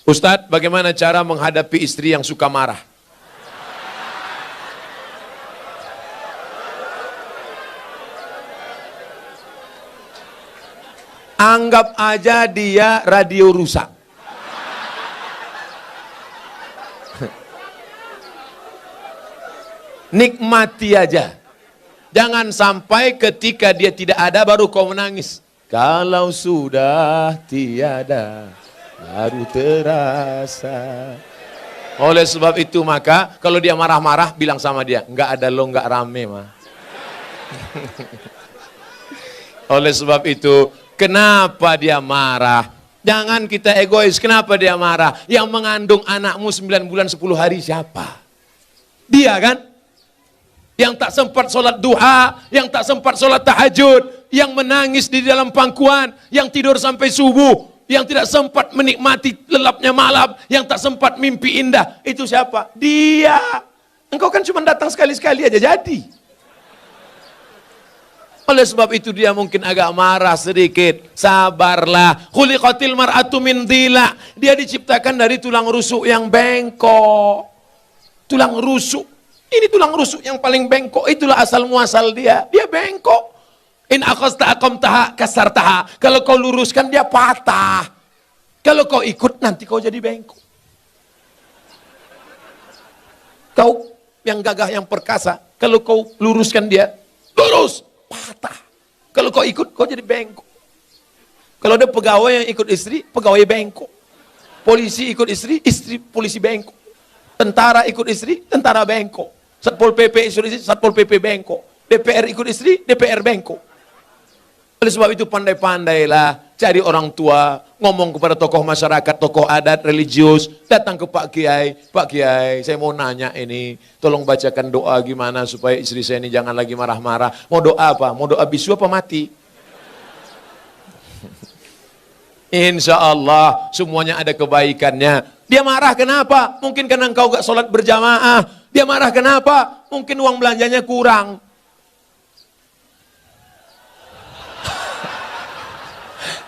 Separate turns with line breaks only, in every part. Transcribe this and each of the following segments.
Ustadz, bagaimana cara menghadapi istri yang suka marah? Anggap aja dia radio rusak. Nikmati aja. Jangan sampai ketika dia tidak ada baru kau menangis. Kalau sudah tiada baru terasa. Oleh sebab itu maka kalau dia marah-marah bilang sama dia, enggak ada lo, enggak rame mah. Oleh sebab itu, kenapa dia marah? Jangan kita egois. Kenapa dia marah? Yang mengandung anakmu 9 bulan 10 hari siapa? Dia kan? Yang tak sempat sholat duha, yang tak sempat sholat tahajud, yang menangis di dalam pangkuan, yang tidur sampai subuh, yang tidak sempat menikmati lelapnya malam, yang tak sempat mimpi indah. Itu siapa? Dia. Engkau kan cuma datang sekali-sekali aja jadi. Oleh sebab itu dia mungkin agak marah sedikit. Sabarlah. Khuliqatil mar'atu min dhila. Dia diciptakan dari tulang rusuk yang bengkok. Tulang rusuk. Ini tulang rusuk yang paling bengkok. Itulah asal muasal dia. Dia bengkok. In akhasta aqamtaha kasartaha. Kalau kau luruskan dia patah. Kalau kau ikut nanti kau jadi bengkok. Kau yang gagah yang perkasa. Kalau kau luruskan dia lurus. Patah. Kalau kau ikut, kau jadi bengkok. Kalau ada pegawai yang ikut istri, pegawai bengkok. Polisi ikut istri, istri polisi bengkok. Tentara ikut istri, tentara bengkok. Satpol PP ikut istri, Satpol PP bengkok. DPR ikut istri, DPR bengkok. Oleh sebab itu pandai-pandailah cari orang tua, ngomong kepada tokoh masyarakat, tokoh adat, religius, datang ke Pak Kiai, Pak Kiai, saya mau nanya ini, tolong bacakan doa gimana supaya istri saya ini jangan lagi marah-marah. Mau doa apa? Mau doa bisu apa mati? Insya Allah semuanya ada kebaikannya. Dia marah kenapa? Mungkin karena engkau gak sholat berjamaah. Dia marah kenapa? Mungkin uang belanjanya kurang.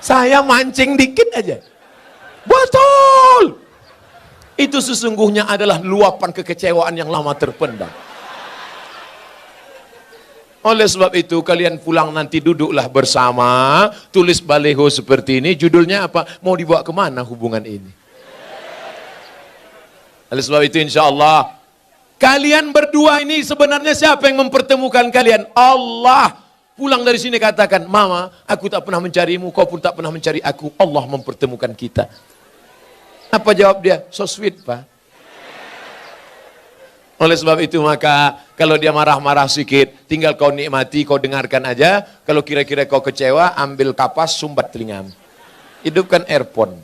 Saya mancing dikit aja. Betul. Itu sesungguhnya adalah luapan kekecewaan yang lama terpendam. Oleh sebab itu kalian pulang nanti duduklah bersama, tulis baleho seperti ini, judulnya apa? Mau dibawa kemana hubungan ini? Oleh sebab itu insya Allah, kalian berdua ini sebenarnya siapa yang mempertemukan kalian? Allah. Pulang dari sini katakan, Mama, aku tak pernah mencarimu, kau pun tak pernah mencari aku. Allah mempertemukan kita. Apa jawab dia? So sweet, Pak. Oleh sebab itu maka kalau dia marah-marah sedikit, tinggal kau nikmati, kau dengarkan aja. Kalau kira-kira kau kecewa, ambil kapas, sumbat telingamu. Hidupkan earphone.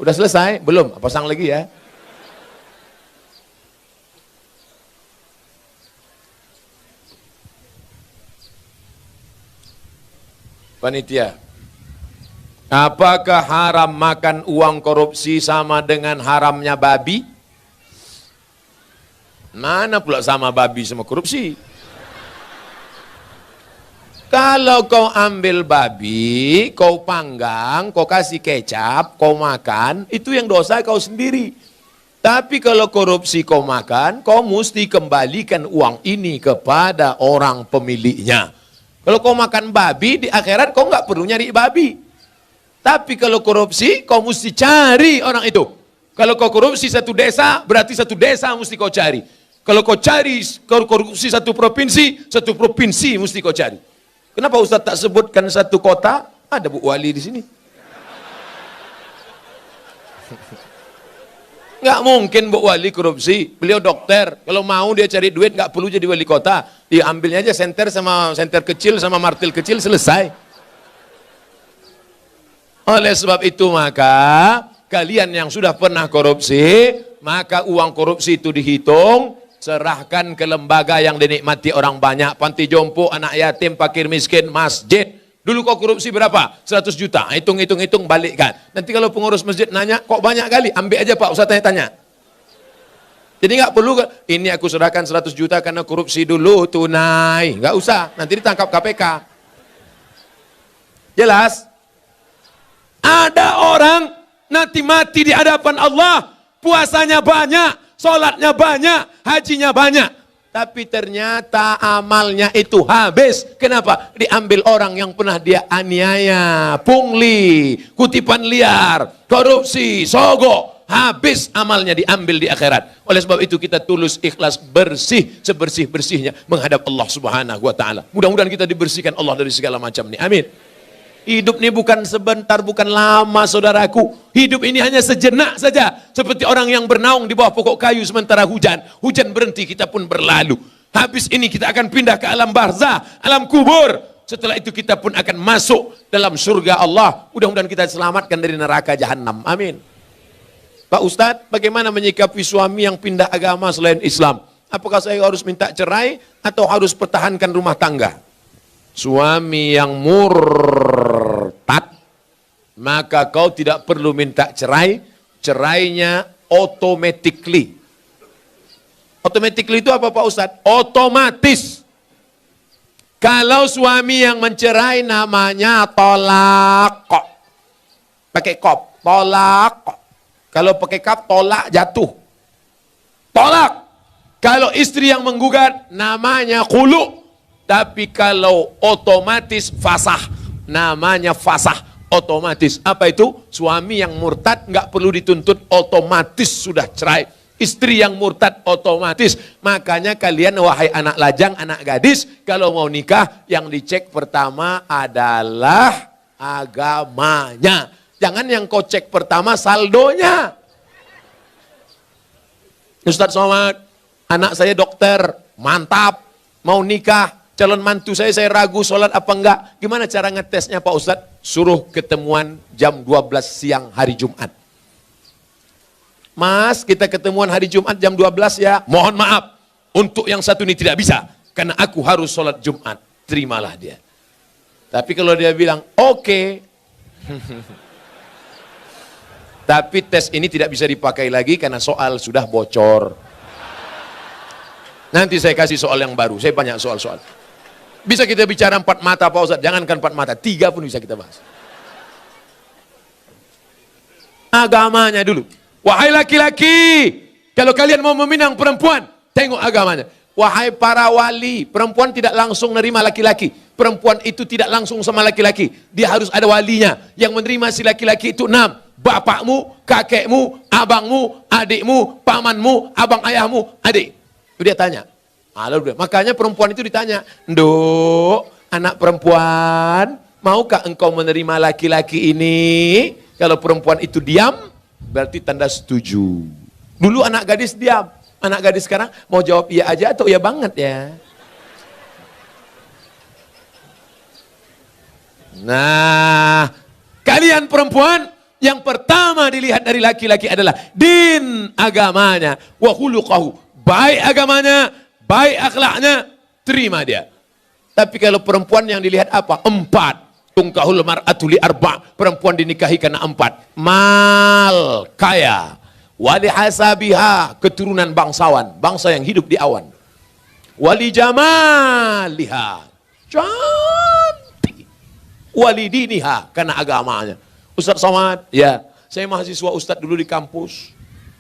Udah selesai? Belum? Pasang lagi ya. Panitia, apakah haram makan uang korupsi sama dengan haramnya babi? Mana pula sama babi sama korupsi? Kalau kau ambil babi, kau panggang, kau kasih kecap, kau makan, itu yang dosa kau sendiri. Tapi kalau korupsi kau makan, kau mesti kembalikan uang ini kepada orang pemiliknya. Kalau kau makan babi, di akhirat kau nggak perlu nyari babi. Tapi kalau korupsi, kau mesti cari orang itu. Kalau kau korupsi satu desa, berarti satu desa mesti kau cari. Kalau kau cari korupsi satu provinsi mesti kau cari. Kenapa Ustaz tak sebutkan satu kota? Ada Bu Wali di sini. Nggak mungkin Bu Wali korupsi, beliau dokter. Kalau mau dia cari duit nggak perlu jadi wali kota. Dia ambilnya aja senter kecil sama martil kecil selesai. Oleh sebab itu maka kalian yang sudah pernah korupsi, maka uang korupsi itu dihitung, serahkan ke lembaga yang dinikmati orang banyak, panti jompo, anak yatim, fakir miskin, masjid. Dulu kau korupsi berapa? 100 juta. Hitung, balikkan. Nanti kalau pengurus masjid nanya, kok banyak kali? Ambil aja Pak, Ustaz tanya. Jadi nggak perlu, ini aku serahkan 100 juta karena korupsi dulu, tunai. Nggak usah, nanti ditangkap KPK. Jelas? Ada orang nanti mati di hadapan Allah, puasanya banyak, sholatnya banyak, hajinya banyak. Tapi ternyata amalnya itu habis. Kenapa? Diambil orang yang pernah dia aniaya, pungli, kutipan liar, korupsi, sogok. Habis amalnya diambil di akhirat. Oleh sebab itu kita tulus, ikhlas, bersih, sebersih-bersihnya menghadap Allah Subhanahu wa taala. Mudah-mudahan kita dibersihkan Allah dari segala macam nih. Amin. Hidup ini bukan sebentar, bukan lama saudaraku. Hidup ini hanya sejenak saja. Seperti orang yang bernaung di bawah pokok kayu sementara hujan. Hujan berhenti, kita pun berlalu. Habis ini kita akan pindah ke alam barzah, alam kubur. Setelah itu kita pun akan masuk dalam surga Allah. Mudah-mudahan kita selamatkan dari neraka jahanam. Amin. Pak Ustadz, bagaimana menyikapi suami yang pindah agama selain Islam? Apakah saya harus minta cerai atau harus pertahankan rumah tangga? Suami yang murtad, maka kau tidak perlu minta cerai. Cerainya automatically. Automatically itu apa Pak Ustadz? Otomatis. Kalau suami yang mencerai namanya tolak. Pakai kop, tolak. Kalau pakai kap, tolak jatuh. Tolak. Kalau istri yang menggugat, namanya khulu. Tapi kalau otomatis fasah, namanya fasah otomatis. Apa itu? Suami yang murtad nggak perlu dituntut, otomatis sudah cerai. Istri yang murtad otomatis. Makanya kalian wahai anak lajang, anak gadis, kalau mau nikah yang dicek pertama adalah agamanya. Jangan yang kau cek pertama saldonya. Ustadz Somad, anak saya dokter, mantap, mau nikah. Calon mantu saya ragu sholat apa enggak. Gimana cara ngetesnya Pak Ustadz? Suruh ketemuan jam 12 siang hari Jumat. Mas, kita ketemuan hari Jumat jam 12 ya. Mohon maaf, untuk yang satu ini tidak bisa. Karena aku harus sholat Jumat. Terimalah dia. Tapi kalau dia bilang, oke. Tapi tes ini tidak bisa dipakai lagi karena soal sudah bocor. Nanti saya kasih soal yang baru. Saya banyak soal-soal. Bisa kita bicara 4 mata Pak Ustadz, jangankan 4 mata, 3 pun bisa kita bahas. Agamanya dulu. Wahai laki-laki, kalau kalian mau meminang perempuan, tengok agamanya. Wahai para wali, perempuan tidak langsung menerima laki-laki. Perempuan itu tidak langsung sama laki-laki. Dia harus ada walinya. Yang menerima si laki-laki itu 6. Bapakmu, kakekmu, abangmu, adikmu, pamanmu, abang ayahmu, adik. Dia tanya. Makanya perempuan itu ditanya, Nduk, anak perempuan, maukah engkau menerima laki-laki ini? Kalau perempuan itu diam, berarti tanda setuju. Dulu anak gadis diam, anak gadis sekarang mau jawab iya aja atau iya banget ya. Nah, kalian perempuan, yang pertama dilihat dari laki-laki adalah din, agamanya, wa khuluqahu, baik agamanya, baik akhlaknya, terima dia. Tapi kalau perempuan yang dilihat apa? 4. Tungkahul mar'atu li 4. Perempuan dinikahi karena 4. Mal, kaya. Wali hasabiha, keturunan bangsawan, bangsa yang hidup di awan. Wali jamaliha, cantik. Wali diniha, karena agamanya. Ustadz Somad, ya, saya mahasiswa Ustadz dulu di kampus.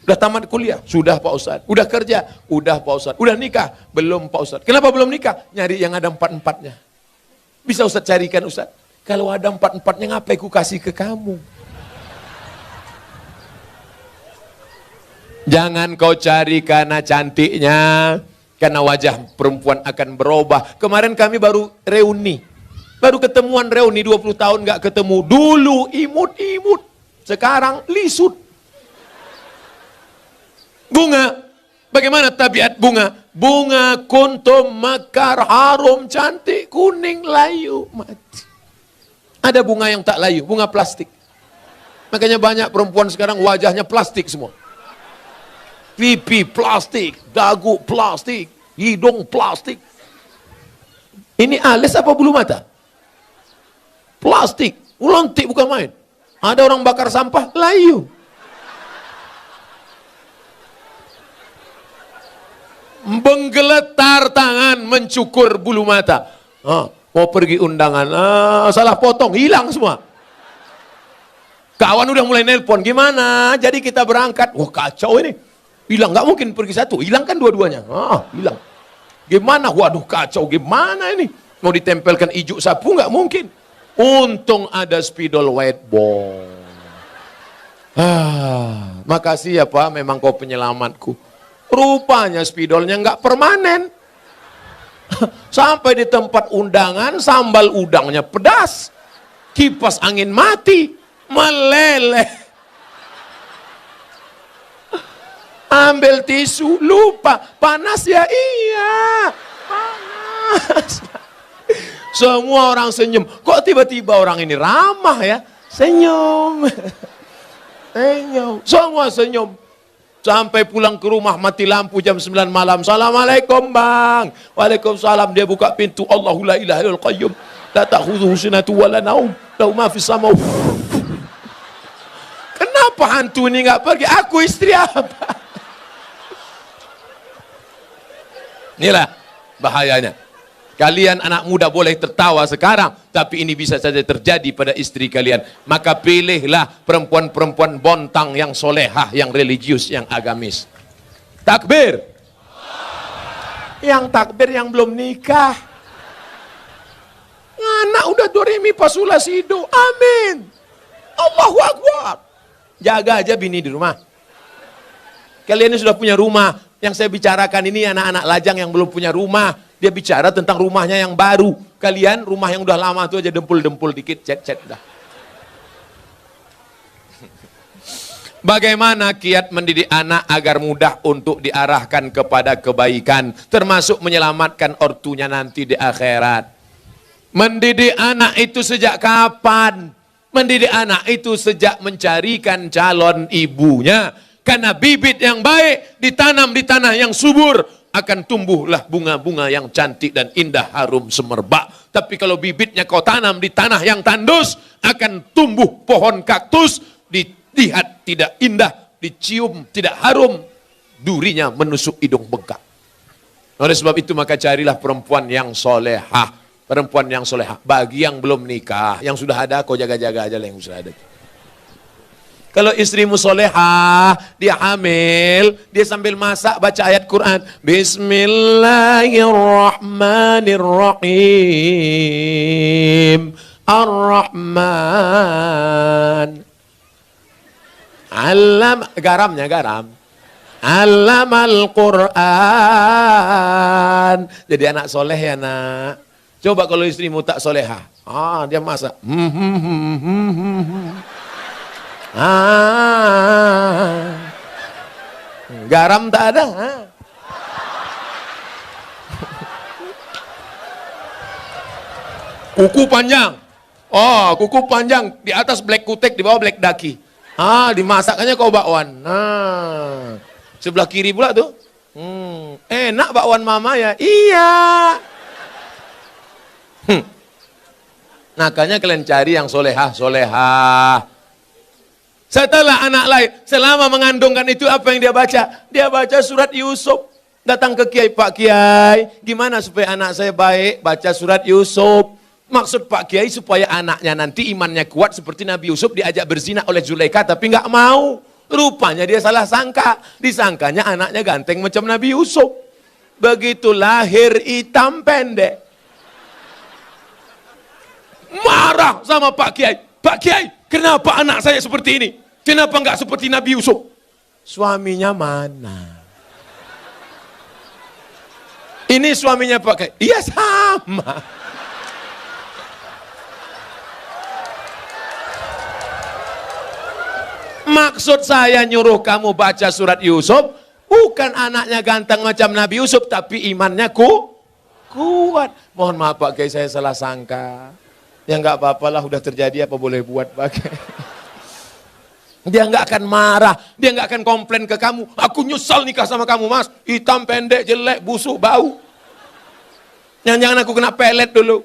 Udah tamat kuliah? Sudah Pak Ustadz. Udah kerja? Udah Pak Ustadz. Udah nikah? Belum Pak Ustadz. Kenapa belum nikah? Nyari yang ada 4-4-nya. Bisa Ustadz carikan Ustadz? Kalau ada 4-4-nya ngapain ku kasih ke kamu? Jangan kau cari karena cantiknya, karena wajah perempuan akan berubah. Kemarin kami baru reuni. Baru ketemuan reuni 20 tahun gak ketemu. Dulu imut-imut. Sekarang lisut. Bunga. Bagaimana tabiat bunga? Bunga kuntum mekar harum cantik kuning layu mati. Ada bunga yang tak layu, bunga plastik. Makanya banyak perempuan sekarang wajahnya plastik semua. Pipi plastik, dagu plastik, hidung plastik. Ini alis apa bulu mata? Plastik, ulantik bukan main. Ada orang bakar sampah, layu. Menggeletar tangan, mencukur bulu mata. Mau pergi undangan, salah potong, hilang semua. Kawan udah mulai nelpon, gimana? Jadi kita berangkat. Wah kacau ini. Hilang, nggak mungkin pergi satu. Hilang kan dua-duanya. Hilang. Gimana? Waduh kacau, gimana ini? Mau ditempelkan ijuk sapu nggak mungkin. Untung ada spidol white ball. Makasih ya Pak, memang kau penyelamatku. Rupanya spidolnya nggak permanen. Sampai di tempat undangan, sambal udangnya pedas. Kipas angin mati. Meleleh. Ambil tisu, lupa. Panas ya? Iya. Panas. Semua orang senyum. Kok tiba-tiba orang ini ramah ya? Senyum. Senyum. Semua senyum. Sampai pulang ke rumah mati lampu jam 9 malam. Assalamualaikum bang. Waalaikumsalam. Dia buka pintu. Allahu la ilaha illal qayyum. La ta'khudhuhu sinatun wa la naum. Lahu ma fis sama. Kenapa hantu ini nggak pergi? Aku istri apa? Inilah bahayanya. Kalian anak muda boleh tertawa sekarang, tapi ini bisa saja terjadi pada istri kalian. Maka pilihlah perempuan-perempuan bontang yang solehah, yang religius, yang agamis. Takbir. Yang takbir yang belum nikah. Anak udah doremi pasula sido. Amin. Allahu Akbar. Jaga aja bini di rumah. Kalian ini sudah punya rumah. Yang saya bicarakan ini anak-anak lajang yang belum punya rumah. Dia bicara tentang rumahnya yang baru. Kalian rumah yang udah lama itu aja dempul-dempul dikit, cet-cet dah. Bagaimana kiat mendidik anak agar mudah untuk diarahkan kepada kebaikan. Termasuk menyelamatkan ortunya nanti di akhirat. Mendidik anak itu sejak kapan? Mendidik anak itu sejak mencarikan calon ibunya. Karena bibit yang baik ditanam di tanah yang subur, akan tumbuhlah bunga-bunga yang cantik dan indah harum semerbak. Tapi kalau bibitnya kau tanam di tanah yang tandus, akan tumbuh pohon kaktus, dilihat tidak indah, dicium tidak harum, durinya menusuk hidung bengkak. Oleh sebab itu maka carilah perempuan yang solehah. Perempuan yang solehah. Bagi yang belum nikah, yang sudah ada kau jaga-jaga aja lah yang sudah ada. Kalau istrimu solehah, dia hamil, dia sambil masak baca ayat Quran. Bismillahirrahmanirrahim. Ar-Rahman. Garamnya garam. Allamal Quran. Jadi anak soleh ya nak. Coba kalau istrimu tak solehah. Dia masak. Garam tak ada. Kuku panjang. Kuku panjang. Di atas black kutek, di bawah black daki. Dimasakkannya kau bakwan. Sebelah kiri pula tuh. Enak bakwan mama ya? Iya. Makanya kalian cari yang solehah. Setelah anak lahir, selama mengandungkan itu apa yang dia baca? Dia baca surat Yusuf. Datang ke Kiai, Pak Kiai, gimana supaya anak saya baik? Baca surat Yusuf. Maksud Pak Kiai supaya anaknya nanti imannya kuat seperti Nabi Yusuf diajak berzina oleh Zulaikha tapi nggak mau. Rupanya dia salah sangka. Disangkanya anaknya ganteng macam Nabi Yusuf. Begitu lahir hitam pendek. Marah sama Pak Kiai. Pak Kiai, kenapa anak saya seperti ini? Kenapa enggak seperti Nabi Yusuf? Suaminya mana? Ini suaminya Pak Kiai. Iya sama. Maksud saya nyuruh kamu baca surat Yusuf, bukan anaknya ganteng macam Nabi Yusuf, tapi imannya kuat. Mohon maaf Pak Kiai, saya salah sangka. Ya enggak apa-apalah, udah terjadi apa boleh buat Pak Kiai. Dia enggak akan marah, dia enggak akan komplain ke kamu. Aku nyesal nikah sama kamu mas, hitam pendek, jelek, busuk, bau. Jangan-jangan aku kena pelet dulu.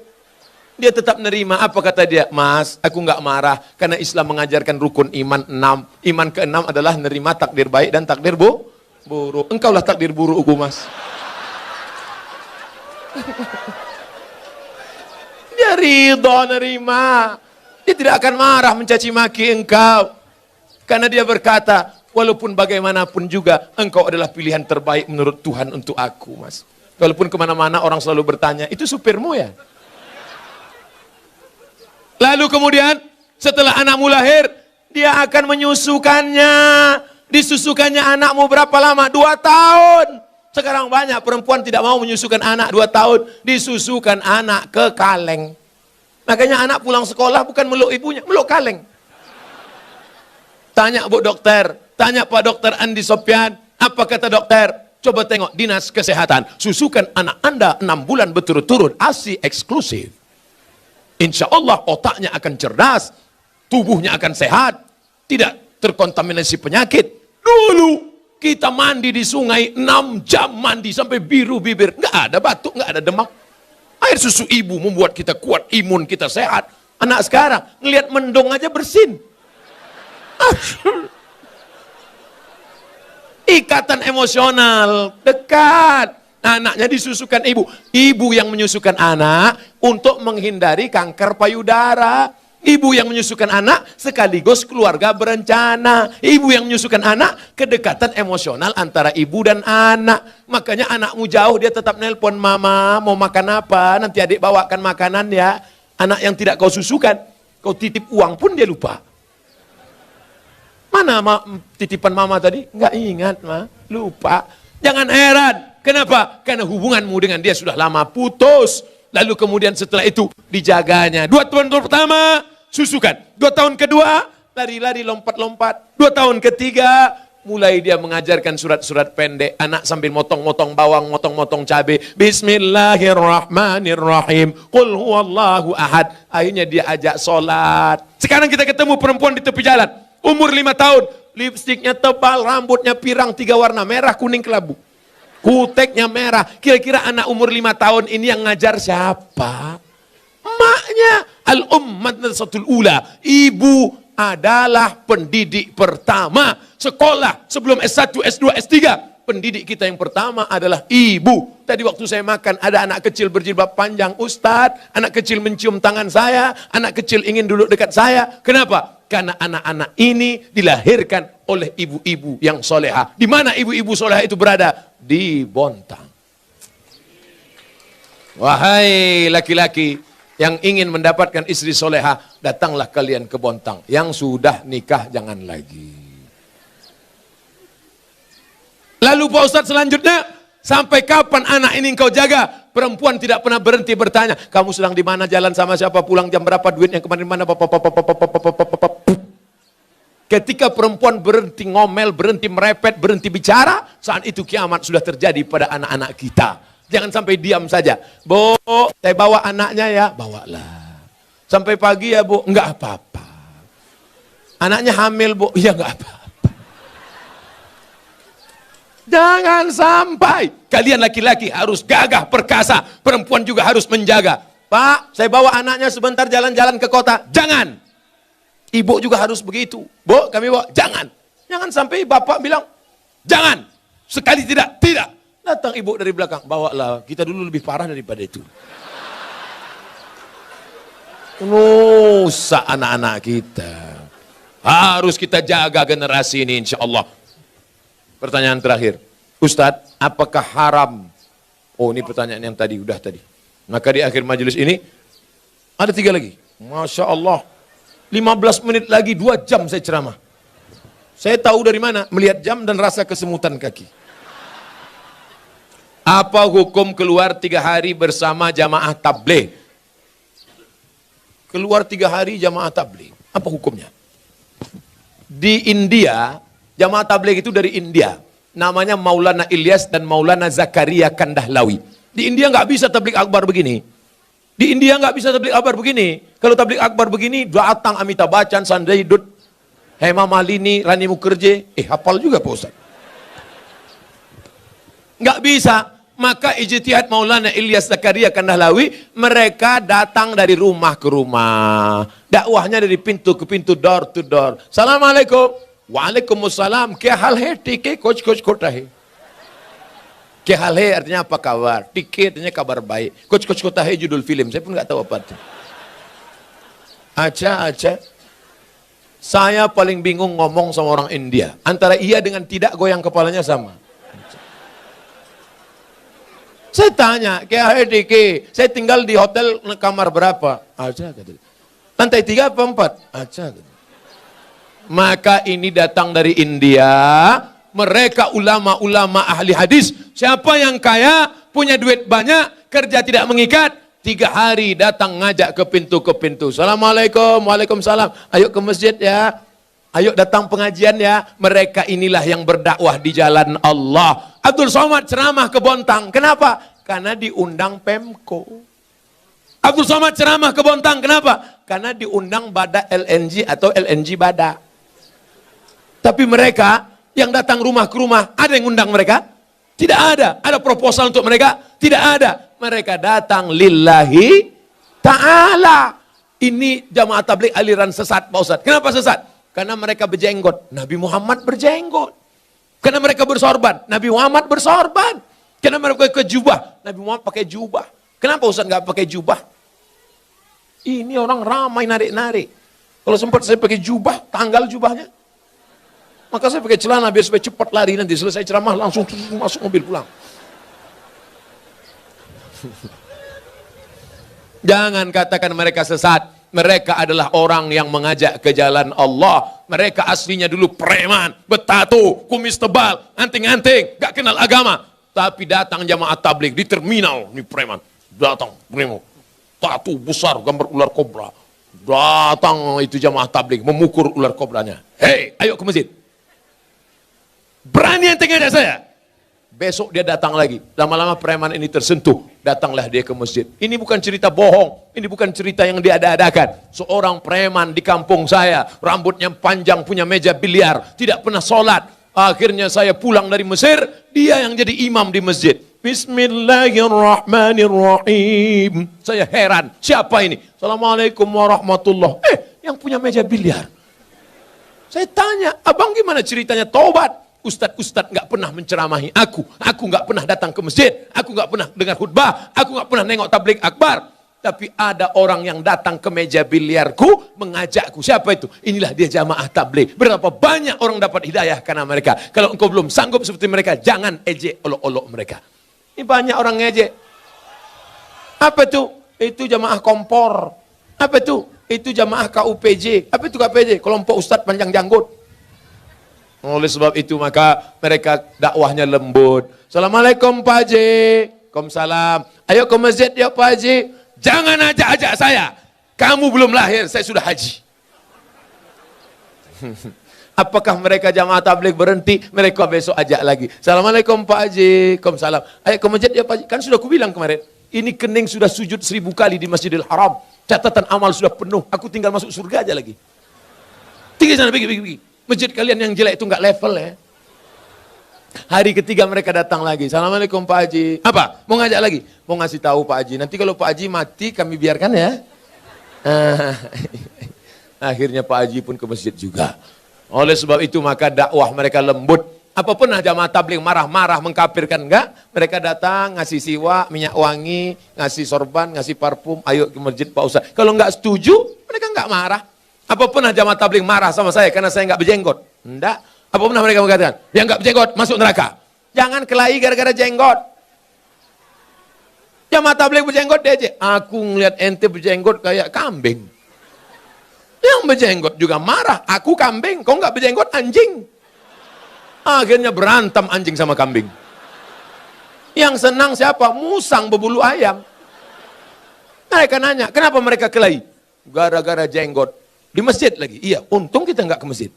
Dia tetap nerima. Apa kata dia? Mas, aku enggak marah karena Islam mengajarkan rukun iman 6. Iman ke-6 adalah nerima takdir baik dan takdir buruk. Engkaulah takdir burukku mas. Dia ridho nerima. Dia tidak akan marah mencaci maki engkau. Karena dia berkata, walaupun bagaimanapun juga, engkau adalah pilihan terbaik menurut Tuhan untuk aku, Mas. Walaupun kemana-mana orang selalu bertanya, itu supirmu ya? Lalu kemudian, setelah anakmu lahir, dia akan menyusukannya. Disusukannya anakmu berapa lama? 2 tahun. Sekarang banyak perempuan tidak mau menyusukan anak 2 tahun. Disusukan anak ke kaleng. Makanya anak pulang sekolah bukan meluk ibunya, meluk kaleng. Tanya Bu Dokter, tanya Pak Dokter Andi Sopyan, apa kata dokter? Coba tengok dinas kesehatan, susukan anak Anda 6 bulan berturut-turut, ASI eksklusif. Insya Allah otaknya akan cerdas, tubuhnya akan sehat, tidak terkontaminasi penyakit. Dulu kita mandi di sungai 6 jam mandi sampai biru bibir, nggak ada batuk, nggak ada demam. Air susu ibu membuat kita kuat, imun kita sehat. Anak sekarang ngelihat mendung aja bersin. Ikatan emosional dekat. Anaknya disusukan ibu. Ibu yang menyusukan anak untuk menghindari kanker payudara. Ibu yang menyusukan anak sekaligus keluarga berencana. Ibu yang menyusukan anak, kedekatan emosional antara ibu dan anak. Makanya anakmu jauh dia tetap nelpon, mama mau makan apa, nanti adik bawakan makanan ya. Anak yang tidak kau susukan, kau titip uang pun dia lupa. Mana titipan mama tadi? Enggak ingat, ma, lupa. Jangan heran, kenapa? Karena hubunganmu dengan dia sudah lama putus. Lalu kemudian setelah itu dijaganya. 2 tahun pertama susukan. 2 tahun kedua lari-lari lompat-lompat. 2 tahun ketiga mulai dia mengajarkan surat-surat pendek. Anak sambil motong-motong bawang, motong-motong cabai. Bismillahirrahmanirrahim. Qul huwallahu ahad. Akhirnya dia ajak sholat. Sekarang kita ketemu perempuan di tepi jalan. Umur 5 tahun. Lipstiknya tebal, rambutnya pirang 3 warna. Merah, kuning, kelabu. Kuteknya merah. Kira-kira anak umur 5 tahun ini yang ngajar siapa? Emaknya. Al-Madrasatul Ula. Ibu adalah pendidik pertama. Sekolah sebelum S1, S2, S3. Pendidik kita yang pertama adalah ibu. Tadi waktu saya makan ada anak kecil berjilbab panjang. Ustadz, anak kecil mencium tangan saya. Anak kecil ingin duduk dekat saya. Kenapa? Karena anak-anak ini dilahirkan oleh ibu-ibu yang soleha. Di mana ibu-ibu soleha itu berada? Di Bontang. Wahai laki-laki yang ingin mendapatkan istri soleha, datanglah kalian ke Bontang. Yang sudah nikah jangan lagi. Lalu Pak Ustadz selanjutnya, sampai kapan anak ini engkau jaga? Perempuan tidak pernah berhenti bertanya, kamu sedang di mana, jalan sama siapa, pulang jam berapa, duit yang kemarin mana, ketika perempuan berhenti ngomel, berhenti merepet, berhenti bicara, saat itu kiamat sudah terjadi pada anak-anak kita. Jangan sampai diam saja. Bu, saya bawa anaknya ya, bawalah. Sampai pagi ya bu, enggak apa-apa. Anaknya hamil bu, iya enggak apa-apa. Jangan sampai kalian laki-laki harus gagah perkasa, perempuan juga harus menjaga. Pak, saya bawa anaknya sebentar jalan-jalan ke kota. Jangan. Ibu juga harus begitu. Bu, kami bawa. Jangan. Jangan sampai bapak bilang, jangan. Sekali tidak, tidak. Datang ibu dari belakang, bawalah. Kita dulu lebih parah daripada itu. Nusa anak-anak kita. Harus kita jaga generasi ini insya Allah. Pertanyaan terakhir, Ustadz, apakah haram? Oh, ini pertanyaan yang tadi, udah tadi. Maka di akhir majelis ini, ada 3 lagi. Masya Allah, 15 menit lagi, 2 jam saya ceramah. Saya tahu dari mana? Melihat jam dan rasa kesemutan kaki. Apa hukum keluar 3 hari bersama jamaah tabligh? Keluar 3 hari jamaah tabligh, apa hukumnya? Di India, jamaah tabligh itu dari India. Namanya Maulana Ilyas dan Maulana Zakaria Kandahlawi. Di India nggak bisa tabligh akbar begini. Di India nggak bisa tabligh akbar begini. Kalau tabligh akbar begini, datang Amitabh Bachchan, Sanjay Dutt, Hema Malini, Rani Mukherjee. Hafal juga Pak Ustaz. Nggak bisa. Maka ijtihad Maulana Ilyas Zakaria Kandahlawi, mereka datang dari rumah ke rumah. Dakwahnya dari pintu ke pintu, door to door. Assalamualaikum. Waalaikumsalam. Kya hal hai? Tike kuch kota hai. Kya hal hai artinya apa kabar? Tike artinya kabar baik. Kuch kota hai judul film. Saya pun nggak tahu apa itu. Aceh. Saya paling bingung ngomong sama orang India. Antara iya dengan tidak goyang kepalanya sama. Saya tanya, KHDK, saya tinggal di hotel kamar berapa? Aceh. Lantai 3 apa 4? Aceh. Maka ini datang dari India. Mereka ulama-ulama ahli hadis. Siapa yang kaya, punya duit banyak, kerja tidak mengikat, 3 hari datang ngajak ke pintu. Assalamualaikum, waalaikumsalam. Ayo ke masjid ya. Ayo datang pengajian ya. Mereka inilah yang berdakwah di jalan Allah. Abdul Somad ceramah ke Bontang. Kenapa? Karena diundang Pemko. Abdul Somad ceramah ke Bontang. Kenapa? Karena diundang Bada LNG atau LNG Bada. Tapi mereka yang datang rumah ke rumah, ada yang undang mereka? Tidak ada. Ada proposal untuk mereka? Tidak ada. Mereka datang lillahi ta'ala. Ini jamaah tabligh aliran sesat, Pak Ustadz. Kenapa sesat? Karena mereka berjenggot. Nabi Muhammad berjenggot. Karena mereka bersorban. Nabi Muhammad bersorban. Karena mereka pakai jubah. Nabi Muhammad pakai jubah. Kenapa Ustadz nggak pakai jubah? Ini orang ramai narik-narik. Kalau sempat saya pakai jubah, tanggal jubahnya. Maka saya pakai celana biar supaya cepat lari, nanti selesai ceramah langsung masuk mobil pulang. Jangan katakan mereka sesat. Mereka adalah orang yang mengajak ke jalan Allah. Mereka aslinya dulu preman, bertato, kumis tebal, anting-anting, gak kenal agama. Tapi datang jamaah tabligh di terminal, ini preman. Datang, bremo, tato besar, gambar ular kobra. Datang itu jamaah tabligh, memukul ular kobranya. Hei, ayo ke masjid. Berani yang ngajak saya. Besok dia datang lagi. Lama-lama preman ini tersentuh. Datanglah dia ke masjid. Ini bukan cerita bohong. Ini bukan cerita yang diada-adakan. Seorang preman di kampung saya. Rambutnya panjang, punya meja biliar. Tidak pernah sholat. Akhirnya saya pulang dari Mesir. Dia yang jadi imam di masjid. Bismillahirrahmanirrahim. Saya heran. Siapa ini? Assalamualaikum warahmatullahi. Yang punya meja biliar. Saya tanya, abang gimana ceritanya taubat? Ustadz nggak pernah menceramahi aku nggak pernah datang ke masjid, aku nggak pernah dengar khutbah, aku nggak pernah nengok tabligh akbar. Tapi ada orang yang datang ke meja biliarku, mengajakku. Siapa itu? Inilah dia jamaah tabligh. Berapa banyak orang dapat hidayah karena mereka. Kalau engkau belum sanggup seperti mereka, jangan ejek olok-olok mereka. Ini banyak orang ngejek. Apa itu? Itu jamaah kompor. Apa itu? Itu jamaah KUPJ. Apa itu KUPJ? Kelompok Ustadz Panjang Janggut. Oleh sebab itu maka mereka dakwahnya lembut. Assalamualaikum Pak Haji. Waalaikumsalam. Ayo ke masjid ya Pak Haji. Jangan ajak-ajak saya. Kamu belum lahir, saya sudah haji. Apakah mereka jamaah tabligh berhenti? Mereka besok ajak lagi. Assalamualaikum Pak Haji. Waalaikumsalam. Ayo ke masjid ya Pak Haji. Kan sudah kubilang kemarin. Ini kening sudah sujud 1000 kali di Masjidil Haram. Catatan amal sudah penuh. Aku tinggal masuk surga aja lagi. Tinggal sana, pergi. Masjid kalian yang jelek itu nggak level ya. Hari ketiga mereka datang lagi. Assalamualaikum Pak Haji. Apa? Mau ngajak lagi? Mau ngasih tahu Pak Haji. Nanti kalau Pak Haji mati kami biarkan ya. Akhirnya Pak Haji pun ke masjid juga. Oleh sebab itu maka dakwah mereka lembut. Apa pernah jamaah tabligh marah-marah mengkafirkan? Enggak. Mereka datang ngasih siwak, minyak wangi, ngasih sorban, ngasih parfum. Ayo ke masjid Pak Ustaz. Kalau nggak setuju, mereka nggak marah. Apa pernah jamaah tabligh marah sama saya karena saya nggak berjenggot? Enggak. Apa pernah mereka mengatakan, yang nggak berjenggot masuk neraka? Jangan kelahi gara-gara jenggot. Jamaah tabligh berjenggot dia aja. Aku ngeliat ente berjenggot kayak kambing. Yang berjenggot juga marah. Aku kambing, kau nggak berjenggot anjing. Akhirnya berantem anjing sama kambing. Yang senang siapa? Musang berbulu ayam. Mereka nanya, kenapa mereka kelahi? Gara-gara jenggot. Di masjid lagi. Iya, untung kita nggak ke masjid.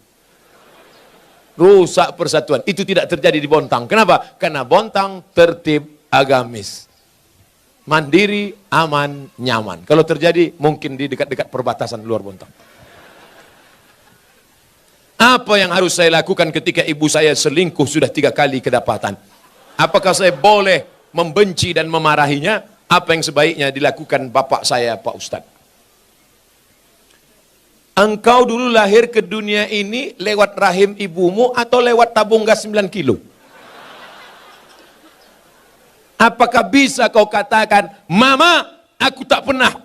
Rusak persatuan. Itu tidak terjadi di Bontang. Kenapa? Karena Bontang tertib agamis. Mandiri, aman, nyaman. Kalau terjadi mungkin di dekat-dekat perbatasan luar Bontang. Apa yang harus saya lakukan ketika ibu saya selingkuh sudah 3 kali kedapatan? Apakah saya boleh membenci dan memarahinya? Apa yang sebaiknya dilakukan bapak saya, Pak Ustadz? Engkau dulu lahir ke dunia ini lewat rahim ibumu atau lewat tabung gas 9 kilo? Apakah bisa kau katakan, Mama, aku tak pernah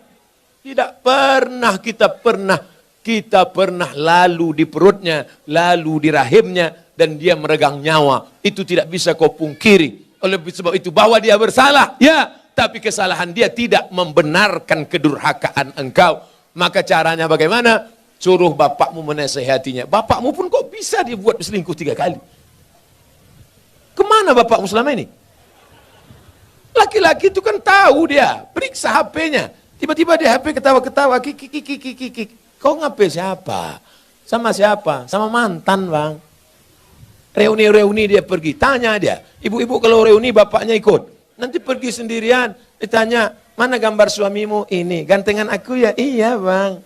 Tidak pernah kita pernah lalu di perutnya, lalu di rahimnya, dan dia meregang nyawa. Itu tidak bisa kau pungkiri. Oleh sebab itu bahwa dia bersalah, ya, tapi kesalahan dia tidak membenarkan kedurhakaan engkau. Maka caranya bagaimana? Suruh bapakmu menasehatinya. Bapakmu pun kok bisa dia buat selingkuh 3 kali? Kemana bapakmu selama ini? Laki-laki itu kan tahu dia, periksa HP-nya. Tiba-tiba dia HP ketawa-ketawa, kik. Kau ngapain siapa? Sama siapa? Sama mantan, bang. Reuni-reuni dia pergi, tanya dia. Ibu-ibu kalau reuni bapaknya ikut. Nanti pergi sendirian, ditanya, mana gambar suamimu? Ini, gantengan aku ya? Iya, bang.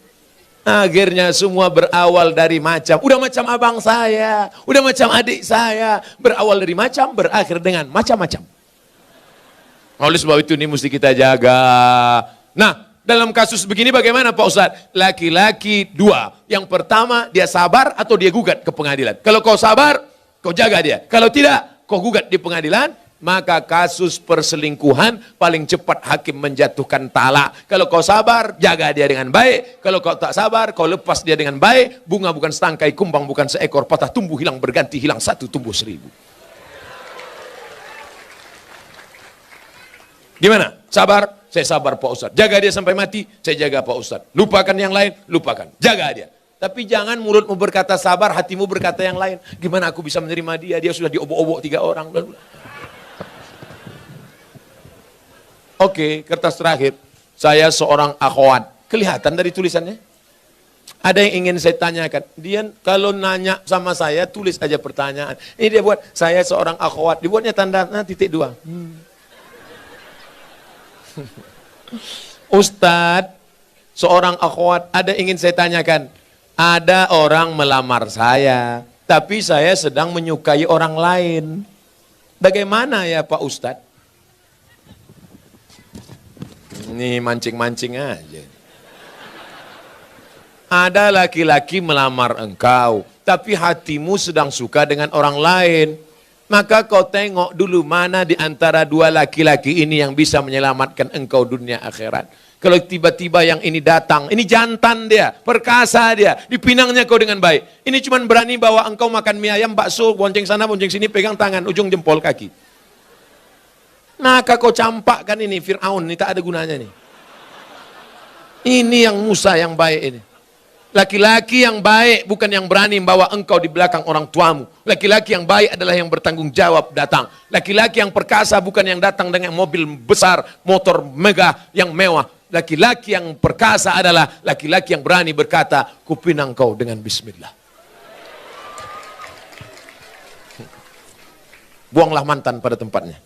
Akhirnya semua berawal dari macam, udah macam abang saya, udah macam adik saya. Berawal dari macam, berakhir dengan macam-macam. Oleh sebab itu ini mesti kita jaga. Nah, dalam kasus begini bagaimana Pak Ustadz? Laki-laki 2. Yang pertama, dia sabar atau dia gugat ke pengadilan. Kalau kau sabar, kau jaga dia. Kalau tidak, kau gugat di pengadilan, maka kasus perselingkuhan paling cepat hakim menjatuhkan talak. Kalau kau sabar, jaga dia dengan baik. Kalau kau tak sabar, kau lepas dia dengan baik. Bunga bukan setangkai, kumbang bukan seekor, patah tumbuh hilang berganti, hilang 1 tumbuh 1000. Gimana? Sabar? Saya sabar Pak Ustadz. Jaga dia sampai mati, saya jaga Pak Ustadz. Lupakan yang lain, lupakan. Jaga dia. Tapi jangan mulutmu berkata sabar, hatimu berkata yang lain. Gimana aku bisa menerima dia? Dia sudah diobok-obok 3 orang. Oke, kertas terakhir. Saya seorang akhwat. Kelihatan dari tulisannya? Ada yang ingin saya tanyakan. Dia kalau nanya sama saya, tulis aja pertanyaan. Ini dia buat, saya seorang akhwat. Dibuatnya tanda, titik 2. Ustadz, seorang akhwat, ada ingin saya tanyakan. Ada orang melamar saya, tapi saya sedang menyukai orang lain. Bagaimana ya Pak Ustadz? Ini mancing-mancing aja. Ada laki-laki melamar engkau, tapi hatimu sedang suka dengan orang lain. Maka kau tengok dulu mana di antara 2 laki-laki ini yang bisa menyelamatkan engkau dunia akhirat. Kalau tiba-tiba yang ini datang, ini jantan dia, perkasa dia, dipinangnya kau dengan baik. Ini cuma berani bawa engkau makan mie ayam, bakso, bonceng sana, bonceng sini, pegang tangan, ujung jempol kaki. Maka kau campakkan ini, Fir'aun, ini tak ada gunanya nih. Ini yang Musa yang baik ini. Laki-laki yang baik bukan yang berani membawa engkau di belakang orang tuamu. Laki-laki yang baik adalah yang bertanggung jawab datang. Laki-laki yang perkasa bukan yang datang dengan mobil besar, motor megah yang mewah. Laki-laki yang perkasa adalah laki-laki yang berani berkata, kupinang kau dengan bismillah. Buanglah mantan pada tempatnya.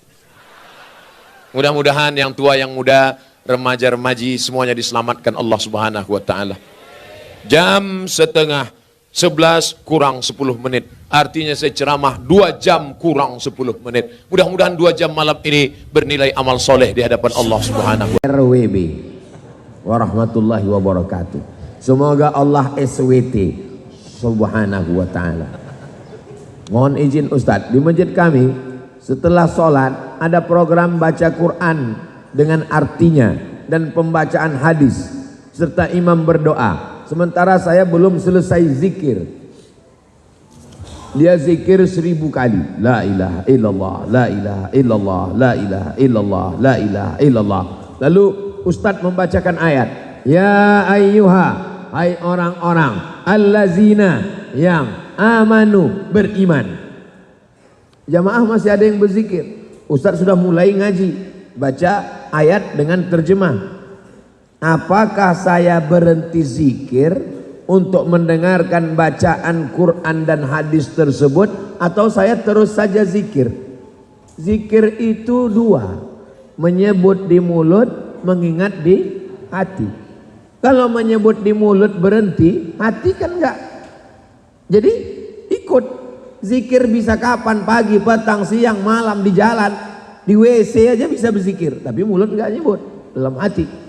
Mudah-mudahan yang tua, yang muda, remaja-remaji semuanya diselamatkan Allah Subhanahu wa taala. Jam setengah 11 kurang 10 menit. Artinya saya ceramah 2 jam kurang 10 menit. Mudah-mudahan 2 jam malam ini bernilai amal soleh di hadapan Allah Subhanahu wa ta'ala.
RWB warahmatullahi wabarakatuh. Semoga Allah SWT Subhanahu wa ta'ala. Mohon izin Ustadz, di masjid kami setelah sholat ada program baca Quran dengan artinya dan pembacaan hadis serta imam berdoa. Sementara saya belum selesai zikir. Dia zikir 1000 kali. La ilaha illallah, la ilaha illallah, la ilaha illallah, la ilaha illallah. Lalu Ustadz membacakan ayat. Ya ayyuha, hai orang-orang, allazina yang amanu, beriman. Jamaah masih ada yang berzikir. Ustadz sudah mulai ngaji, baca ayat dengan terjemah. Apakah saya berhenti zikir untuk mendengarkan bacaan Quran dan hadis tersebut, atau saya terus saja zikir? Zikir itu 2, menyebut di mulut, mengingat di hati. Kalau menyebut di mulut berhenti, hati kan enggak. Jadi ikut zikir bisa kapan, pagi, petang, siang, malam, di jalan, di WC aja bisa berzikir, tapi mulut enggak nyebut, dalam hati.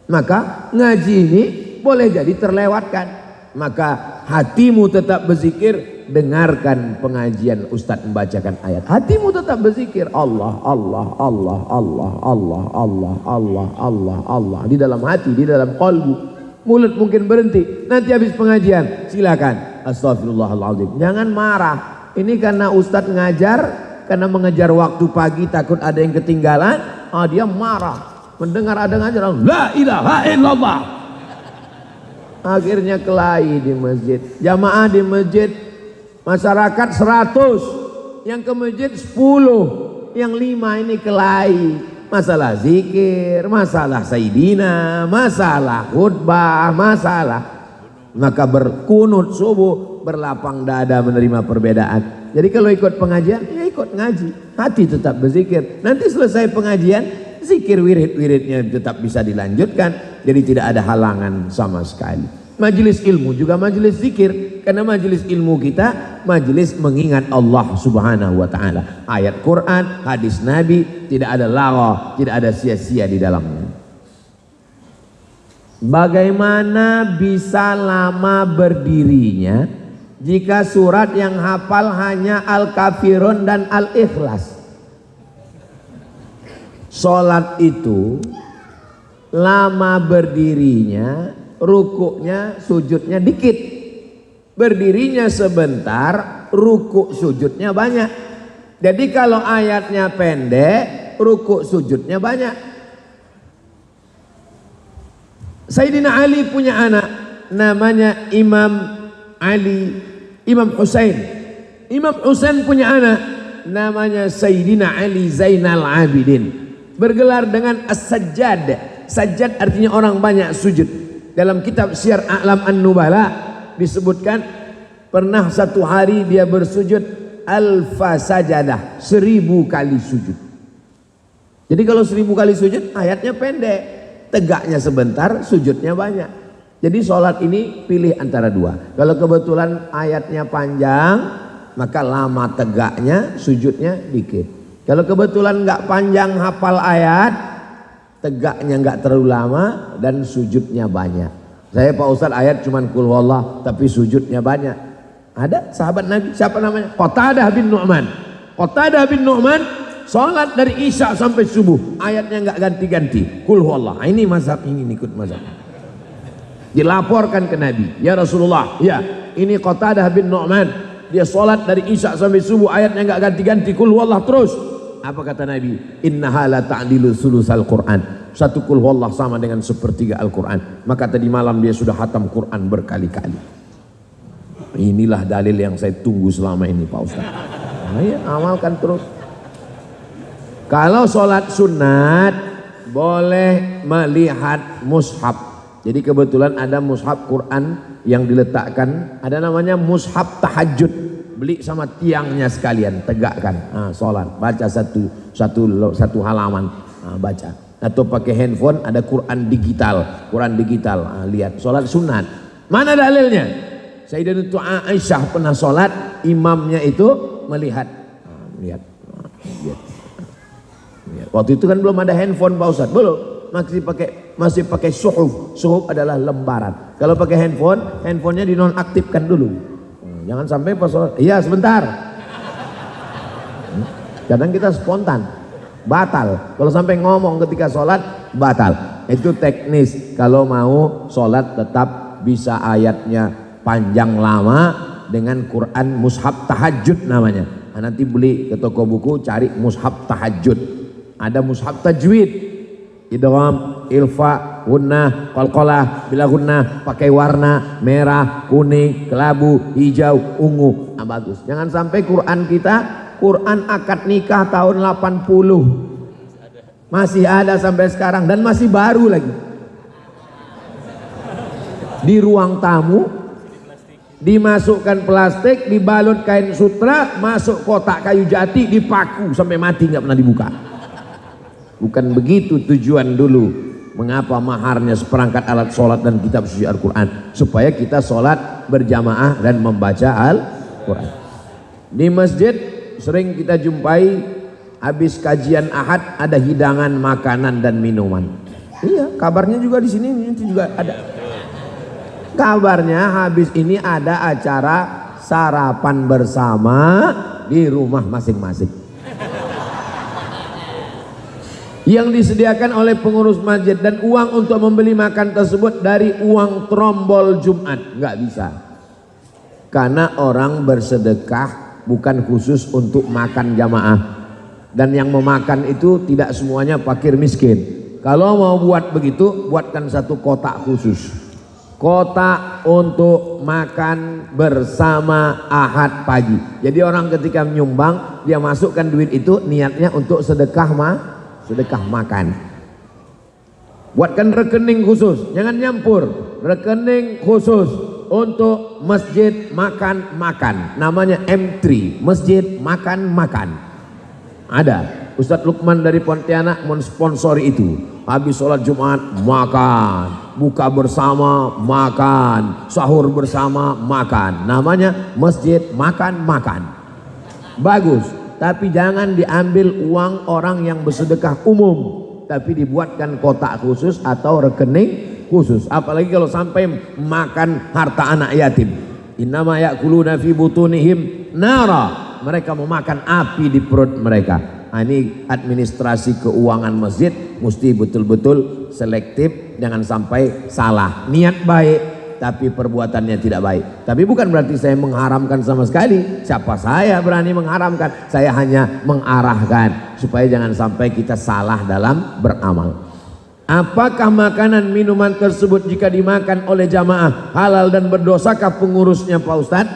Maka ngaji ini boleh jadi terlewatkan. Maka hatimu tetap berzikir, dengarkan pengajian Ustadz membacakan ayat, hatimu tetap berzikir Allah, Allah, Allah, Allah, Allah, Allah, Allah, Allah, Allah di dalam hati, di dalam kalbu. Mulut mungkin berhenti, nanti habis pengajian silakan astagfirullahaladzim. Jangan marah, ini karena Ustadz ngajar, karena mengejar waktu pagi takut ada yang ketinggalan, dia marah mendengar ada ngajar la ilaha illallah. Akhirnya kelahi di masjid, jamaah di masjid masyarakat 100, yang ke masjid 10, yang 5 ini kelahi. Masalah zikir, masalah sayyidina, masalah khutbah, masalah. Maka berkunut subuh, berlapang dada menerima perbedaan. Jadi kalau ikut pengajian, ya ikut ngaji. Hati tetap berzikir. Nanti selesai pengajian, zikir wirid-wiridnya tetap bisa dilanjutkan. Jadi tidak ada halangan sama sekali. Majelis ilmu juga majelis zikir, karena majelis ilmu kita majelis mengingat Allah Subhanahu wa taala. Ayat Quran, hadis Nabi, tidak ada lagha, tidak ada sia-sia di dalamnya. Bagaimana bisa lama berdirinya jika surat yang hafal hanya Al-Kafirun dan Al-Ikhlas? Salat itu lama berdirinya, rukuknya, sujudnya dikit. Berdirinya sebentar, rukuk sujudnya banyak. Jadi kalau ayatnya pendek, rukuk sujudnya banyak. Sayyidina Ali punya anak namanya Imam Ali, Imam Husain. Imam Husain punya anak namanya Sayyidina Ali Zainal Abidin. Bergelar dengan As-Sajjad. Sajjad artinya orang banyak sujud. Dalam kitab Syiar A'lam An-Nubala disebutkan pernah satu hari dia bersujud alfa sajadah, 1000 kali sujud. Jadi kalau 1000 kali sujud ayatnya pendek, tegaknya sebentar, sujudnya banyak. Jadi sholat ini pilih antara dua. Kalau kebetulan ayatnya panjang, maka lama tegaknya, sujudnya dikit. Kalau kebetulan nggak panjang hafal ayat, tegaknya nggak terlalu lama dan sujudnya banyak. Saya Pak Ustadz ayat cuman kul wallah tapi sujudnya banyak. Ada sahabat Nabi, siapa namanya? Qatadah bin Nu'man. Qatadah bin Nu'man sholat dari Isya sampai subuh, ayatnya nggak ganti-ganti, kul wallah. Ini mazhab, ini ikut mazhab. Dilaporkan ke Nabi, ya Rasulullah, ya ini Qatadah bin Nu'man, dia sholat dari Isya sampai subuh, ayatnya nggak ganti-ganti, kul wallah terus. Apa kata Nabi? Innaha la ta'dilu sulusal Quran. Satu kul wallah sama dengan sepertiga Al-Quran. Maka tadi malam dia sudah hatam Quran berkali-kali. Inilah dalil yang saya tunggu selama ini Pak Ustaz. Ayo amalkan terus. Kalau sholat sunat boleh melihat mushaf. Jadi kebetulan ada mushaf Quran yang diletakkan, ada namanya mushaf tahajud. Beli sama tiangnya sekalian, tegakkan, sholat, baca satu halaman, baca. Atau pakai handphone ada Quran digital, lihat, sholat sunat. Mana dalilnya? Sayyidatul Aisyah pernah sholat, imamnya itu melihat, lihat. Waktu itu kan belum ada handphone Pak Ustadz, belum, masih pakai suhuf. Suhuf adalah lembaran. Kalau pakai handphonenya dinonaktifkan dulu. Jangan sampai pas sholat, iya sebentar. Kadang kita spontan, batal. Kalau sampai ngomong ketika sholat, batal. Itu teknis. Kalau mau sholat tetap bisa ayatnya panjang lama dengan Quran mushaf tahajud namanya. Nah, nanti beli ke toko buku, cari mushaf tahajud. Ada mushaf tajwid, idgham, ilfa, gunnah, qalqalah, bila gunnah, pakai warna merah, kuning, kelabu, hijau, ungu. Bagus. Jangan sampai Quran kita, Quran akad nikah tahun 80. Masih ada sampai sekarang dan masih baru lagi. Di ruang tamu dimasukkan plastik, dibalut kain sutra, masuk kotak kayu jati, dipaku sampai mati nggak pernah dibuka. Bukan begitu tujuan dulu. Mengapa maharnya seperangkat alat sholat dan kitab suci Al-Quran? Supaya kita sholat berjamaah dan membaca Al-Quran. Di masjid sering kita jumpai habis kajian Ahad ada hidangan makanan dan minuman. Iya, kabarnya juga di sini juga ada. Kabarnya habis ini ada acara sarapan bersama di rumah masing-masing. Yang disediakan oleh pengurus masjid, dan uang untuk membeli makan tersebut dari uang trombol Jumat. Nggak bisa, karena orang bersedekah bukan khusus untuk makan jamaah, dan yang memakan itu tidak semuanya fakir miskin. Kalau mau buat begitu, buatkan satu kotak khusus, kotak untuk makan bersama Ahad pagi. Jadi orang ketika menyumbang, dia masukkan duit itu, niatnya untuk sedekah makan. Buatkan rekening khusus, jangan nyampur. Rekening khusus untuk masjid makan-makan, namanya M3, masjid makan-makan. Ada Ustadz Lukman dari Pontianak mensponsori itu. Habis sholat Jumat makan, buka bersama makan, sahur bersama makan, namanya masjid makan-makan. Bagus, tapi jangan diambil uang orang yang bersedekah umum, tapi dibuatkan kotak khusus atau rekening khusus. Apalagi kalau sampai makan harta anak yatim. Innama ya'kuluna fi butunihim nara, mereka memakan api di perut mereka. Nah, ini administrasi keuangan masjid mesti betul-betul selektif, jangan sampai salah. Niat baik tapi perbuatannya tidak baik. Tapi bukan berarti saya mengharamkan sama sekali. Siapa saya berani mengharamkan? Saya hanya mengarahkan supaya jangan sampai kita salah dalam beramal. Apakah makanan minuman tersebut jika dimakan oleh jamaah halal dan berdosakah pengurusnya Pak Ustadz?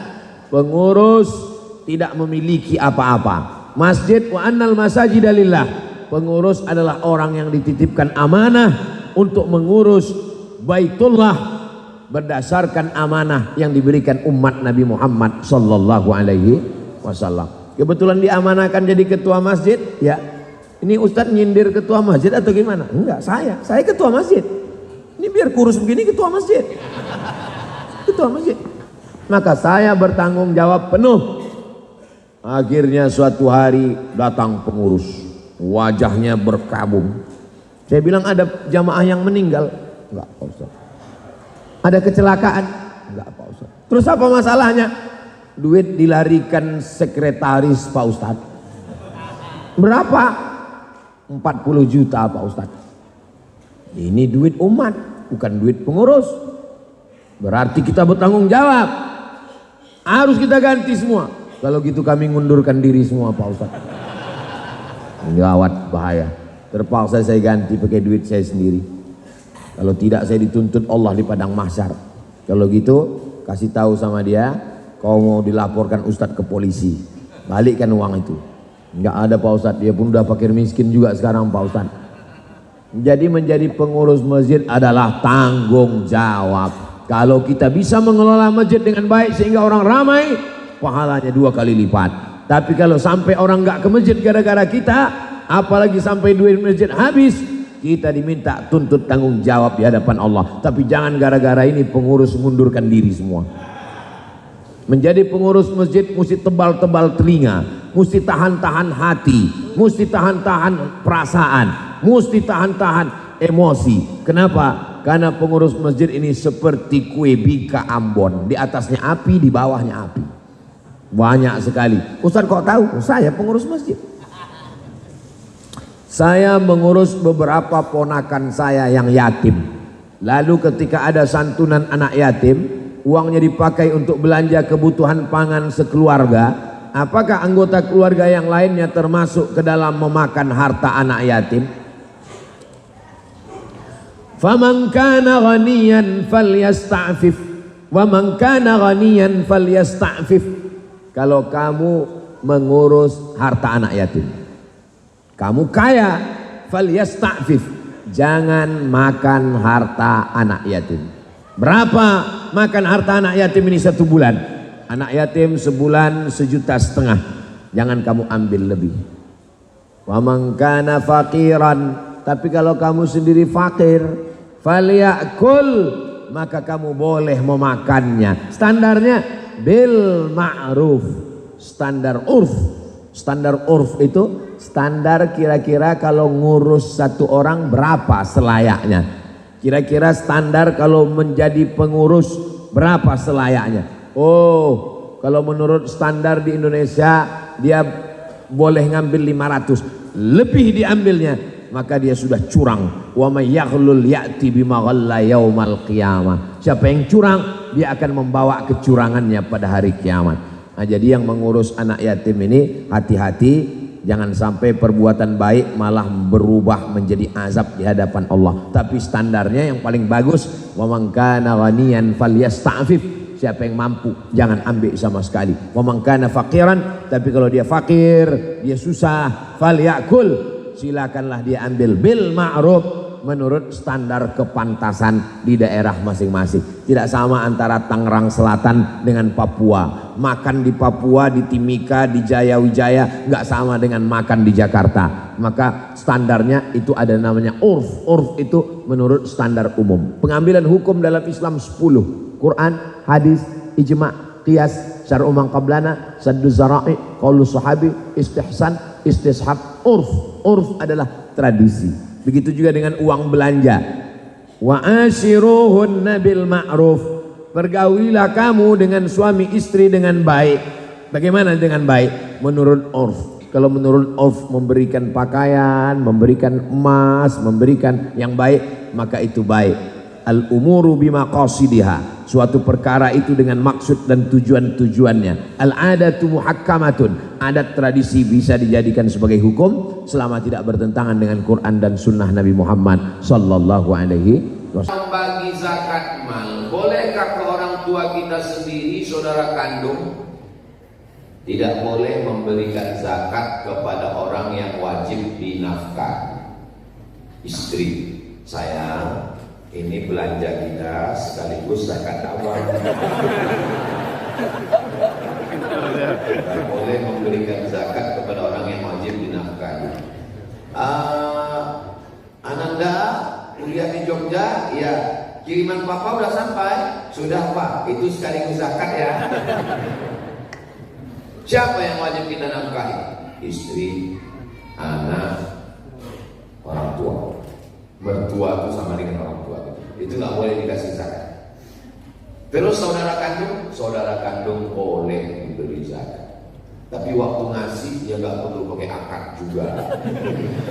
Pengurus tidak memiliki apa-apa. Masjid wa annal masajida lillah. Pengurus adalah orang yang dititipkan amanah untuk mengurus Baitullah berdasarkan amanah yang diberikan umat Nabi Muhammad sallallahu alaihi wasallam. Kebetulan diamanahkan jadi ketua masjid, ya. Ini Ustadz nyindir ketua masjid atau gimana? Enggak, saya ketua masjid. Ini biar kurus begini ketua masjid. Ketua masjid. Maka saya bertanggung jawab penuh. Akhirnya suatu hari datang pengurus, wajahnya berkabung. Saya bilang, ada jamaah yang meninggal? Enggak Pak Ustaz. Ada kecelakaan? Enggak Pak Ustaz. Terus apa masalahnya? Duit dilarikan sekretaris Pak Ustaz. Berapa? 40 juta Pak Ustaz. Ini duit umat, bukan duit pengurus. Berarti kita bertanggung jawab. Harus kita ganti semua. Kalau gitu kami ngundurkan diri semua Pak Ustaz. Gawat, bahaya. Terpaksa saya ganti pakai duit saya sendiri. Kalau tidak saya dituntut Allah di padang mahsyar. Kalau gitu kasih tahu sama dia, kau mau dilaporkan Ustadz ke polisi, balikkan uang itu. Enggak ada Pak Ustadz, dia pun udah fakir miskin juga sekarang Pak Ustadz. Jadi menjadi pengurus masjid adalah tanggung jawab. Kalau kita bisa mengelola masjid dengan baik sehingga orang ramai, pahalanya 2 kali lipat. Tapi kalau sampai orang nggak ke masjid gara-gara kita, apalagi sampai duit masjid habis, kita diminta tuntut tanggung jawab di hadapan Allah. Tapi jangan gara-gara ini pengurus mundurkan diri semua. Menjadi pengurus masjid mesti tebal-tebal telinga, mesti tahan-tahan hati, mesti tahan-tahan perasaan, mesti tahan-tahan emosi. Kenapa? Karena pengurus masjid ini seperti kue bika Ambon, di atasnya api, di bawahnya api. Banyak sekali. Ustaz kok tahu? Saya pengurus masjid. Saya mengurus beberapa ponakan saya yang yatim. Lalu ketika ada santunan anak yatim, uangnya dipakai untuk belanja kebutuhan pangan sekeluarga. Apakah anggota keluarga yang lainnya termasuk ke dalam memakan harta anak yatim? Faman kana ghaniyan falyasta'fif wa man kana ghaniyan falyasta'fif. Kalau kamu mengurus harta anak yatim, kamu kaya, falyasta'fif, jangan makan harta anak yatim. Berapa makan harta anak yatim ini 1 bulan? Anak yatim sebulan 1,5 juta, jangan kamu ambil lebih. Wa man kana faqiran, tapi kalau kamu sendiri fakir, falyakul, maka kamu boleh memakannya. Standarnya bil ma'ruf, standar urf. Standar urf itu standar kira-kira kalau ngurus satu orang berapa selayaknya. Kira-kira standar kalau menjadi pengurus berapa selayaknya. Oh, Kalau menurut standar di Indonesia dia boleh ngambil 500, lebih diambilnya maka dia sudah curang. Wa may yaghlul ya'ti bima ghalla yaumal qiyamah. Siapa yang curang dia akan membawa kecurangannya pada hari kiamat. Nah, jadi yang mengurus anak yatim ini hati-hati, jangan sampai perbuatan baik malah berubah menjadi azab di hadapan Allah. Tapi standarnya yang paling bagus, wa man kana ghaniyan falyasta'fif. Siapa yang mampu jangan ambil sama sekali. Wa man kana faqiran, tapi kalau dia fakir, dia susah, falyakul, silakanlah dia ambil bil ma'ruf, menurut standar kepantasan di daerah masing-masing. Tidak sama antara Tangerang Selatan dengan Papua. Makan di Papua, di Timika, di Jaya Wijaya nggak sama dengan makan di Jakarta. Maka standarnya itu ada namanya urf. Urf itu menurut standar umum. Pengambilan hukum dalam Islam 10. Quran, hadis, ijma', qiyas, syar'u man qablana, saddu zara'i, qaulu sahabi, istihsan, istishab, urf. Urf adalah tradisi. Begitu juga dengan uang belanja. Wa ashiruhunna bil ma'ruf. Pergaulilah kamu dengan suami istri dengan baik. Bagaimana dengan baik? Menurut urf. Kalau menurut urf memberikan pakaian, memberikan emas, memberikan yang baik, maka itu baik. Al-umuru bimaqasidiha. Suatu perkara itu dengan maksud dan tujuan-tujuannya. Al-adatu muhakkamatun. Adat tradisi bisa dijadikan sebagai hukum selama tidak bertentangan dengan Quran dan sunnah Nabi Muhammad sallallahu alaihi wasallam.
Bagi zakat mal, bolehkah ke orang tua kita sendiri, saudara kandung? Tidak boleh memberikan zakat kepada orang yang wajib dinafkahi. Istri, sayang, ini belanja kita sekaligus zakat awal. Tidak boleh memberikan zakat kepada orang yang wajib dinafkahi. Ananda kuliah di Jogja, ya. Kiriman papa udah sampai? Sudah pak, itu sekaligus zakat ya. Siapa yang wajib kita nafkahi? Istri, anak, orang tua. Mertua itu sama dengan orang tua. Itu nggak boleh dikasih zakat. Terus saudara kandung boleh diberi zakat. Tapi waktu ngasih ya nggak perlu pakai akad juga.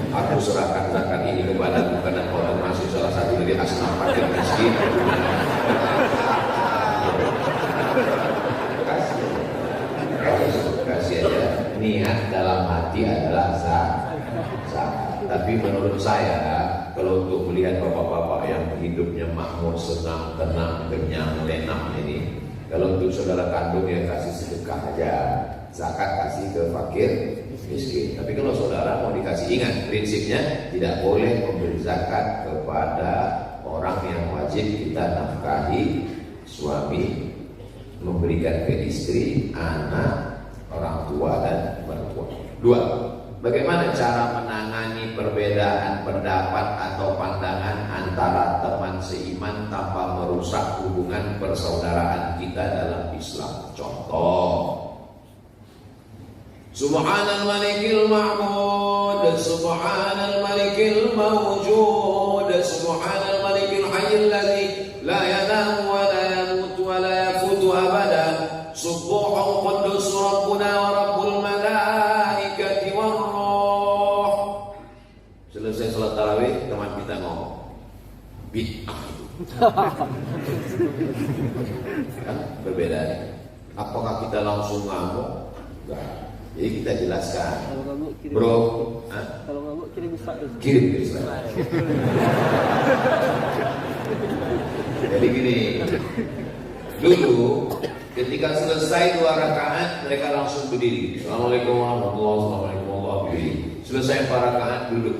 Aku serahkan zakat ini kepada karena kau termasuk salah satu dari asnaf fakir miskin. Kasih aja. Niat dalam hati adalah zakat. Tapi menurut saya, kalau untuk melihat bapak-bapak yang hidupnya makmur, senang, tenang, kenyang, lenang ini, kalau untuk saudara kandung ya kasih sedekah aja, zakat kasih ke fakir miskin. Tapi kalau saudara mau dikasih, ingat prinsipnya tidak boleh memberi zakat kepada orang yang wajib kita nafkahi, suami, memberikan ke istri, anak, orang tua dan mertua. 2. Bagaimana cara menangani perbedaan pendapat atau pandangan antara teman seiman tanpa merusak hubungan persaudaraan kita dalam Islam? Contoh, Subhanal Malikil Ma'bud, Subhanal Malikil Mawjud, Subhanal Malikil Hayyil Ladzi la yanamu wa la yamut wa la yafutu abada, Subbuhun Quddus Rabbuna wa Rabbul Malaikati war Ruh. Selesai salat tarawih, teman kita ngomong bid'ah itu. Berbeda. Apakah kita langsung ngamuk? Enggak. Jadi kita jelaskan. Bro,
kalau ngamuk kirim Islam.
Kirim ke Islam. Jadi gini, dulu ketika selesai 2 rakaat mereka langsung berdiri. Assalamualaikum warahmatullahi wabarakatuh. Selesai 4 rakaat duduk,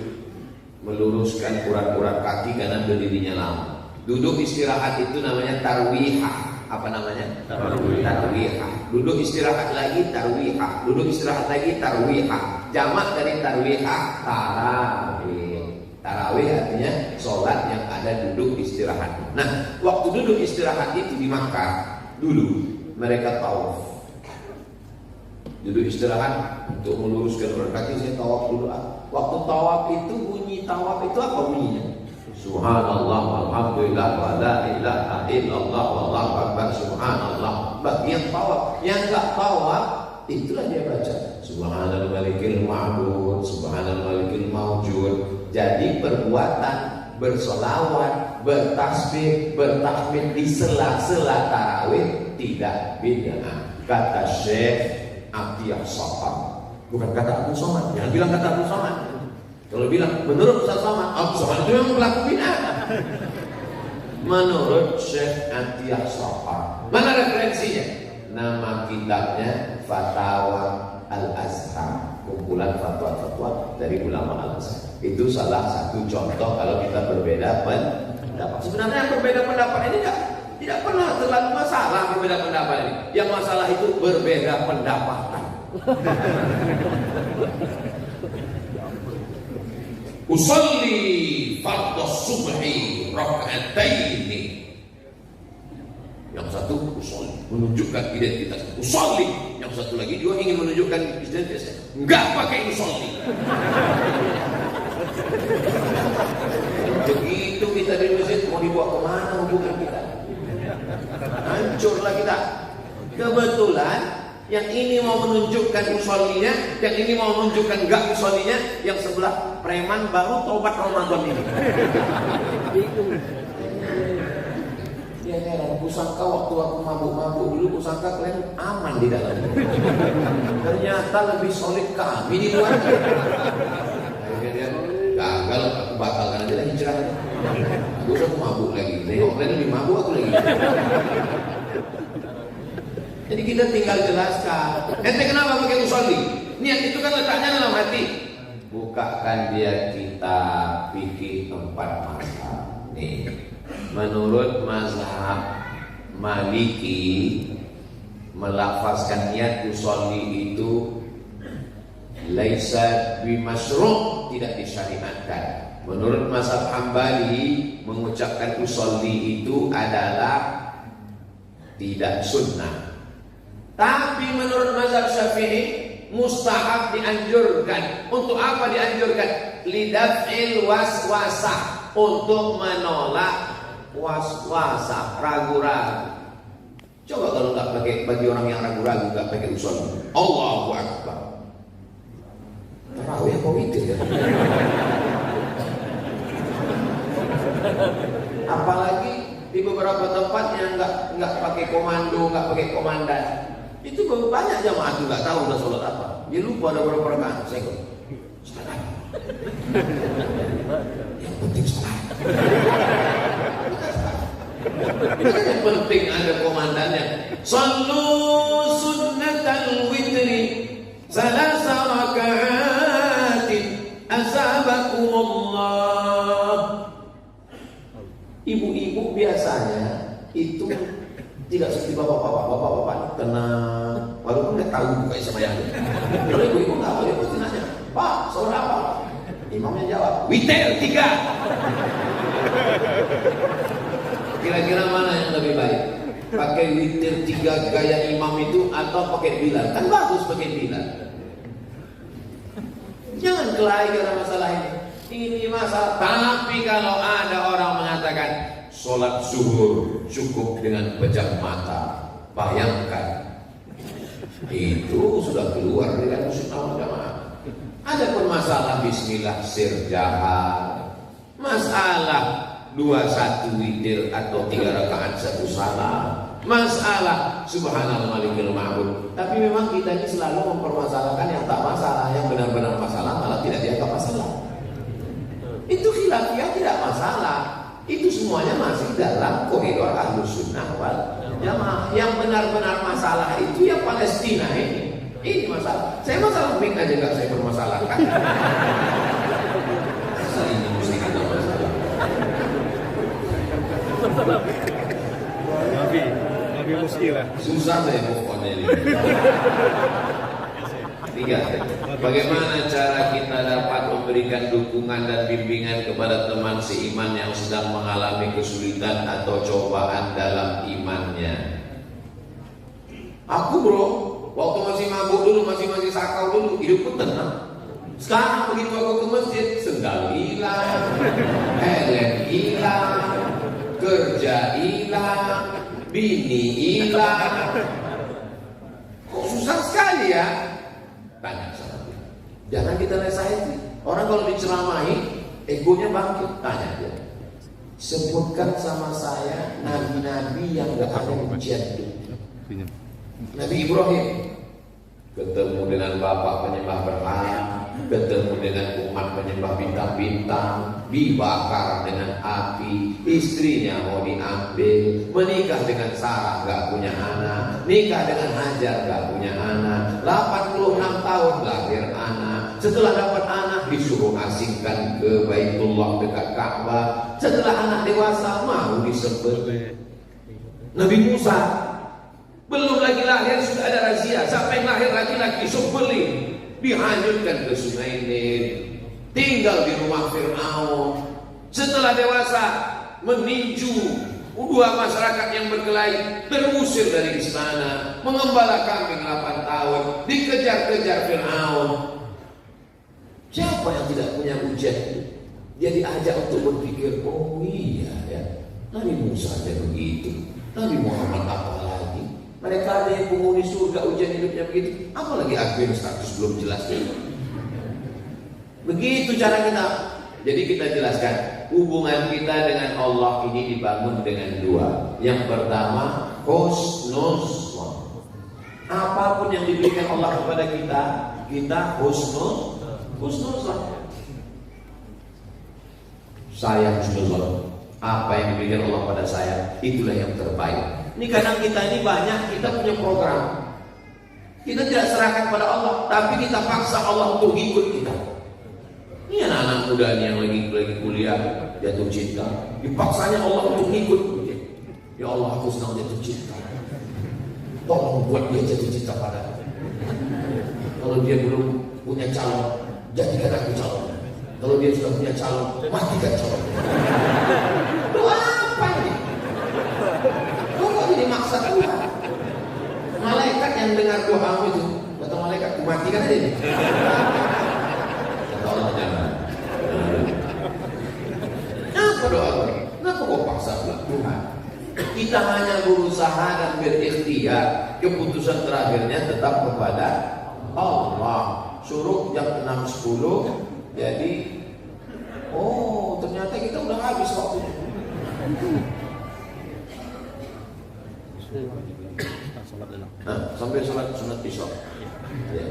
meluruskan urat-urat kaki karena berdirinya lama. Duduk istirahat itu namanya tarwihah. Apa namanya? Tarwihah. Duduk istirahat lagi tarwihah. Duduk istirahat lagi tarwihah. Jamak dari tarwihah tarawih. Tarawih artinya sholat yang ada duduk istirahat. Nah, waktu duduk istirahat itu di Makkah dulu mereka tawaf. Duduk istirahat untuk meluruskan urat kaki, saya tawaf dulu. Waktu tawaf itu bunyi tawaf itu apa bunyinya? Subhanallah walhamdulillah wa la ilaha illallah wallahu akbar subhanallah. Bagi yang tahu, yang enggak tahu, itulah dia baca Subhanal malikil ma'bud, Subhanal malikil mawjud. Jadi perbuatan bersolawat, bertasbih, bertahmid di sela-sela tarawih tidak bid'ah. Kata Syekh Atiyah Safar, bukan kata Abu Somad. Jangan bilang kata Abu Somad. Kalau bilang menurut Ustaz Somad, Abu Somad itu yang pelaku bid'ah. Menurut Syekh Atiyah Safar. Mana referensinya? Nama kitabnya Fatawa Al-Azhar, kumpulan fatwa-fatwa dari ulama Al-Azhar. Itu salah satu contoh kalau kita berbeda pendapat. Sebenarnya berbeda pendapat ini tidak pernah terlalu masalah berbeda pendapat ini. Yang masalah itu berbeda pendapatan. Usalli fardhu subhi raka'ataini. Yang satu usolli, menunjukkan identitas usolli. Yang satu lagi juga ingin menunjukkan identitas, enggak pakai usolli. Begitu kita di masjid, mau dibawa kemana hubungan kita? Hancurlah kita. Kebetulan yang ini mau menunjukkan usollinya, yang ini mau menunjukkan enggak usollinya, yang sebelah preman baru tobat Ramadan ini. Ya heran, kusangka waktu aku mabuk-mabuk dulu, kusangka kalian aman di dalam. Ternyata lebih solid kami di luar. Akhirnya dia gagal, aku batalkan aja lah hijrah. Aku mabuk lagi, nengok kalian lebih mabuk aku lagi. Jadi kita tinggal jelaskan. Ente kenapa pakai usolli? Niat itu kan letaknya dalam hati. Bukakan dia kitab fikih 4 mazhab. Nih, menurut mazhab Maliki, melafazkan niat usolli itu laisa bimasyru', tidak disyariatkan. Menurut mazhab Hambali, mengucapkan usolli itu adalah tidak sunnah. Tapi menurut mazhab Syafi'i mustahab, dianjurkan. Untuk apa dianjurkan? Lidaf'il waswasah, untuk menolak waswasah, ragu-ragu. Coba kalau nggak pakai, bagi orang yang ragu-ragu nggak pakai usolli, Allahu Akbar, tarawih apa witir ya? Apalagi di beberapa tempat yang nggak pakai komando, nggak pakai komandan. Itu banyak jamaah itu nggak tahu udah sholat apa. Dia lupa ada berapa rakaat. Saya kok sholat. Yang penting sholat. Yang penting ada komandannya. Sallu sunnatal witri salasa raka'atin asabakumullah. Ibu-ibu biasanya itu tidak seperti bapak-bapak tenang, walaupun nggak tahu bukan sembahyang. Kalau ibu-ibu nggak tahu, dia pasti nanya, Pak, sholat apa? Imamnya jawab, witir 3. Kira-kira mana yang lebih baik? Pakai witir 3 gaya imam itu atau pakai bilal? Kan bagus pakai bilal. Jangan kelahi karena masalah ini. Ini masalah. Tapi kalau ada orang mengatakan sholat zuhur cukup dengan pejam mata, bayangkan itu sudah keluar dari sunnah wal jamaah. Ada pun masalah bismillah sir jahat, masalah 21 witir atau 3 rakaat 1 salam, masalah subhanal malikil ma'bud. Tapi memang kita ini selalu mempermasalahkan yang tak masalah, yang benar-benar masalah malah tidak dianggap masalah. Itu khilafiyah tidak masalah. Itu semuanya masih dalam koridor Ahlus Sunnah wal Jamaah. Yang benar-benar masalah itu yang Palestina ini. Ini masalah. Saya masalah mik aja nggak saya permasalahkan. Asal ini mesti ada masalah.
Nabi muskilah.
Susah saya move on ini. 3. Bagaimana cara kita dapat memberikan dukungan dan bimbingan kepada teman seiman yang sedang mengalami kesulitan atau cobaan dalam imannya? Aku bro, waktu masih mabuk dulu, masih sakau dulu, hidupku tenang. Sekarang begitu aku ke masjid, sendal hilang, helm hilang, kerja hilang, bini hilang. Kok susah sekali ya? Tanya sama dia. Jangan kita nasihati. Orang kalau diceramahi, egonya bangkit. Tanya dia. Sebutkan sama saya nabi-nabi yang gak ada ujian hidup. Nabi Ibrahim ketemu dengan bapak penyembah berhala, ketemu dengan umat penyembah bintang-bintang, dibakar dengan api, istrinya mau diambil, menikah dengan Sarah gak punya anak, nikah dengan Hajar gak punya anak, 86 tahun lahir anak, setelah dapat anak disuruh asingkan ke Baitullah dekat Ka'bah, setelah anak dewasa mau disembelih. Nabi Musa belum lagi lahir sudah ada razia, sampai lahir laki-laki sembelih, dihanyutkan ke Sungai Nil, tinggal di rumah Fir'aun. Setelah dewasa meninju dua masyarakat yang berkelahi, terusir dari istana, mengembala kambing 8 tahun, dikejar-kejar Fir'aun. Siapa yang tidak punya ujian? Dia diajak untuk berpikir, oh iya ya, Nabi Musa aja begitu, Nabi Muhammad apa lagi? Mereka ada yang penghuni surga, ujian hidupnya begitu, apalagi aku yang status belum jelas. Begitu cara kita. Jadi kita jelaskan, hubungan kita dengan Allah ini dibangun dengan dua. Yang pertama, husnuzon. Apapun yang diberikan Allah kepada kita, kita husnuzon. Saya husnuzon. Apa yang diberikan Allah pada saya, itulah yang terbaik. Ini kadang kita ini banyak, kita punya program. Kita tidak serahkan pada Allah, tapi kita paksa Allah untuk ikut kita. Ini anak-anak muda nih yang lagi kuliah, jatuh cinta, dipaksanya Allah untuk ikut. Ya Allah, aku sedang jatuh cinta, tolong buat dia jatuh cinta padaku. Kalau dia belum punya calon, jadikan aku calon. Kalau dia sudah punya calon, matikan calon. Doa apa ini? Kok jadi maksa Tuhan? Malaikat yang dengar doamu itu, kata malaikat, matikan aja ini. Kata Allah, jangan. Apa doa? Kenapa kau paksa Tuhan? Kita hanya berusaha dan berikhtiar, keputusan terakhirnya tetap kepada Allah. Suruh jam 6.10, jadi ternyata kita udah habis waktunya. Sampai sholat sunat isya. Ya.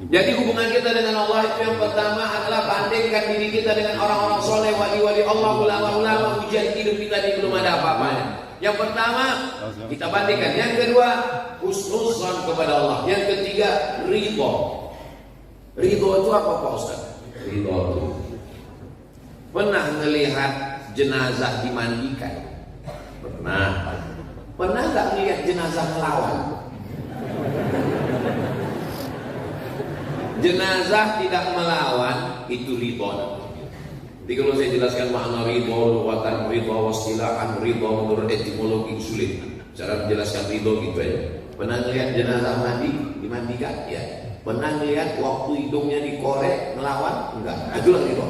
Jadi hubungan kita dengan Allah itu yang pertama adalah bandingkan diri kita dengan orang-orang soleh, wali-wali Allah, ulama-ulama. Ujian hidup kita ini belum ada apa-apanya. Yang pertama kita bandingkan. Yang kedua, husnuzon kepada Allah. Yang ketiga, ridho. Ridho itu apa Pak Ustaz? Ridho itu pernah melihat jenazah dimandikan? Pernah. Pernah nggak melihat jenazah melawan? Jenazah tidak melawan itu ridho. Jadi kalau saya jelaskan makna ridho, luwatan ridho, wastilahan ridho menurut etimologi sulit. Cara menjelaskan ridho gitu aja. Pernah melihat jenazah dimandikan? Ya. Pernah melihat waktu hidungnya dikorek melawan? Enggak. Itulah ridho.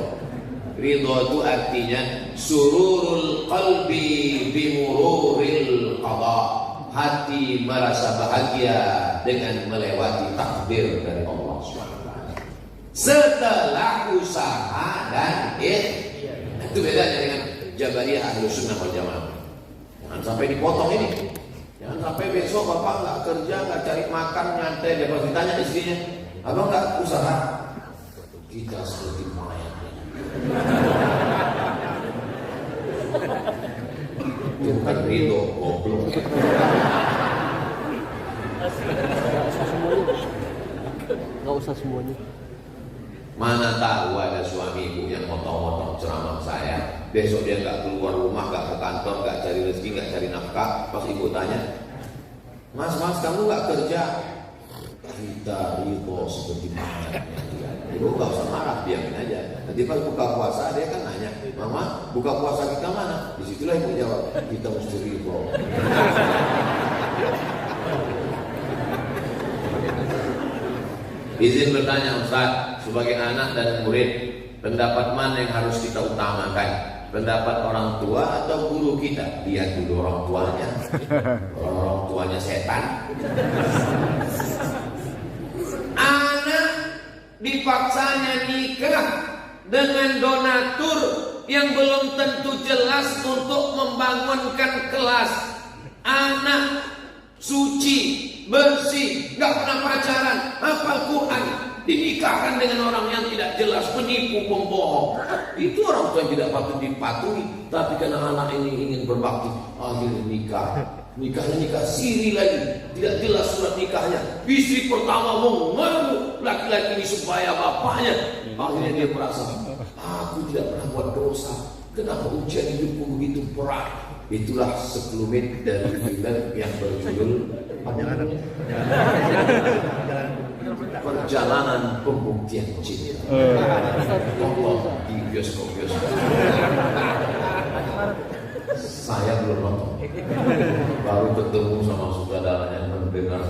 Ridho itu artinya sururul qalbi bimururil qada. Hati merasa bahagia dengan melewati takdir dari Allah SWT. Setelah usaha dan itu bedanya dengan Jabariyah Ahlus Sunnah wal Jamaah. Jangan sampai dipotong ini. Jangan sampai besok bapak nggak kerja, nggak cari makan, nyantai. Dia pasti tanya istrinya, abang nggak usaha? Kita seperti mayat. Itu bukan ridho, goblok.
Nggak usah semuanya.
Mana tahu ada suami ibu yang motong-motong ceramah saya, besok dia nggak keluar rumah, nggak ke kantor, nggak cari rezeki, nggak cari nafkah. Pas ibu tanya, mas kamu nggak kerja? Kita ridho seperti mana? Ibu nggak usah marah, diamin aja. Nanti pas buka puasa dia kan nanya, mama buka puasa kita mana? Disitulah ibu jawab, kita mesti ridho. Izin bertanya Ustaz, sebagai anak dan murid, pendapat mana yang harus kita utamakan? Pendapat orang tua atau guru kita? Lihat dulu orang tuanya. Orang tuanya setan. Anak dipaksanya nikah dengan donatur yang belum tentu jelas untuk membangunkan kelas. Anak suci, bersih, gak pernah pacaran, hafal Quran, dinikahkan dengan orang yang tidak jelas, penipu, pembohong. Itu orang tua yang tidak patut dipatuhi. Tapi karena anak ini ingin berbakti, akhirnya nikah. Nikahnya nikah siri lagi, tidak jelas surat nikahnya. Istri pertama mengaku laki-laki ini supaya bapaknya. Akhirnya dia merasa, aku tidak pernah buat dosa. Kenapa ujian hidupku begitu berat? Itulah sekelumit dari film yang berjudul Perjalanan Pembuktian Cinta. Nonton di bioskop-bioskop. Saya belum nonton. Baru ketemu sama saudaranya mendengar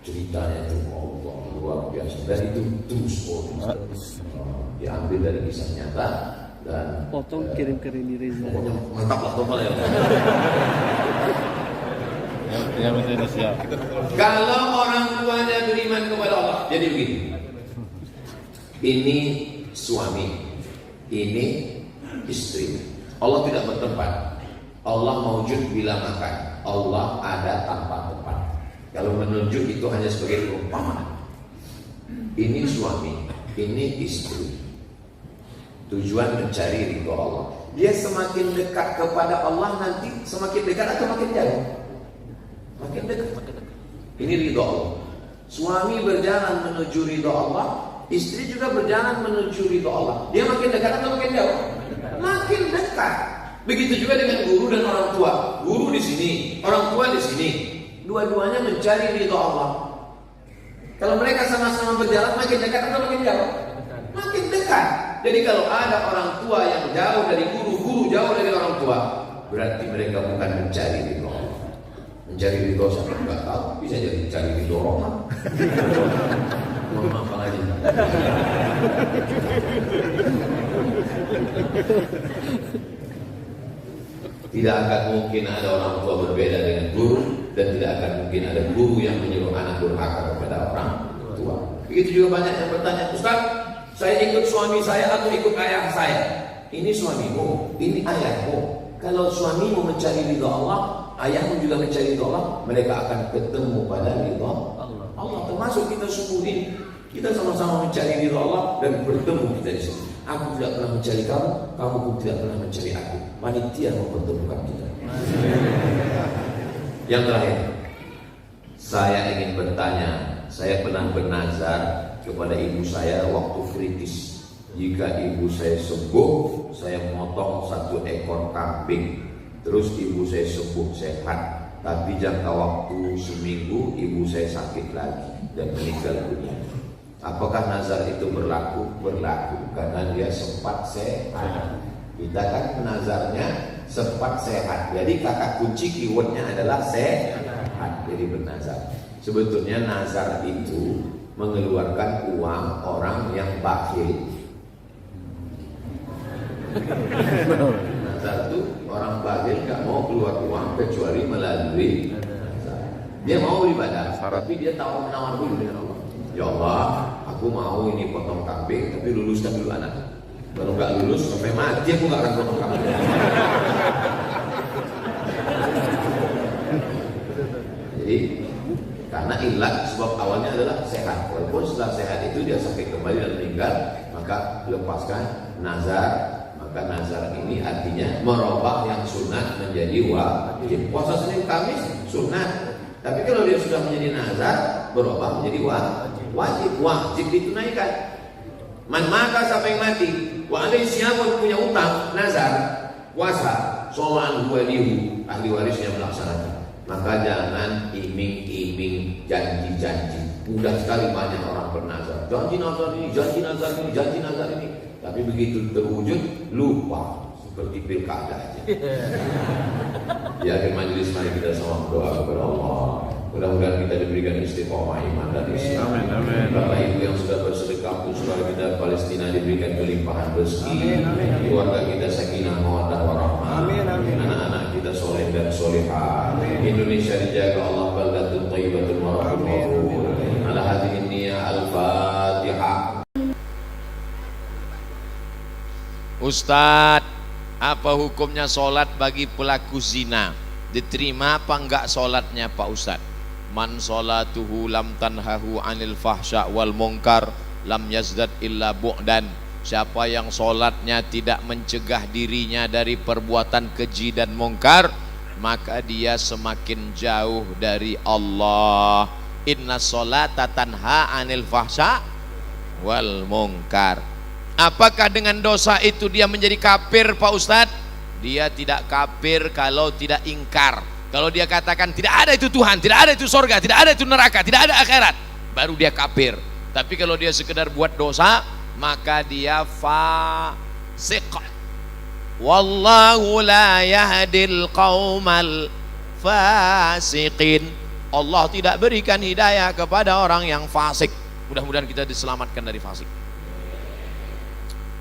ceritanya itu, Allah luar biasa. Dan itu true story. Diambil dari kisah nyata. Dan
potong kirim ke Rini Reza.
Pokoknya mantap lah total ya.
siap.
Kalau orang tuanya beriman kepada Allah, jadi begini. Ini suami, ini istri. Allah tidak bertempat. Allah maujud bila makan. Allah ada tanpa tempat. Kalau menunjuk itu hanya sebagai perumpamaan. Ini suami, ini istri. Tujuan mencari ridho Allah. Dia semakin dekat kepada Allah nanti semakin dekat atau makin jauh? Makin dekat. Ini ridho Allah. Suami berjalan menuju ridho Allah, istri juga berjalan menuju ridho Allah. Dia makin dekat atau makin jauh? Makin dekat. Begitu juga dengan guru dan orang tua. Guru di sini, orang tua di sini. Dua-duanya mencari ridho Allah. Kalau mereka sama-sama berjalan makin dekat atau makin jauh? Makin dekat. Jadi kalau ada orang tua yang jauh dari guru, guru jauh dari orang tua, berarti mereka bukan mencari ridho Allah. Mencari ridho siapa nggak tahu, bisa jadi mencari ridho Roma. Mohon maaf lagi. Tidak akan mungkin ada orang tua berbeda dengan guru, dan tidak akan mungkin ada guru yang menyuruh anak durhaka kepada orang tua. Begitu juga banyak yang bertanya, Ustaz, saya ikut suami saya atau ikut ayah saya? Ini suamimu, ini ayahmu. Kalau suamimu mencari ridho Allah, ayahmu juga mencari ridho Allah, mereka akan ketemu pada ridho Allah. Termasuk kita syukurin, kita sama-sama mencari ridho Allah dan bertemu kita di sini. Aku tidak pernah mencari kamu, kamu pun tidak pernah mencari aku. Panitia mempertemukan kita. Yang terakhir, saya ingin bertanya. Saya pernah bernazar kepada ibu saya waktu kritis. Jika ibu saya sembuh, saya motong 1 ekor kambing. Terus ibu saya sembuh sehat. Tapi jangka waktu seminggu ibu saya sakit lagi dan meninggal dunia. Apakah nazar itu berlaku? Berlaku karena dia sempat sehat. Kita kan nazarnya sempat sehat. Jadi kata kunci keywordnya adalah sehat. Jadi bernazar. Sebetulnya nazar itu mengeluarkan uang orang yang bakhil. Nazar itu orang bakhil gak mau keluar uang kecuali melalui nazar. Dia mau beribadah, tapi dia tahu menawar dulu dengan Allah. Ya Allah, aku mau ini potong kambing, tapi luluskan dulu anak. Kalau gak lulus sampai mati aku gak akan potong kambing. Jadi karena ilat sebab awalnya adalah sehat. Walaupun setelah sehat itu dia sakit kembali dan meninggal, maka lepaskan nazar. Maka nazar ini artinya merubah yang sunat menjadi wajib. Puasa Senin Kamis sunat, tapi kalau dia sudah menjadi nazar, berubah menjadi wajib. Wajib ditunaikan. Man maka sampai mati, wa alai siapun punya utang nazar, puasa, soal walihu, ahli warisnya melaksanakan. Maka jangan iming-iming janji-janji. Mudah sekali banyak orang bernazar. Janji nazar ini, janji nazar ini, janji nazar ini. Tapi begitu terwujud, lupa. Seperti pilkada aja. Di akhir majelis mari kita sama berdoa kepada Allah. Mudah-mudahan kita diberikan istiqomah iman dan Islam.
Amin, amin.
Bapak Ibu yang sudah bersedekah untuk saudara kita Palestina diberikan kelimpahan rezeki. Keluarga kita sakinah mawaddah warahmah. Anak-anak kita soleh dan solehah. Indonesia dijaga Allah baldatun thayyibatun wa rahmatuh. Ala hadhihi niyyah al-Fatihah.
Ustadz, apa hukumnya sholat bagi pelaku zina? Diterima apa enggak sholatnya Pak Ustadz? Man sholatuhu lam tanhahu anil fahsya wal munkar lam yazdad illa bu'dan. Siapa yang sholatnya tidak mencegah dirinya dari perbuatan keji dan mungkar, maka dia semakin jauh dari Allah. Inna sholata tanha anil fahsya wal munkar. Apakah dengan dosa itu dia menjadi kafir Pak Ustadz? Dia tidak kafir kalau tidak ingkar. Kalau dia katakan tidak ada itu Tuhan, tidak ada itu sorga, tidak ada itu neraka, tidak ada akhirat, baru dia kafir. Tapi kalau dia sekedar buat dosa, maka dia fasik. Wallahu la yahdil qaumal fasiqin. Allah tidak berikan hidayah kepada orang yang fasik. Mudah-mudahan kita diselamatkan dari fasik.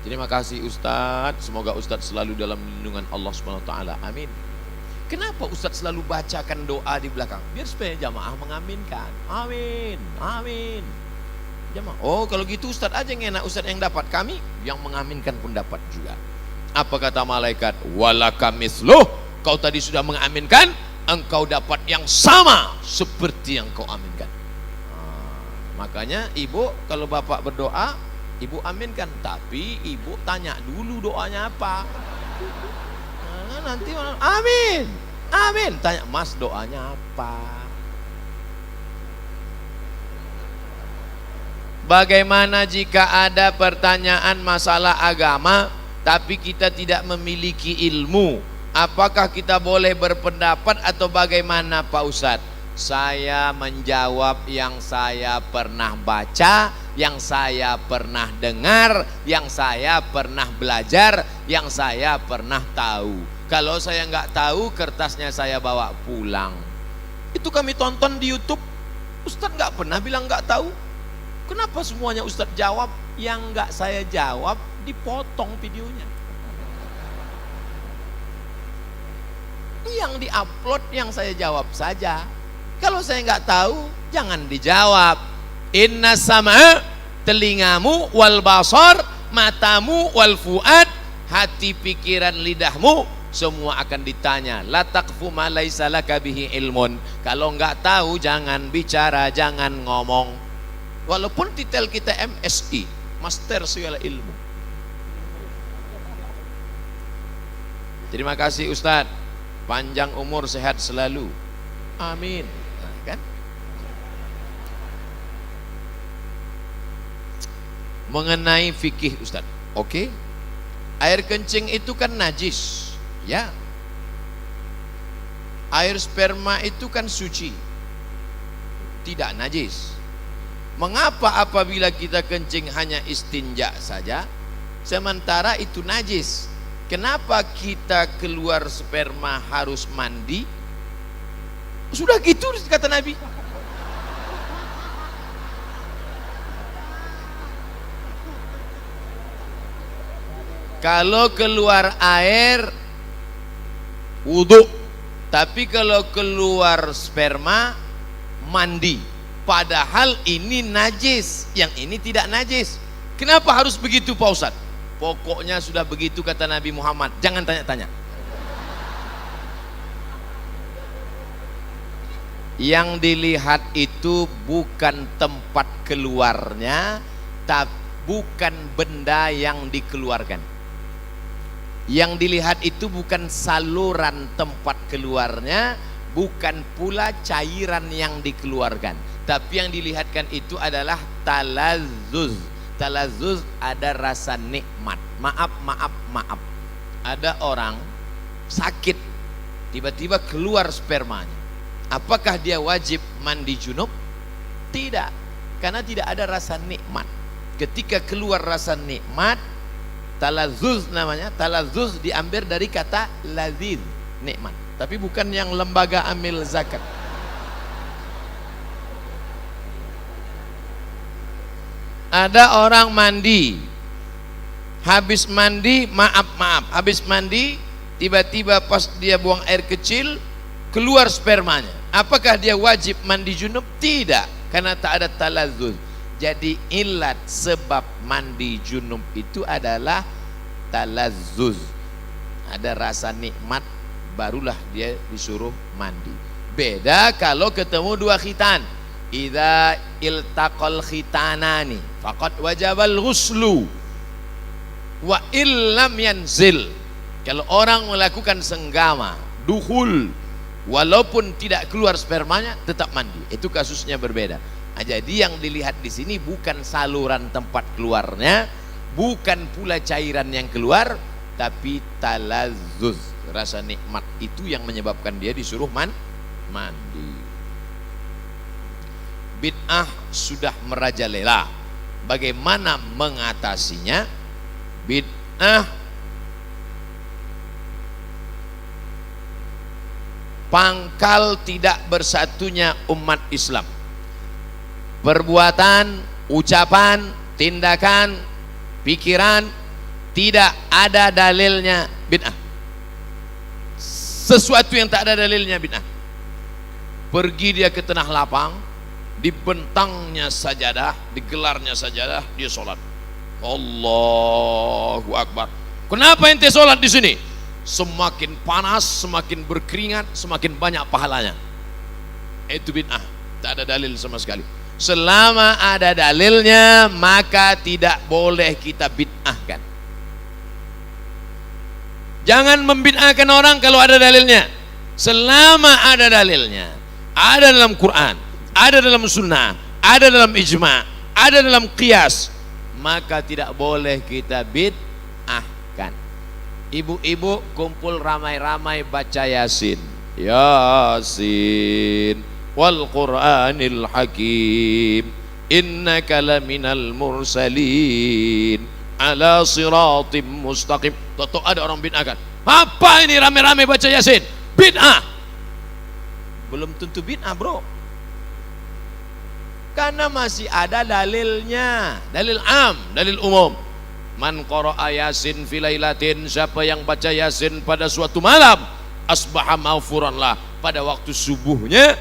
Terima kasih Ustadz, semoga Ustadz selalu dalam lindungan Allah Subhanahu wa taala. Amin. Kenapa Ustadz selalu bacakan doa di belakang? Biar supaya jamaah mengaminkan. Amin. Amin. Jamaah. Oh, kalau gitu Ustadz aja yang enak, Ustadz yang dapat, kami yang mengaminkan pun dapat juga. Apa kata malaikat? Walaka misluh. Kau tadi sudah mengaminkan, engkau dapat yang sama seperti yang kau aminkan. Makanya ibu kalau bapak berdoa, ibu aminkan, tapi ibu tanya dulu doanya apa. Nah, nanti amin, amin. Tanya mas doanya apa. Bagaimana jika ada pertanyaan masalah agama, tapi kita tidak memiliki ilmu? Apakah kita boleh berpendapat atau bagaimana Pak Ustadz? Saya menjawab yang saya pernah baca, yang saya pernah dengar, yang saya pernah belajar, yang saya pernah tahu. Kalau saya nggak tahu, kertasnya saya bawa pulang. Itu kami tonton di YouTube. Ustadz nggak pernah bilang nggak tahu. Kenapa semuanya Ustadz jawab? Yang nggak saya jawab dipotong videonya. Yang diupload yang saya jawab saja. Kalau saya nggak tahu, jangan dijawab. Inna sama, telingamu, wal basar, matamu, wal fuad, hati, pikiran, lidahmu, semua akan ditanya. La taqfu ma laisa laka bihi ilmun. Kalau nggak tahu, jangan bicara, jangan ngomong. Walaupun titel kita MSI, Master Segala Ilmu. Terima kasih Ustadz. Panjang umur, sehat selalu. Amin. Kan? Mengenai fikih Ustaz, oke? Air kencing itu kan najis, ya. Air sperma itu kan suci, tidak najis. Mengapa apabila kita kencing hanya istinja saja, sementara itu najis? Kenapa kita keluar sperma harus mandi? Sudah gitu kata Nabi. Kalau keluar air wudu, tapi kalau keluar sperma mandi. Padahal ini najis, yang ini tidak najis. Kenapa harus begitu Pak Ustadz? Pokoknya sudah begitu kata Nabi Muhammad. Jangan tanya-tanya. Yang dilihat itu bukan tempat keluarnya, tapi bukan benda yang dikeluarkan. Yang dilihat itu bukan saluran tempat keluarnya, bukan pula cairan yang dikeluarkan, tapi yang dilihatkan itu adalah talazzuz. Talazzuz ada rasa nikmat. Maaf. Ada orang sakit, tiba-tiba keluar spermanya. Apakah dia wajib mandi junub? Tidak, karena tidak ada rasa nikmat. Ketika keluar rasa nikmat, talazzuz namanya. Talazzuz diambil dari kata lazid, nikmat. Tapi bukan yang lembaga amil zakat. Ada orang mandi, habis mandi, maaf, habis mandi, tiba-tiba pas dia buang air kecil, keluar spermanya. Apakah dia wajib mandi junub? Tidak, karena tak ada talazzuz. Jadi ilat sebab mandi junub itu adalah talazzuz. Ada rasa nikmat, barulah dia disuruh mandi. Beda kalau ketemu dua khitan. Idza iltaqal khitanani faqad wajabal ghuslu wa illam yanzil. Kalau orang melakukan senggama, dukhul, walaupun tidak keluar spermanya tetap mandi. Itu kasusnya berbeda. Nah, jadi yang dilihat di sini bukan saluran tempat keluarnya, bukan pula cairan yang keluar, tapi talazzuz, rasa nikmat itu yang menyebabkan dia disuruh mandi. Bid'ah sudah merajalela. Bagaimana mengatasinya? Bid'ah pangkal tidak bersatunya umat Islam. Perbuatan, ucapan, tindakan, pikiran tidak ada dalilnya bid'ah. Sesuatu yang tak ada dalilnya bid'ah. Pergi dia ke tanah lapang, dibentangnya sajadah, digelarnya sajadah, dia sholat. Allahu Akbar. Kenapa ente sholat di sini? Semakin panas, semakin berkeringat, semakin banyak pahalanya. Itu bid'ah, tak ada dalil sama sekali. Selama ada dalilnya, maka tidak boleh kita bid'ahkan. Jangan membid'ahkan orang kalau ada dalilnya. Selama ada dalilnya, ada dalam Quran, ada dalam sunnah, ada dalam ijma', ada dalam qiyas, maka tidak boleh kita bid'ahkan. Ibu-ibu kumpul ramai-ramai baca Yasin. Yasin wal Qur'anil Hakim, innaka laminal mursalin ala siratim mustaqim. Toto ada orang bid'ahkan. Apa ini ramai-ramai baca Yasin? Bid'ah. Belum tentu bid'ah, bro. Karena masih ada dalilnya, dalil am, dalil umum. Man qara'a Yasin fi lailatin, siapa yang baca Yasin pada suatu malam, asbaha maghfuran lah, pada waktu subuhnya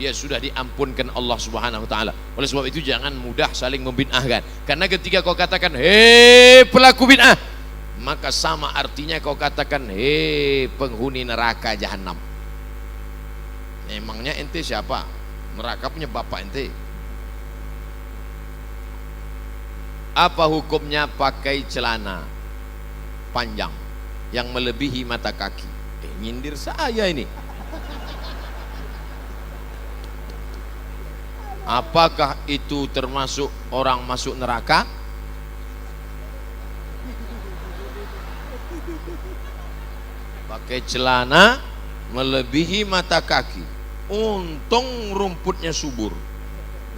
dia sudah diampunkan Allah Subhanahu wa taala. Oleh sebab itu jangan mudah saling membid'ahkan. Karena ketika kau katakan hei pelaku bid'ah, maka sama artinya kau katakan hei penghuni neraka jahanam. Emangnya ente siapa? Neraka punya bapak ente. Apa hukumnya pakai celana panjang yang melebihi mata kaki? Nyindir saya ini. Apakah itu termasuk orang masuk neraka? Pakai celana melebihi mata kaki. Untung rumputnya subur,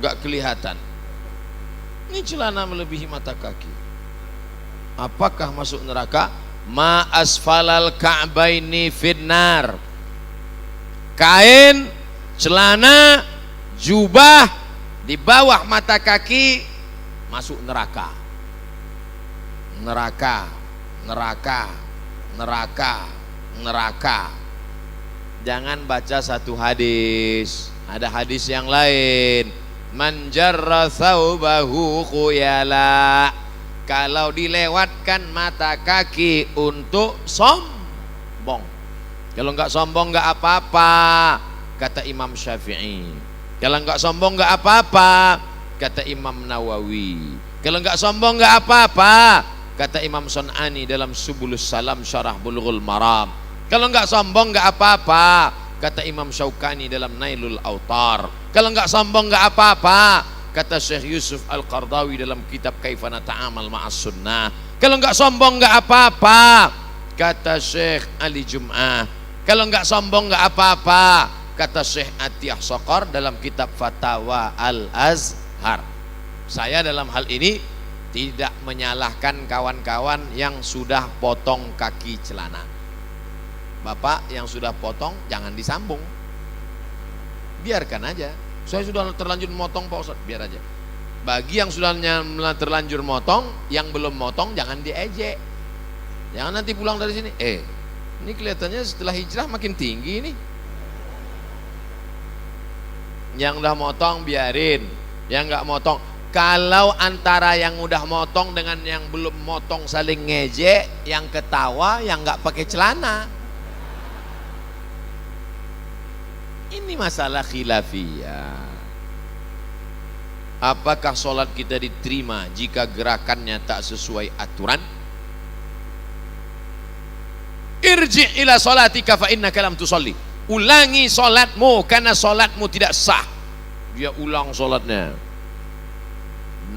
nggak kelihatan. Ini celana melebihi mata kaki. Apakah masuk neraka? Ma asfalal ka'baini finnar. Kain, celana, jubah di bawah mata kaki masuk neraka. Neraka, neraka, neraka, neraka. Jangan baca satu hadis, ada hadis yang lain. Man jarra thawbahu khuyala. Kalau dilewatkan mata kaki untuk sombong, kalau enggak sombong enggak apa-apa, kata Imam Syafi'i. Kalau enggak sombong enggak apa-apa, kata Imam Nawawi. Kalau enggak sombong enggak apa-apa, kata Imam Sun'ani dalam Subulus Salam Syarah Bulughul Maram. Kalau enggak sombong enggak apa-apa, kata Imam Syaukani dalam Nailul Autar. Kalau enggak sombong enggak apa-apa, kata Syekh Yusuf Al-Qardawi dalam kitab Kaifa Nata'amal Ma'as Sunnah. Kalau enggak sombong enggak apa-apa, kata Syekh Ali Jum'ah. Kalau enggak sombong enggak apa-apa, kata Syekh Atiyah Saqar dalam kitab Fatawa Al-Azhar. Saya dalam hal ini tidak menyalahkan kawan-kawan yang sudah potong kaki celana. Bapak yang sudah potong jangan disambung, biarkan aja. Saya sudah terlanjur memotong Pak Ustaz, biar aja. Bagi yang sudah terlanjur motong, yang belum motong jangan diejek. Jangan nanti pulang dari sini, ini kelihatannya setelah hijrah makin tinggi nih. Yang udah motong biarin, yang nggak motong. Kalau antara yang udah motong dengan yang belum motong saling ngejek, yang ketawa yang nggak pakai celana. Ini masalah khilafiyah. Apakah sholat kita diterima jika gerakannya tak sesuai aturan? Irji' ila sholatika fa innaka lam tusalli. Ulangi sholatmu karena sholatmu tidak sah. Dia ulang sholatnya.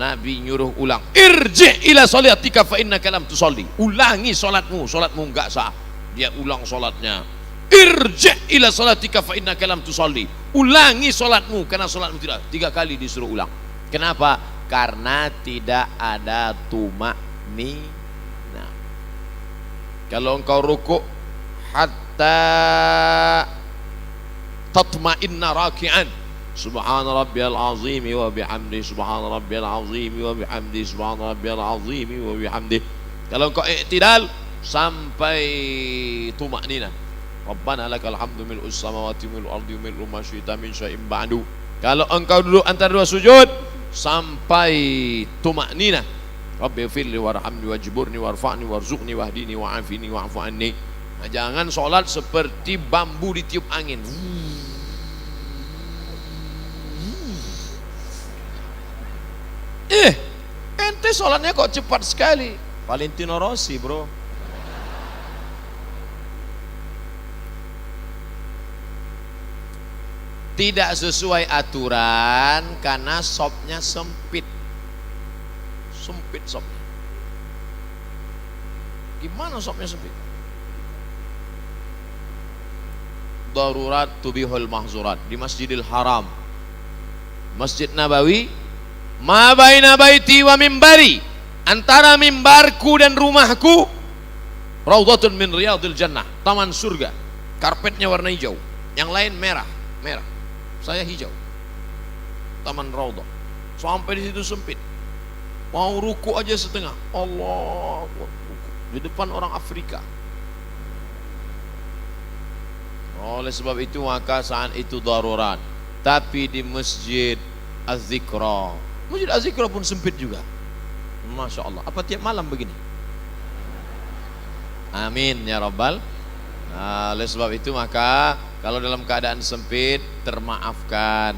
Nabi nyuruh ulang. Irji' ila sholatika fa innaka lam tusalli. Ulangi sholatmu, sholatmu enggak sah. Dia ulang sholatnya. Irji' ila sholatika fa innaka lam tusalli. Ulangi sholatmu karena sholatmu tidak. 3 kali disuruh ulang. Kenapa? Karena tidak ada tumakninah. Kalau engkau rukuk hatta tatma'inna raki'an, subhana rabbiyal azim wa bihamdi, subhana rabbiyal azim wa bihamdi, subhana rabbiyal azim wa bihamdi. Kalau engkau i'tidal sampai tumakninah, rabbana lakal hamdu mil'us samawati mil'ul ardi mil'u ma syi'ta min syai'in ba'du. Kalau engkau duduk antara 2 sujud sampai tumakninah, rabbi firli warhamni wajburni warfa'ni warzuqni wahdini wa'afini wa'fu anni. Nah, jangan sholat seperti bambu ditiup angin. Ente sholatnya kok cepat sekali. Valentino Rossi, bro. Tidak sesuai aturan karena sopnya sempit. Sempit sopnya. Gimana sopnya sempit? Darurat tubihul mahzurat. Di Masjidil Haram, Masjid Nabawi, ma baina baiti wa mimbari, antara mimbarku dan rumahku, raudhatun min riyadil jannah, taman surga. Karpetnya warna hijau, yang lain merah. Saya hijau. Taman raudhah. Sampai di situ sempit. Mau ruku aja setengah. Allah, di depan orang Afrika. Oleh sebab itu maka saat itu darurat. Tapi di Masjid Az-Zikra, Masjid Az-Zikra pun sempit juga. Masya Allah. Apa tiap malam begini? Amin ya Rabbal. Nah, oleh sebab itu maka kalau dalam keadaan sempit termaafkan.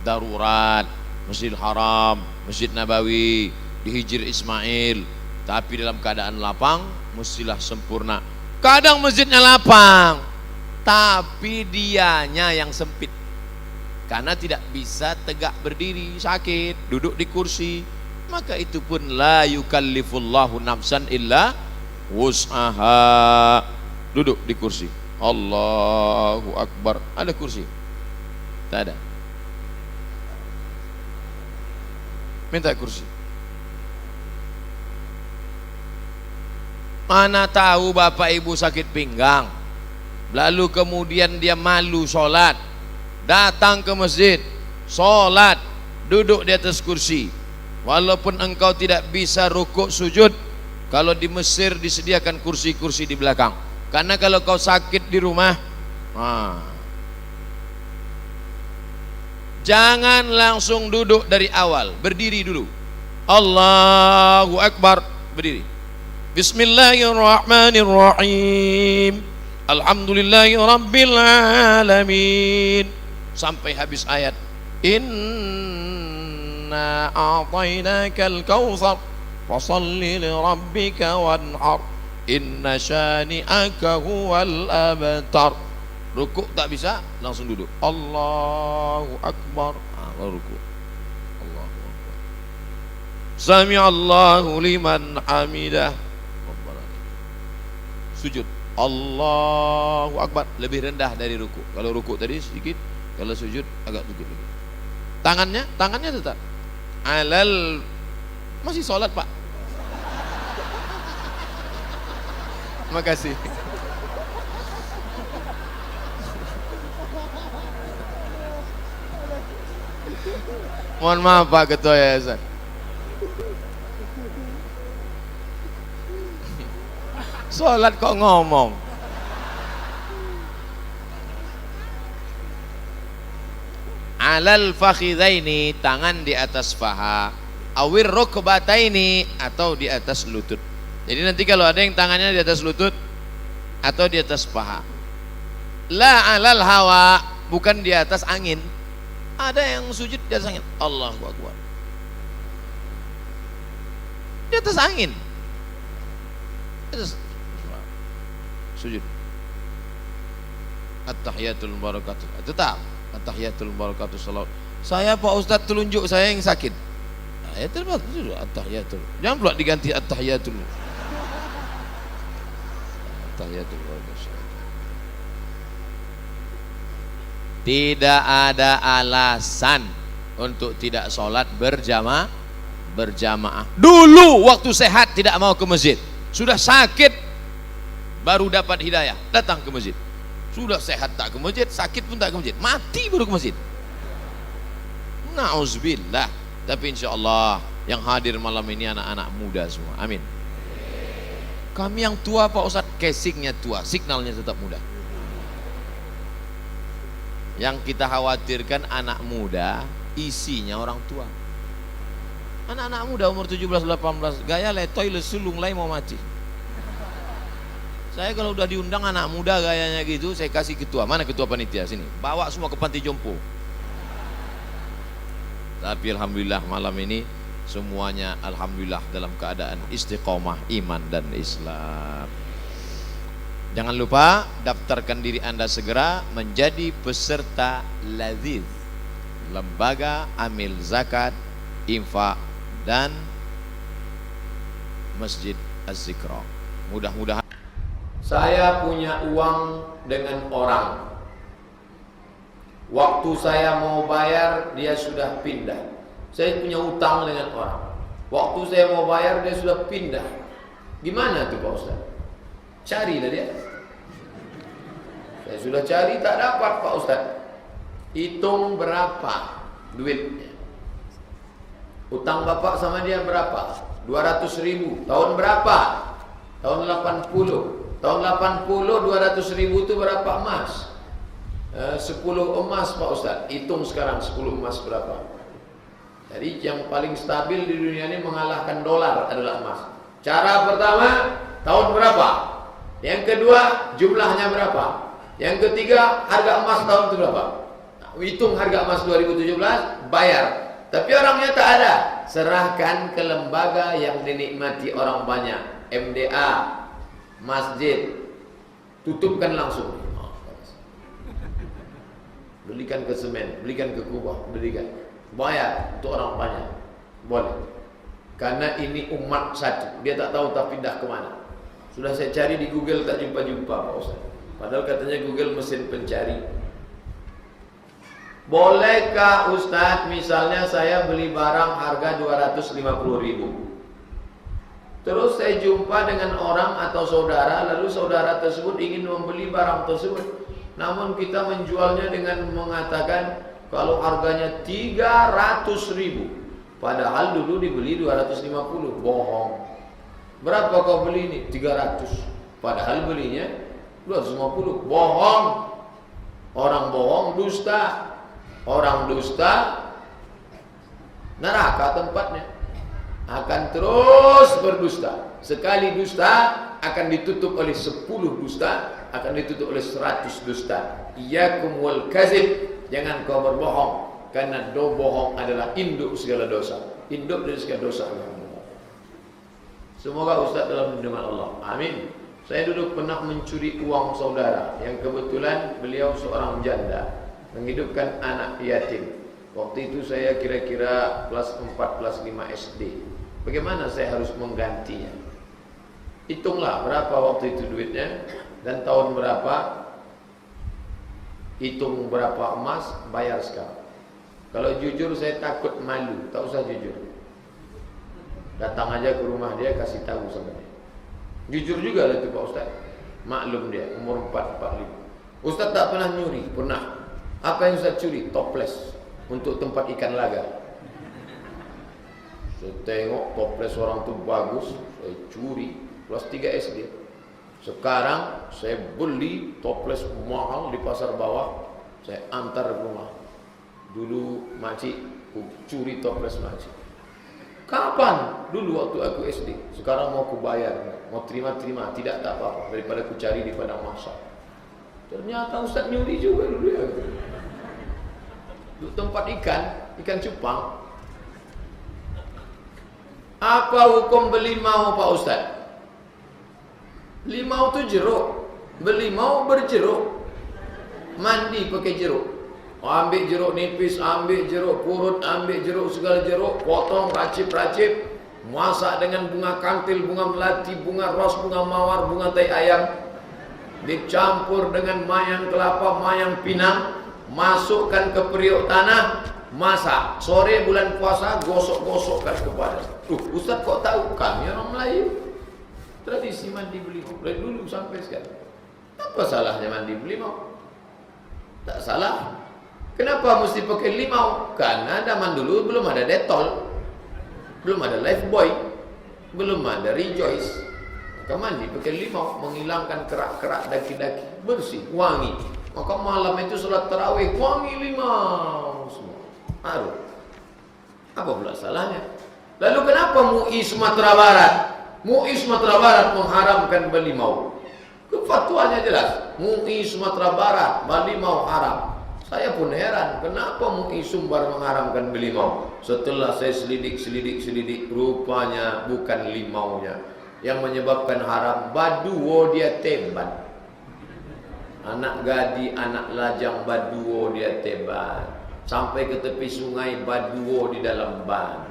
Darurat, Masjidil Haram, Masjid Nabawi, di Hijr Ismail. Tapi dalam keadaan lapang mestilah sempurna. Kadang masjidnya lapang tapi dianya yang sempit, karena tidak bisa tegak berdiri, sakit, duduk di kursi. Maka itu pun la yukallifullahu nafsan illa wus'aha. Duduk di kursi. Allahu Akbar. Ada kursi? Tak ada. Minta kursi. Mana tahu bapak ibu sakit pinggang, lalu kemudian dia malu sholat, datang ke masjid, sholat, duduk di atas kursi. Walaupun engkau tidak bisa rukuk sujud, kalau di Mesir disediakan kursi-kursi di belakang. Karena kalau kau sakit di rumah, jangan langsung duduk dari awal, berdiri dulu. Allahu Akbar, berdiri. Bismillahirrahmanirrahim. Alhamdulillahi Rabbil Alamin. Sampai habis ayat. Inna a'tainakal kautsar fasalli li rabbika wanhar. Inna syani'aka huwal abtar. Rukuk tak bisa, langsung duduk. Allahu Akbar. Lalu rukuk. Allahu Akbar. Sami'allahu liman hamidah. Sujud. Allahu Akbar. Lebih rendah dari rukuk. Kalau rukuk tadi sedikit, kalau sujud agak sedikit lagi. Tangannya tetap alal. Masih sholat pak. Makasih. Mohon maaf Pak Ketua Yayasan. Sholat kok ngomong. Alal fakhidaini, tangan di atas paha, awir rukbataini, atau di atas lutut. Jadi nanti kalau ada yang tangannya di atas lutut atau di atas paha, la alal hawa, bukan di atas angin. Ada yang sujud di atas angin, Allahu Akbar, di atas angin, di atas sujud. At-tahiyatul barakatuh, tetap at-tahiyatul barakatuh salawat. Saya Pak Ustadz telunjuk saya yang sakit, ya terus at-tahiyatul, jangan pula diganti at-tahiyatul. At-tahiyatul barakatuh. Tidak ada alasan untuk tidak sholat berjamaah. Dulu waktu sehat tidak mau ke masjid, sudah sakit baru dapat hidayah datang ke masjid. Sudah sehat tak ke masjid, sakit pun tak ke masjid, mati baru ke masjid. Na'udzubillah. Tapi insya Allah yang hadir malam ini anak-anak muda semua, amin. Kami yang tua Pak Ustadz, casingnya tua, signalnya tetap muda. Yang kita khawatirkan anak muda, isinya orang tua. Anak-anak muda umur 17-18, gaya letoy lesulung lai mau mati. Saya kalau udah diundang anak muda gayanya gitu, saya kasih ketua. Mana ketua panitia? Sini, bawa semua ke panti jompo. Tapi alhamdulillah malam ini semuanya alhamdulillah dalam keadaan istiqomah iman dan Islam. Jangan lupa daftarkan diri Anda segera menjadi peserta Laziz, Lembaga Amil Zakat, Infak dan Masjid Az-Zikra. Mudah-mudahan. Saya punya uang dengan orang. Waktu saya mau bayar dia sudah pindah. Saya punya utang dengan orang. Waktu saya mau bayar dia sudah pindah. Gimana tuh Pak Ustaz? Carilah dia. Saya sudah cari tak dapat Pak Ustaz. Hitung berapa duitnya. Utang bapak sama dia berapa? 200.000. Tahun berapa? Tahun 80. Tahun 80 200.000 itu berapa emas? 10 emas Pak Ustaz. Hitung sekarang 10 emas berapa? Jadi yang paling stabil di dunia ini mengalahkan dolar adalah emas. Cara pertama, tahun berapa? Yang kedua, jumlahnya berapa? Yang ketiga, harga emas tahun itu berapa? Nah, hitung harga emas 2017, bayar. Tapi orangnya tak ada. Serahkan ke lembaga yang dinikmati orang banyak. MDA, masjid, tutupkan langsung. Belikan ke semen, belikan ke kubah, belikan. Bayar untuk orang banyak. Boleh. Karena ini umat satu. Dia tak tahu tak pindah ke mana. Sudah saya cari di Google tak jumpa-jumpa Pak Ustaz. Padahal katanya Google mesin pencari. Bolehkah Ustaz misalnya saya beli barang harga 250.000. Terus saya jumpa dengan orang atau saudara, lalu saudara tersebut ingin membeli barang tersebut. Namun kita menjualnya dengan mengatakan kalau harganya 300.000. Padahal dulu dibeli 250. Bohong. Berapa kau beli ini? 300. Padahal belinya 250. Bohong. Orang bohong dusta. Orang dusta neraka tempatnya. Akan terus berdusta. Sekali dusta akan ditutup oleh 10 dusta, akan ditutup oleh 100 dusta. Iyyakum wal kadzib, jangan kau berbohong, karena bohong adalah induk segala dosa. Induk dari segala dosa. Semoga Ustaz dalam lindungan Allah. Amin. Saya dulu pernah mencuri uang saudara yang kebetulan beliau seorang janda, menghidupkan anak yatim. Waktu itu saya kira-kira kelas 4, kelas 5 SD. Bagaimana saya harus menggantinya? Hitunglah berapa waktu itu duitnya dan tahun berapa. Hitung berapa emas, bayar sekarang. Kalau jujur saya takut malu, tak usah jujur. Datang aja ke rumah dia, kasih tahu sama dia. Jujur juga lah itu Pak Ustaz. Maklum dia, umur 4, 45. Ustaz tak pernah nyuri, pernah. Apa yang Ustaz curi? Toples.
untuk tempat ikan laga. Saya tengok toples orang tu bagus, saya curi, kelas 3 SD. Sekarang saya beli toples mahal di pasar bawah, saya antar ke rumah. Dulu makcik, aku curi toples makcik. Kapan? Dulu waktu aku SD. Sekarang mau aku bayar, mau terima-terima, tidak tak apa-apa daripada aku cari di padang masak. Ternyata Ustaz nyuri juga dulu ya. Di tempat ikan cupang. Apa hukum belimau Pak Ustaz? Limau tu jeruk, belimau berjeruk. Mandi pakai jeruk. Ambil jeruk nipis, ambil jeruk purut, ambil jeruk segala jeruk, potong racip-racip, masak dengan bunga kantil, bunga melati, bunga ros, bunga mawar, bunga tai ayam, dicampur dengan mayang kelapa, mayang pinang, masukkan ke periuk tanah, masak. Sore bulan puasa gosok-gosokkan kepada. Ustaz kok tahu? Kami orang Melayu. Tradisi mandi belimau dari dulu sampai sekarang. Apa salahnya mandi belimau? Tak salah. Kenapa mesti pakai limau? Karena zaman dulu belum ada Dettol, belum ada Lifebuoy, belum ada Rejoice. Maka mandi pakai limau, menghilangkan kerak-kerak daki-daki, bersih, wangi. Maka malam itu salat tarawih, wangi limau semua. Harum. Apa pula salahnya? Lalu kenapa MUI Sumatera Barat? MUI Sumatera Barat mengharamkan belimau. Fatwanya jelas. MUI Sumatera Barat, belimau haram. Saya pun heran, kenapa MUI Sumbar mengharamkan belimau? Setelah saya selidik, rupanya bukan limaunya. Yang menyebabkan haram, baduo dia teban. Anak gadi, anak lajang, baduo dia teban. Sampai ke tepi sungai, baduo di dalam ban.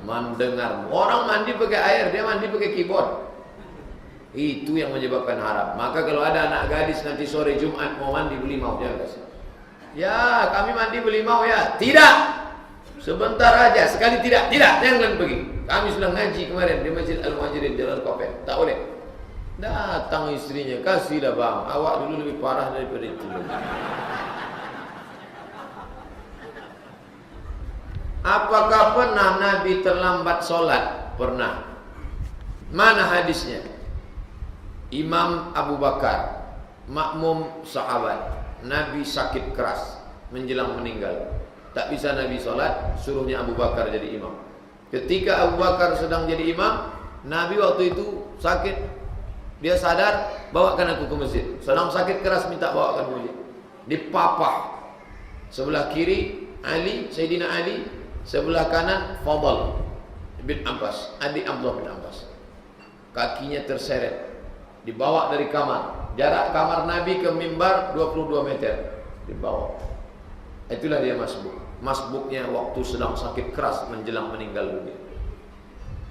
Mendengar, orang mandi pakai air, dia mandi pakai keyboard. Itu yang menyebabkan haram. Maka kalau ada anak gadis nanti sore Jumat mau mandi belimau, jangan kasih. Ya, kami mandi belimau ya. Tidak. Sebentar aja, sekali tidak. Tidak, jangan pergi. Kami sudah ngaji kemarin di Masjid Al-Muhajirin Jalan Kopen. Tak boleh. Datang istrinya, kasihlah bang. Awak dulu lebih parah daripada itu. Apakah pernah Nabi terlambat sholat? Pernah. Mana hadisnya? Imam Abu Bakar, makmum sahabat. Nabi sakit keras menjelang meninggal. Tak bisa Nabi sholat, suruhnya Abu Bakar jadi imam. Ketika Abu Bakar sedang jadi imam, Nabi waktu itu sakit. Dia sadar, bawakan aku ke masjid. Sedang sakit keras, minta bawakan ke masjid. Dipapah. Sebelah kiri Ali, Sayyidina Ali. Sebelah kanan Fadl bin Abbas, adik Abdullah bin Abbas. Kakinya terseret. Dibawa dari kamar. Jarak kamar Nabi ke mimbar 22 meter. Dibawa. Itulah dia masbuk. Masbuknya waktu sedang sakit keras menjelang meninggal dunia.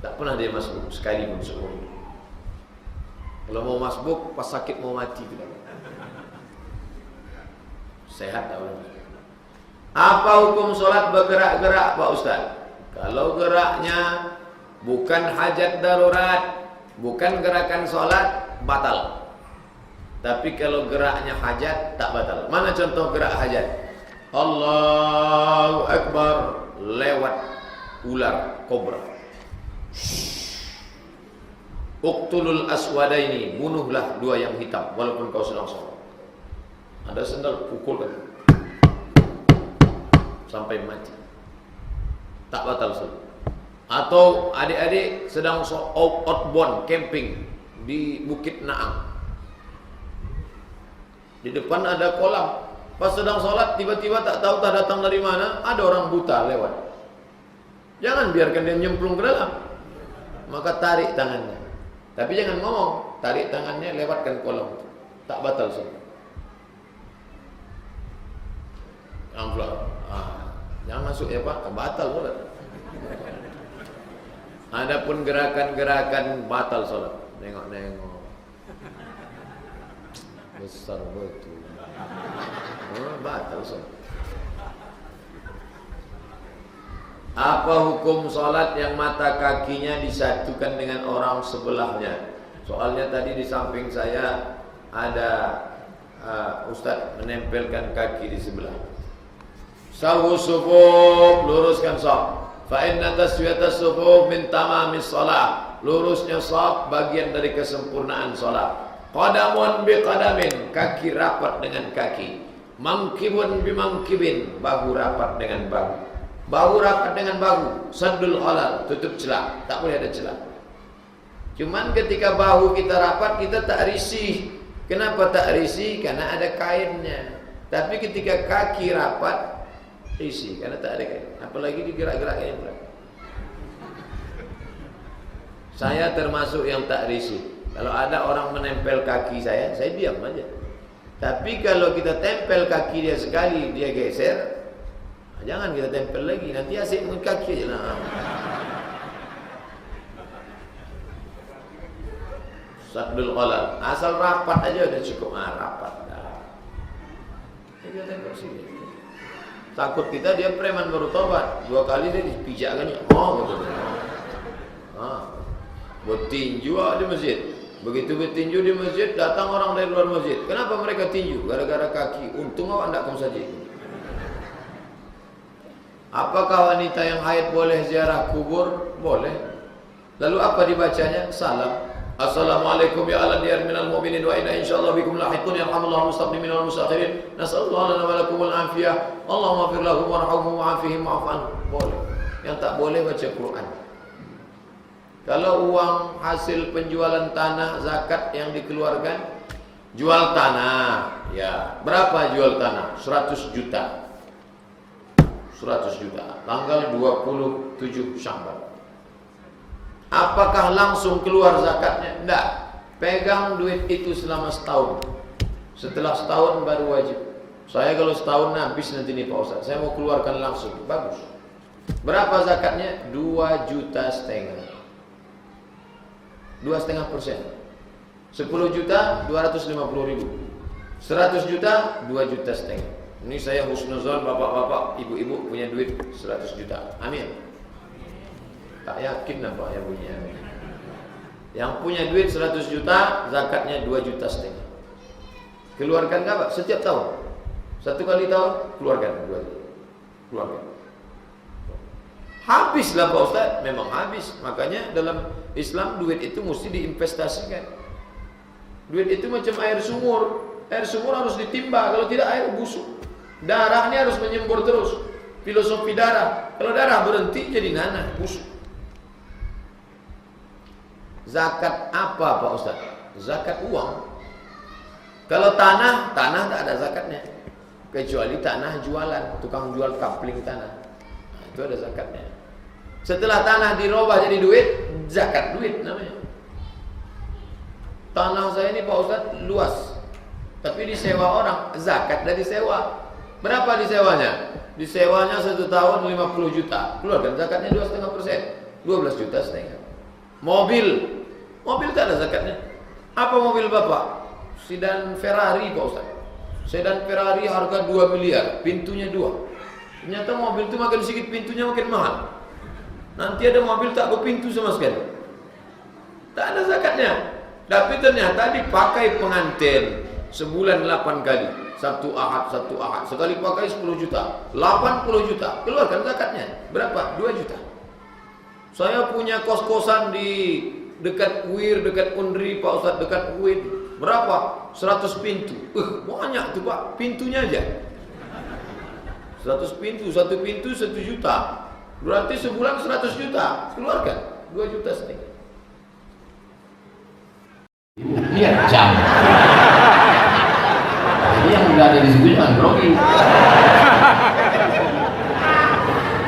Tak pernah dia masbuk sekali pun seumur hidup. Kalau mau masbuk pas sakit mau mati tidak. Sehat tak orang. Apa hukum solat bergerak-gerak Pak Ustaz? Kalau geraknya bukan hajat darurat, bukan gerakan solat, batal. Tapi kalau geraknya hajat, tak batal. Mana contoh gerak hajat? Allahu Akbar, lewat ular kobra. Uqtulul aswadaini, bunuhlah dua yang hitam walaupun kau sedang sholat. Ada sendal, pukulkan sampai mati. Tak batal sholat. Atau adik-adik sedang outbound camping di Bukit Naang. Di depan ada kolam. Pas sedang sholat tiba-tiba tak tahu tak datang dari mana, ada orang buta lewat. Jangan biarkan dia nyemplung ke dalam. Maka tarik tangannya. Tapi jangan ngomong, tarik tangannya lewatkan kolam. Tak batal sholat. Jangan masuk ya Pak, batal sholat. Adapun gerakan-gerakan batal sholat. Nengok-nengok. Besar betul. Batal sholat. Apa hukum sholat yang mata kakinya disatukan dengan orang sebelahnya? Soalnya tadi di samping saya ada Ustadz menempelkan kaki di sebelah.
Sawu sufuf, luruskan shaf. Fa inna taswiyatas sufuf min tamamis shalah. Lurusnya shaf bagian dari kesempurnaan salat. Qadamun bi qadamin, kaki rapat dengan kaki. Mangkibun bi mangkibin, bahu rapat dengan bahu. Bahu rapat dengan bahu. Saddul khalal, tutup celah, tak boleh ada celah. Cuman ketika bahu kita rapat, kita tak risih. Kenapa tak risih? Karena ada kainnya. Tapi ketika kaki rapat, risih karena tak ada kain. Apalagi digerak-geraknya pula. Saya termasuk yang tak risih. Kalau ada orang menempel kaki saya diam aja. Tapi kalau kita tempel kaki dia sekali, dia geser, jangan kita tempel lagi. Nanti asyik dengan kaki aja lah. Saddul khalal, asal rapat aja udah cukup. Rapat dah. Dia tempel sini. Takut kita dia preman baru tobat, 2 kali dia dipijakkan. Betul. Buat tinju di masjid. Begitu bertinju di masjid, datang orang dari luar masjid. Kenapa mereka tinju? Gara-gara kaki. Untung awak tidak ke masjid. Apakah wanita yang haid boleh ziarah kubur? Boleh. Lalu apa dibacanya? Salam. Assalamualaikum ya ala diyar minal mu'minin wa inna insyaallah bikum lahiqun yarhamullahu mustaqdimin wal mustakhirin. Nasallallahu lana wa lakumul afiyah. Allahumma fir lahum warhamhum wa'afihim wa'afan. Boleh. Yang tak boleh baca Quran. Kalau uang hasil penjualan tanah zakat yang dikeluarkan, jual tanah, ya berapa jual tanah? 100 juta. 100 juta. Tanggal 27 Syawal. Apakah langsung keluar zakatnya? Tidak. Pegang duit itu selama setahun. Setelah setahun baru wajib. Saya kalau setahun habis nanti nih Pak Ustaz, saya mau keluarkan langsung. Bagus. Berapa zakatnya? 2,5 juta. 2,5%. 10 juta 250.000. 100 juta 2,5 juta. Ini saya husnuzon bapak-bapak, ibu-ibu punya duit 100 juta. Amin. Tak yakin nampaknya bunyi amin. Yang punya duit 100 juta, zakatnya 2,5 juta. Keluarkan enggak Pak? Setiap tahun. 1 kali tahun keluarkan 2 juta. Keluarkan. Habislah Pak Ustaz, memang habis. Makanya dalam Islam duit itu mesti diinvestasikan. Duit itu macam air sumur. Air sumur harus ditimba, kalau tidak air busuk. Darah ini harus menyembur terus. Filosofi darah. Kalau darah berhenti jadi nanah, busuk. Zakat apa Pak Ustaz? Zakat uang. Kalau tanah tak ada zakatnya. Kecuali tanah jualan, tukang jual kapling tanah. Itu ada zakatnya. Setelah tanah dirubah jadi duit, zakat duit namanya. Tanah saya ini Pak Ustaz luas, tapi disewa orang, zakat dari sewa. Berapa disewanya? Disewanya 1 tahun 50 juta. Keluarkan zakatnya 2,5%, 12,5 juta. Mobil tak ada zakatnya. Apa mobil Bapak? Sedan Ferrari Pak Ustaz. Sedan Ferrari harga 2 miliar, pintunya 2. Ternyata mobil itu makin sedikit pintunya makin mahal. Nanti ada mobil tak berpintu sama sekali. Tak ada zakatnya. Tapi ternyata dipakai pengantin sebulan 8 kali. Satu ahad. Sekali pakai 10 juta. 80 juta. Keluarkan zakatnya. Berapa? 2 juta. Saya punya kos-kosan di dekat UIR, dekat Undri Pak Ustaz, dekat UIN. Berapa? 100 pintu. Banyak tuh Pak. Pintunya aja. 100 pintu, 1 pintu 1 juta. Berarti sebulan 100 juta. Keluarkan 2,5 juta.
Lihat jam. Ini yang udah ada di situ jangan grogi.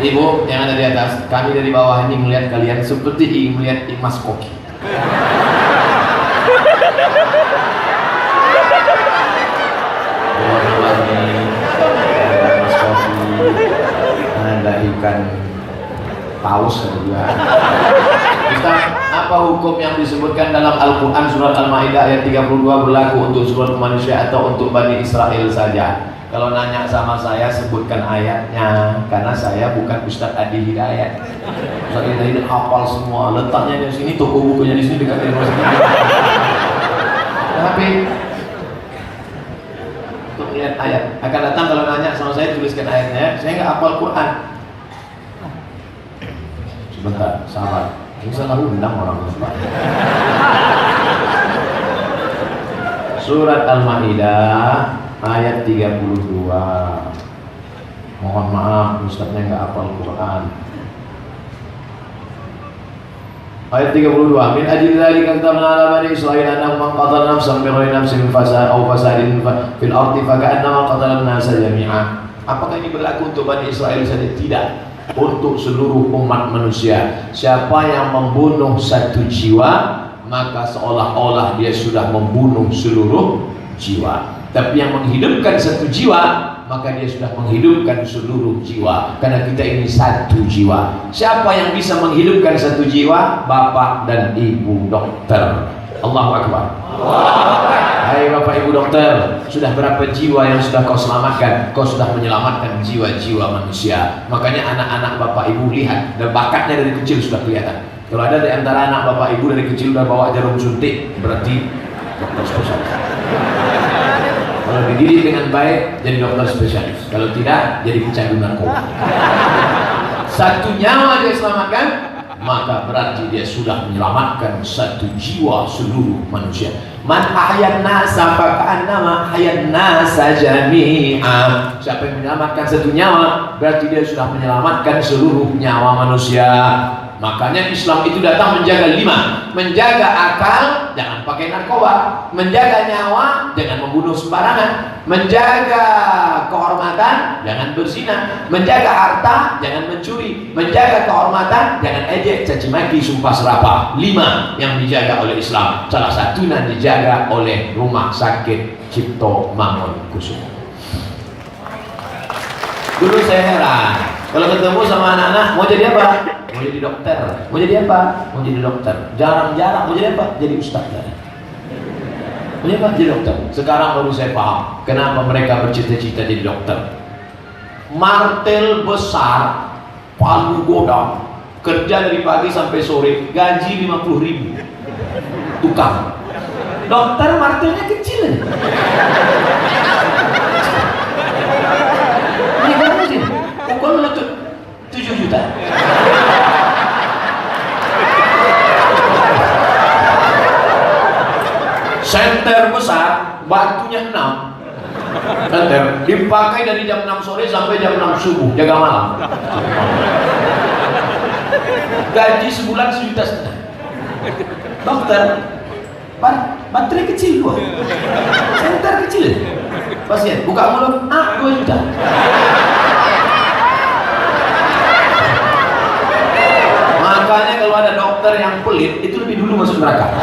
Ibu yang ada di atas, kami dari bawah ini melihat kalian seperti ingin melihat Mas Koki. Mas Koki, ada ikan paus juga. Ustaz, apa hukum yang disebutkan dalam Al-Quran surat Al-Ma'idah ayat 32 berlaku untuk seluruh manusia atau untuk Bani Israel saja? Kalau nanya sama saya sebutkan ayatnya, karena saya bukan Ustaz Adi Hidayat. Ustaz Adi Hidayat hafal semua, letaknya di sini, toko bukunya di sini dekat dengan sini. Tapi
untuk melihat ayat. Akan datang kalau nanya sama saya, tuliskan ayatnya. Saya nggak hafal Quran. Sebentar, sabar. Ini salah undang orang lupa. Surat Al-Maidah ayat 32. Mohon maaf, ustaznya nggak hafal Quran. Ayat 32. Min ajli dzalika katabna 'ala bani Israil annahu man qatala nafsan bighayri nafsin fasadin fil ardi faka'annama qatala an-nasa jami'an. Apakah ini berlaku untuk Bani Israel saja? Tidak. Untuk seluruh umat manusia. Siapa yang membunuh satu jiwa, maka seolah-olah dia sudah membunuh seluruh jiwa. Tapi yang menghidupkan satu jiwa, maka dia sudah menghidupkan seluruh jiwa. Karena kita ini satu jiwa. Siapa yang bisa menghidupkan satu jiwa? Bapak dan ibu dokter. Allahu Akbar. Hai bapak ibu dokter, sudah berapa jiwa yang sudah kau selamatkan? Kau sudah menyelamatkan jiwa-jiwa manusia. Makanya anak-anak bapak ibu lihat, dan bakatnya dari kecil sudah kelihatan. Kalau ada di antara anak bapak ibu dari kecil sudah bawa jarum suntik, berarti dokter spesialis. Kalau dididik dengan baik, jadi dokter spesialis. Kalau tidak, jadi pecandu narkoba. Satu nyawa dia selamatkan, maka berarti dia sudah menyelamatkan satu jiwa seluruh manusia. Man ahyan nasa faka'annama ahyan nasa jami'a. Siapa yang menyelamatkan satu nyawa, berarti dia sudah menyelamatkan seluruh nyawa manusia. Makanya Islam itu datang menjaga 5. Menjaga akal, jangan pakai narkoba. Menjaga nyawa, jangan membunuh sembarangan. Menjaga kehormatan, jangan berzina. Menjaga harta, jangan mencuri. Menjaga kehormatan, jangan ejek, caci maki, sumpah serapah. 5 yang dijaga oleh Islam. Salah satunya dijaga oleh Rumah Sakit Cipto Mangunkusumo. Dulu saya heran, kalau ketemu sama anak-anak, mau jadi apa? Mau jadi dokter. Mau jadi apa? Mau jadi dokter. Jarang-jarang mau jadi apa? Jadi ustaz. Mau jadi apa? Jadi dokter. Sekarang baru saya paham kenapa mereka bercita-cita jadi dokter. Martel besar, palu godam, kerja dari pagi sampai sore, gaji 50.000. Tukang. Dokter martelnya kecil. Ini kan kecil. Pukul meletut 7 juta. Senter besar, batunya 6. Senter dipakai dari jam 6 sore sampai jam 6 subuh, jaga malam. Gaji sebulan 1,5 juta. Dokter, baterai kecil gua. Senter kecil. Pasien buka mulut, 2 juta. Makanya kalau ada dokter yang pelit, itu lebih dulu masuk neraka.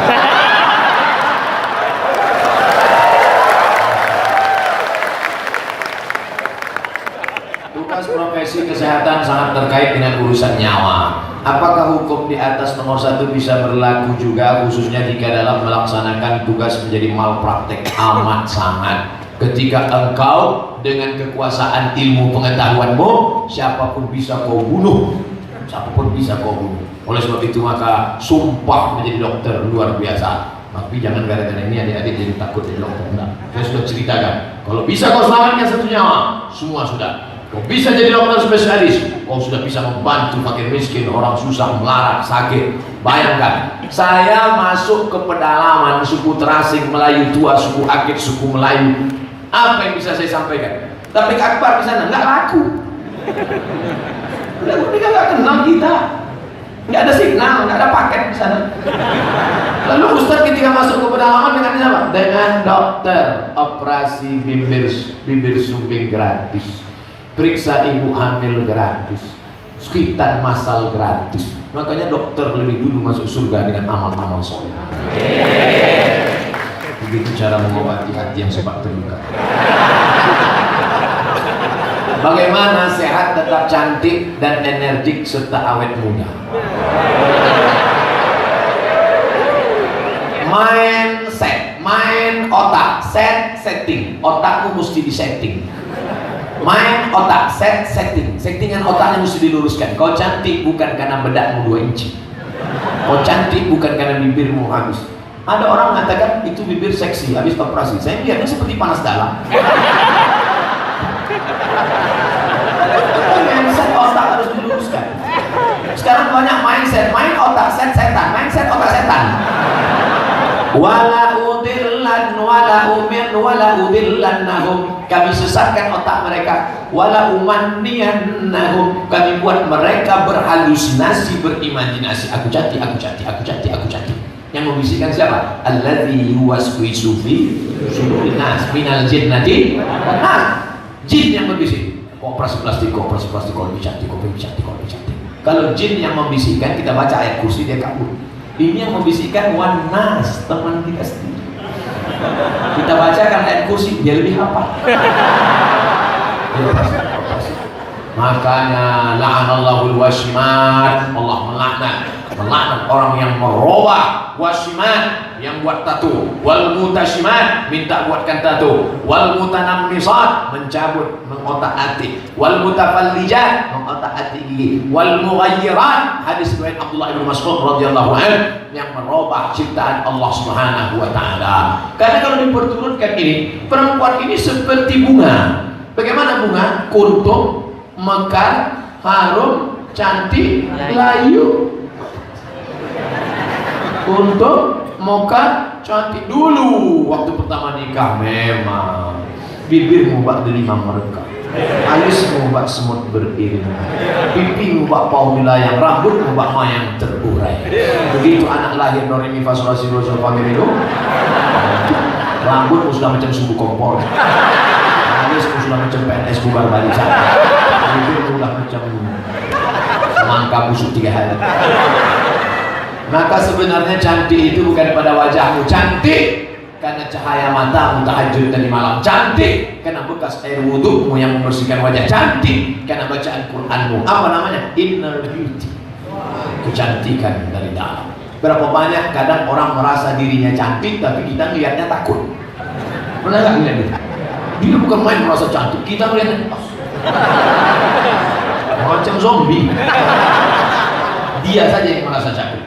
Tugas profesi kesehatan sangat terkait dengan urusan nyawa. Apakah hukum di atas nomor 1 bisa berlaku juga, khususnya jika dalam melaksanakan tugas menjadi malpraktek? Amat sangat. Ketika engkau dengan kekuasaan ilmu pengetahuanmu, siapapun bisa kau bunuh. Siapapun bisa kau bunuh. Oleh sebab itu maka sumpah menjadi dokter luar biasa. Tapi jangan gara-gara ini adik-adik jadi takut jadi dokter. Enggak. Saya sudah ceritakan. Kalau bisa kau selamatkan satu nyawa, semua sudah. Kau bisa jadi dokter spesialis, kau sudah bisa membantu fakir miskin, orang susah, melarat, sakit. Bayangkan, saya masuk ke pedalaman suku Terasing, Melayu tua, suku Akit, suku Melayu. Apa yang bisa saya sampaikan? Tapi Akbar di sana nggak laku. Mereka nggak kenal kita, nggak ada signal, nggak ada paket di sana. Lalu Ustaz ketika masuk ke pedalaman dengan siapa? Dengan dokter, operasi bibir sumbing gratis. Periksa ibu hamil gratis, skitan massal gratis. Makanya dokter lebih dulu masuk surga dengan amal-amal soleh. Begitu cara mengobati hati yang sempat terluka. Bagaimana sehat, tetap cantik dan energik serta awet muda? Mindset, main otak, setting. Otakmu mesti disetting. Main otak, settingan otaknya mesti diluruskan. Kau cantik bukan karena bedakmu 2 inci. Kau cantik bukan karena bibirmu habis. Ada orang mengatakan itu bibir seksi habis operasi. Saya lihatnya seperti panas dalam. Mindset otak harus diluruskan. Sekarang banyak mindset, main otak setan, mindset otak setan. Wala udillan wala umin wala udillannahum, kami sesatkan otak mereka. Wala umanniyannahum, kami buat mereka berhalusinasi, berimajinasi. Aku cantik, aku cantik, aku cantik, aku cantik. Yang membisikkan siapa? Alladzi yuwaswisu fi sudurin nas minal jinnati nas. Jin yang berbisik. Operasi plastik, kok lebih cantik, kok lebih cantik, kok lebih cantik. Kalau jin yang membisikkan, kita baca ayat kursi dia kabur. Ini yang membisikkan wan nas, teman kita sendiri. Kita bacakan ayat kursi, dia lebih hafal. Makanya la'anallahul washimat, Allah melaknat orang yang merubah, wasimat yang buat tato, wal mutashimat minta buatkan tato, wal mutanammisat mencabut, mengotak-atik, wal mutafallijat mengotak-atik gigi, wal mughayyirat, hadis riwayat Abdullah bin Mas'ud radhiyallahu anhu, yang merubah ciptaan Allah Subhanahu wa taala. Karena kalau diperturutkan ini, perempuan ini seperti bunga. Bagaimana bunga? Kuntum, mekar, harum, cantik, layu. Untuk moka cantik dulu waktu pertama nikah memang bibirmu bak delima mereka, alismu bak semut beriring, pipimu bak pau milayang, rambutmu bak mayang terurai. Begitu anak lahir do re mi fa sol la si do sol fa mi re do, rambutmu sudah macam sumbu kompor, alismu sudah macam PNS bubar balican, bibirmu sudah macam semangka busuk 3 hari. Maka sebenarnya cantik itu bukan pada wajahmu, cantik karena cahaya matamu tahajud tadi malam, cantik karena bekas air wudhumu yang membersihkan wajah, cantik karena bacaan Qur'anmu. Apa namanya? Inner beauty, kecantikan dari dalam. Berapa banyak kadang orang merasa dirinya cantik tapi kita lihatnya takut. Pernah nggak lihat itu? Dia bukan main merasa cantik, kita melihatnya macam zombie. Dia saja yang merasa cantik.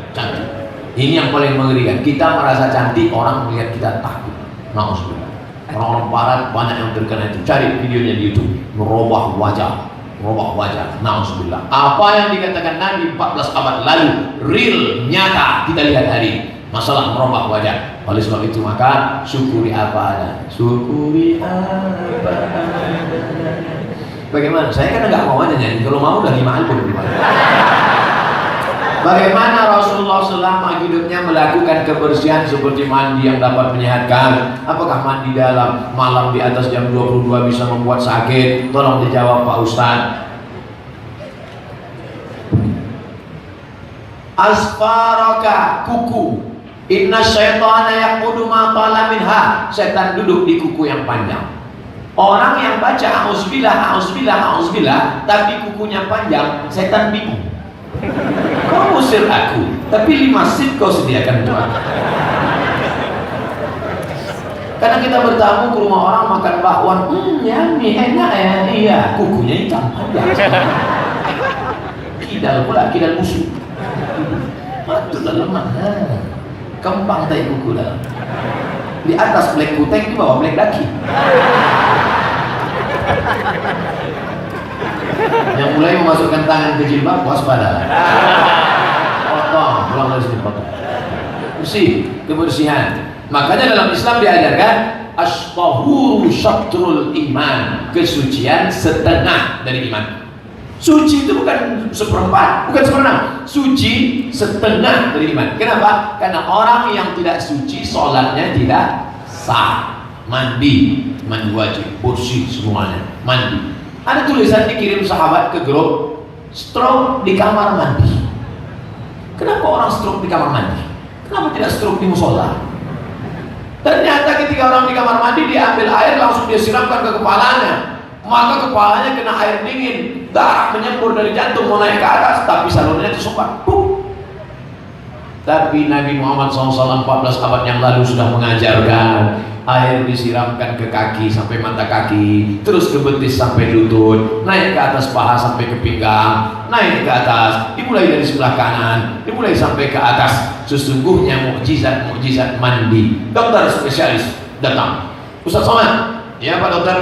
Ini yang paling mengerikan. Kita merasa cantik, orang melihat kita takut. Nauzubillah. Orang-orang barat banyak yang terkena itu. Cari videonya di YouTube. Merubah wajah. Nauzubillah. Apa yang dikatakan Nabi 14 abad lalu real, nyata kita lihat hari ini. Masalah merubah wajah. Oleh sebab itu maka syukuri apa adanya. Syukuri apa adanya. Bagaimana? Saya kan enggak mau aja nyanyi. Kalau mau udah 5 album. Bagaimana Rasulullah selama hidupnya melakukan kebersihan seperti mandi yang dapat menyehatkan? Apakah mandi dalam malam di atas jam 22 bisa membuat sakit? Tolong dijawab Pak Ustadz. Asfaraka, kuku. Inna syaitana yaqudu ma qala minha. Setan duduk di kuku yang panjang. Orang yang baca auzubillah, tapi kukunya panjang, setan bingung. Kau usir aku, tapi 5 seat kau sediakan untuk aku. Karena kita bertamu ke rumah orang makan bakwan, yummy, enak ya, iya, kukunya hitam panjang. Kidal pula, kidal musuh. Betul lemah, kembang tai kuku dalam. Di atas black kuteng, di bawah black daki. Yang mulai memasukkan tangan ke jilbab, waspada. Potong, pulang dari sini potong. Bersih, kebersihan. Makanya dalam Islam diajarkan as-tahuru syatrul iman, kesucian setengah dari iman. Suci itu bukan seperempat, bukan seperenam. Suci setengah dari iman. Kenapa? Karena orang yang tidak suci, sholatnya tidak sah. Mandi wajib, bersih semuanya, mandi. Ada tulisan dikirim sahabat ke grup, stroke di kamar mandi. Kenapa orang stroke di kamar mandi? Kenapa tidak stroke di musola? Ternyata ketika orang di kamar mandi, dia ambil air langsung dia siramkan ke kepalanya, maka kepalanya kena air dingin, darah menyembur dari jantung mau naik ke atas, tapi salurannya tersumbat. Tapi Nabi Muhammad SAW 14 abad yang lalu sudah mengajarkan air disiramkan ke kaki sampai mata kaki, terus ke betis sampai lutut, naik ke atas paha sampai ke pinggang, naik ke atas, dimulai dari sebelah kanan, dimulai sampai ke atas. Sesungguhnya mukjizat mandi. Dokter spesialis datang. Ustaz Somad, ya Pak dokter,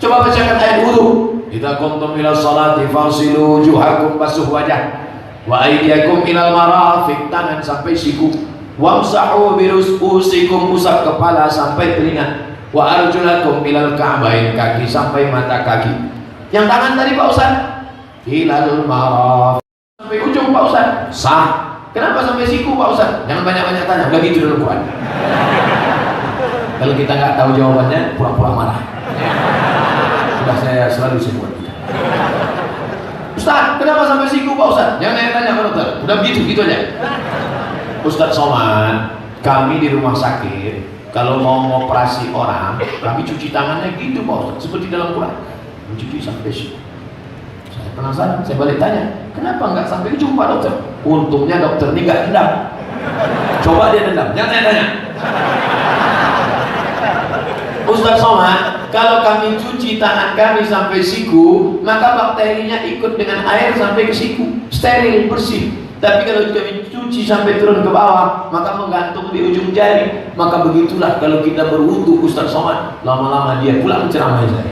coba bacakan ayat wudu. Idza qumtum ila sholati fagsilu wujuhakum, basuh wajah, wa aydiyakum ilal marafiq, tangan sampai siku, wamsahu birususikum, usap kepala sampai telinga, wa arjulakum ilal ka'bain, kaki sampai mata kaki. Yang tangan tadi Pak Ustaz, ilal marafiq, sampai ujung Pak Ustaz. Sah. Kenapa sampai siku Pak Ustaz? Jangan banyak-banyak tanya, udah gitu dalam Quran. Kalau kita nggak tahu jawabannya, pura-pura marah. Sudah saya selalu sebut. Ustaz, kenapa sampai siku Pak Ustaz? Jangan tanya Pak dokter. Udah begitu aja. Ustaz Somad, kami di rumah sakit kalau mau operasi orang, kami cuci tangannya gitu Pak Ustaz, seperti dalam Quran. Mencuci sampai siku. Saya penasaran, saya balik tanya, kenapa nggak sampai ujung Pak dokter? Untungnya dokter ini nggak dendam. Coba dia dendam, jangan tanya. Ustaz Somad, kalau kami cuci tangan kami sampai siku, maka bakterinya ikut dengan air sampai ke siku, steril, bersih. Tapi kalau kami cuci sampai turun ke bawah, maka menggantung di ujung jari. Maka begitulah kalau kita berwudu Ustaz Somad, lama-lama dia pulang ceramah saya.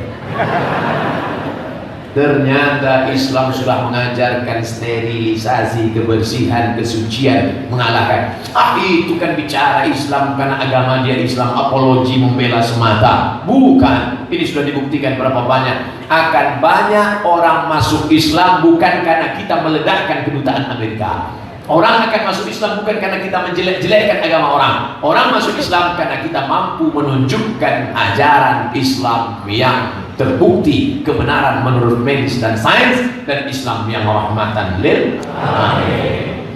Ternyata Islam sudah mengajarkan sterilisasi, kebersihan, kesucian, mengalahkan. Itu kan bicara Islam karena agama dia Islam, apologi membela semata. Bukan. Ini sudah dibuktikan berapa banyak. Akan banyak orang masuk Islam bukan karena kita meledakkan kedutaan Amerika. Orang akan masuk Islam bukan karena kita menjelek-jelekkan agama orang. Orang masuk Islam karena kita mampu menunjukkan ajaran Islam yang terbukti kebenaran menurut medis dan sains, dan Islam yang rahmatan lil alamin.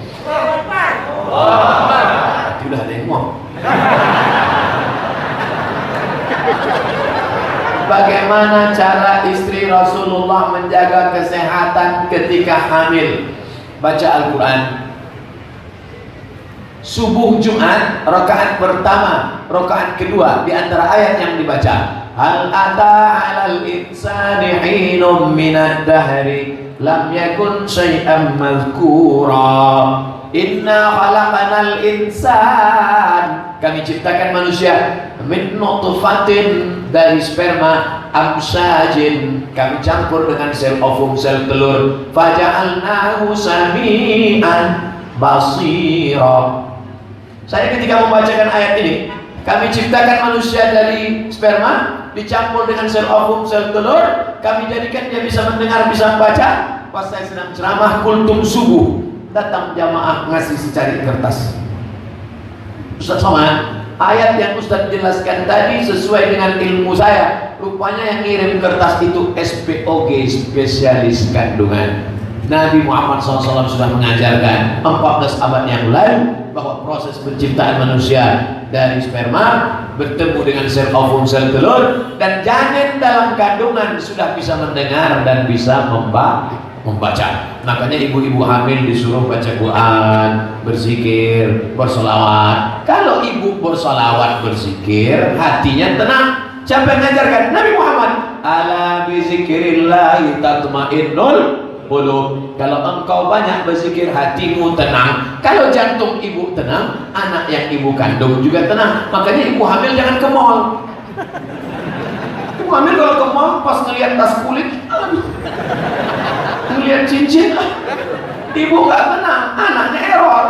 Sudah ada yang ngomong. Bagaimana cara istri Rasulullah menjaga kesehatan ketika hamil? Baca Al-Quran. Subuh Jumat, rakaat pertama, rakaat kedua, di antara ayat yang dibaca, hal ata 'alal insani hinum minad dahri lam yakun syai'an madhkura. Inna khalaqanal insan, kami ciptakan manusia min nutfatin, dari sperma, amsajin, kami campur dengan sel ovum, sel telur, faja'alnahu sami'an basira. Saya ketika membacakan ayat ini, kami ciptakan manusia dari sperma, dicampur dengan sel ovum, sel telur, kami jadikan dia bisa mendengar, bisa membaca. Pas saya sedang ceramah kultum subuh, datang jamaah ngasih secari kertas. Ustaz Somad, ayat yang Ustaz jelaskan tadi sesuai dengan ilmu saya. Rupanya yang ngirim kertas itu SPOG, spesialis kandungan. Nabi Muhammad SAW sudah mengajarkan 14 abad yang lalu bahwa proses penciptaan manusia dari sperma bertemu dengan sel ovum, sel telur, dan janin dalam kandungan sudah bisa mendengar dan bisa membaca. Makanya ibu-ibu hamil disuruh baca Quran, berzikir, bersolawat. Kalau ibu bersolawat, berzikir, hatinya tenang. Siapa yang mengajarkan? Nabi Muhammad. Ala bizikrillahi tatmainnul qulub. Kalau engkau banyak berzikir, hatimu tenang. Kalau jantung ibu tenang, anak yang ibu kandung juga tenang. Makanya ibu hamil jangan ke mall. Ibu hamil kalau ke mall pas ngeliat tas kulit, ngeliat cincin, ibu nggak tenang, anaknya error.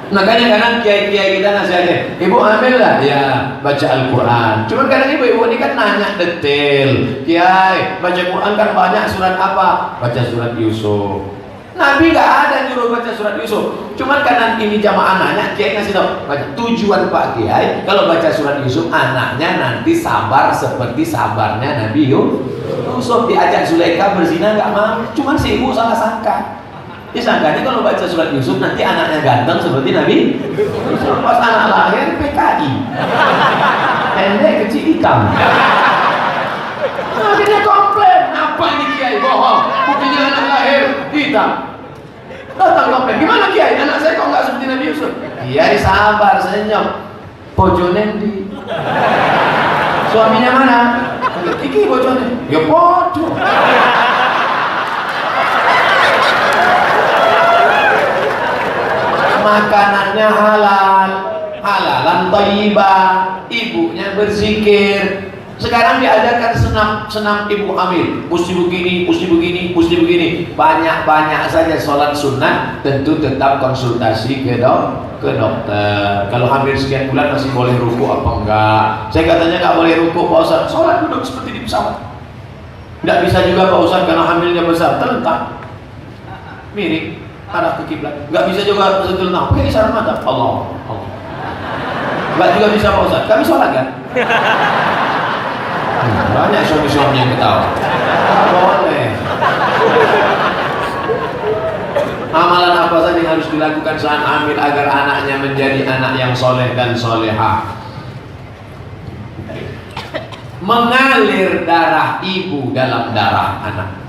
Makanya kadang kiai-kiai kita nasihatnya, ibu hamil lah, ya baca Al-Quran. Cuma kadang ibu-ibu ini kan nanya detail, kiai baca Quran kan banyak, surat apa? Baca surat Yusuf. Nabi nggak ada nyuruh baca surat Yusuf. Cuma karena ini jamaah nanya, kiai ngasih tahu, baca. Tujuan Pak Kiai kalau baca surat Yusuf, anaknya nanti sabar seperti sabarnya Nabi Yusuf. Diajak Zulaikha berzina nggak mau, cuma si ibu salah sangka. Disangkanya kalau baca surat Yusuf nanti anaknya ganteng seperti Nabi Yusuf. Pas anak lahir PKI, pendek kecil hitam. Akhirnya komplain, apa ini kiai bohong, buktinya anak lahir hitam. Datang komplain, gimana kiai, anak saya kok nggak seperti Nabi Yusuf? Kiai sabar, senyum. Bojone di suaminya mana? Iki bojone. Ya podo. Makanannya halal, halalan thayyibah, ibunya berzikir. Sekarang diajarkan senam ibu hamil, mesti begini, mesti begini, mesti begini. Banyak saja sholat sunnah, tentu tetap konsultasi ke dokter. Kalau hamil sekian bulan masih boleh ruku apa enggak? Saya katanya nggak boleh ruku, Pak Ustaz. Sholat duduk seperti di pesawat. Nggak bisa juga Pak Ustaz karena hamilnya besar, terlentang, miring, arah ke kiblat. Nggak bisa juga terlentang, pakai isyarat mata. Allah. Nggak juga bisa Pak Ustaz. Kami sholat kan? Banyak suami-suami yang ketawa. Boleh. Amalan apa saja yang harus dilakukan saat hamil agar anaknya menjadi anak yang soleh dan solehah? Mengalir darah ibu dalam darah anak.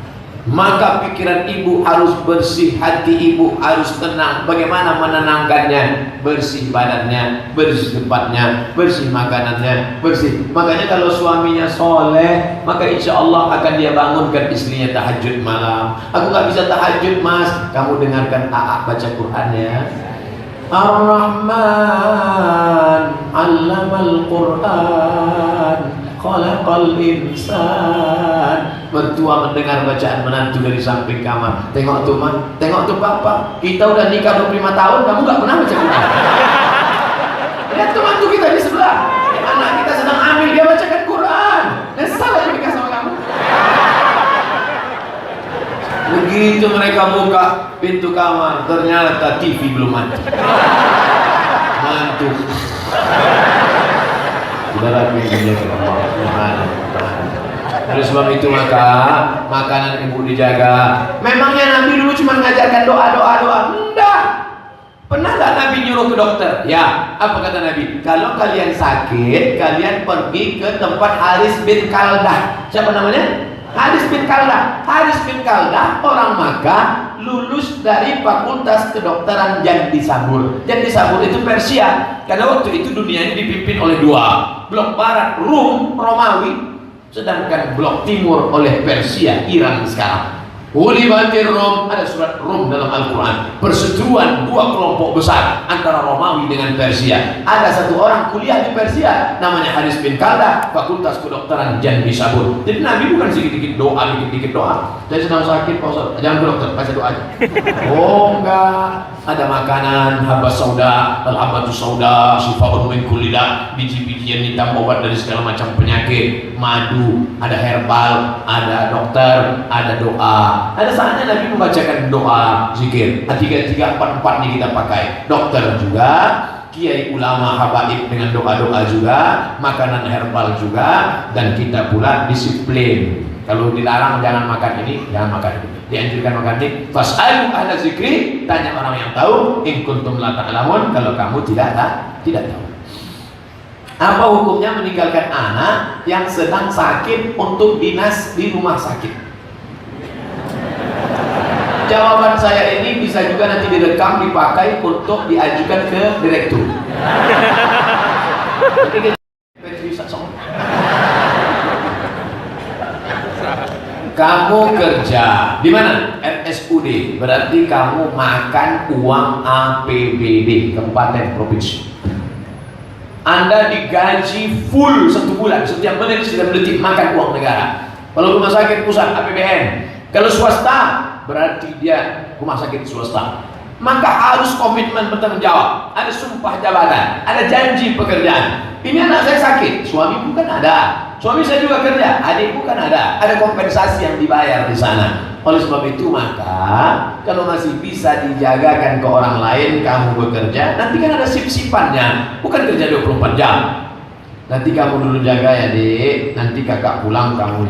Maka pikiran ibu harus bersih, hati ibu harus tenang. Bagaimana menenangkannya? Bersih badannya, bersih tempatnya, bersih makanannya, bersih. Makanya kalau suaminya soleh, maka insya Allah akan dia bangunkan istrinya tahajud malam. Aku nggak bisa tahajud mas, kamu dengarkan AA baca Quran ya. Ar-Rahman 'allamal Quran khalaqal insan. Mertua mendengar bacaan menantu dari samping kamar. Tengok tuh man, tengok tuh papa. Kita udah nikah 25 tahun, kamu nggak pernah baca Quran. Lihat tuh mantu kita di sebelah. Anak kita sedang hamil, dia bacakan Quran. Nyesal aja nikah sama kamu. Begitu mereka buka pintu kamar, ternyata TV belum mati. Mantu. Saudara oleh sebab itu maka makanan ibu dijaga. Memangnya Nabi dulu cuma mengajarkan doa. Enggak. Pernah nggak Nabi nyuruh ke dokter? Ya. Apa kata Nabi? Kalau kalian sakit, kalian pergi ke tempat Haris bin Kaldah. Siapa namanya? Haris bin Kaldah. Haris bin Kaldah orang Makkah, lulus dari Fakultas Kedokteran Jandi Sabur. Jandi Sabur itu Persia. Karena waktu itu dunia ini dipimpin oleh dua. Blok barat Rum, Romawi, sedangkan blok timur oleh Persia, Iran sekarang. Ulibatir Rom, ada surat Rom dalam Al-Quran. Perseteruan dua kelompok besar antara Romawi dengan Persia. Ada satu orang kuliah di Persia, namanya Haris bin Kaldah, Fakultas Kedokteran Jandi Sabur. Jadi Nabi bukan sedikit-sedikit doa, dikit-dikit doa. Saya sedang sakit, Pak Ustaz, jangan ke dokter, baca doa aja. Oh enggak, ada makanan, habas sauda, al-habatu sauda, sifaun min kulli da, biji-bijian hitam obat dari segala macam penyakit, madu, ada herbal, ada dokter, ada doa. Ada saatnya Nabi membacakan doa, zikir. 3, 4, 4 nih kita pakai. Dokter juga, kiai ulama habaib dengan doa-doa juga, makanan herbal juga, dan kita pula disiplin. Kalau dilarang jangan makan ini, jangan makan ini. Dianjurkan makan ini. Fas'alu ahla zikri, tanya orang yang tahu. In kuntum la ta'lamun, kalau kamu tidak tahu. Apa hukumnya meninggalkan anak yang sedang sakit untuk dinas di rumah sakit? Jawaban saya ini bisa juga nanti direkam, dipakai untuk diajukan ke direktur. Kamu kerja di mana? RSUD, berarti kamu makan uang APBD Kabupaten Provinsi. Anda digaji full 1 bulan, setiap menit, setiap detik makan uang negara. Kalau rumah sakit pusat APBN, kalau swasta berarti dia rumah sakit swasta. Maka harus komitmen bertanggung jawab. Ada sumpah jabatan, ada janji pekerjaan. Ini anak saya sakit, suami bukan ada. Suami saya juga kerja, adik bukan ada. Ada kompensasi yang dibayar di sana. Oleh sebab itu maka kalau masih bisa dijagakan ke orang lain, kamu bekerja, nanti kan ada sip-sipannya, bukan kerja 24 jam. Nanti kamu dulu jaga ya dek, nanti kakak pulang kamu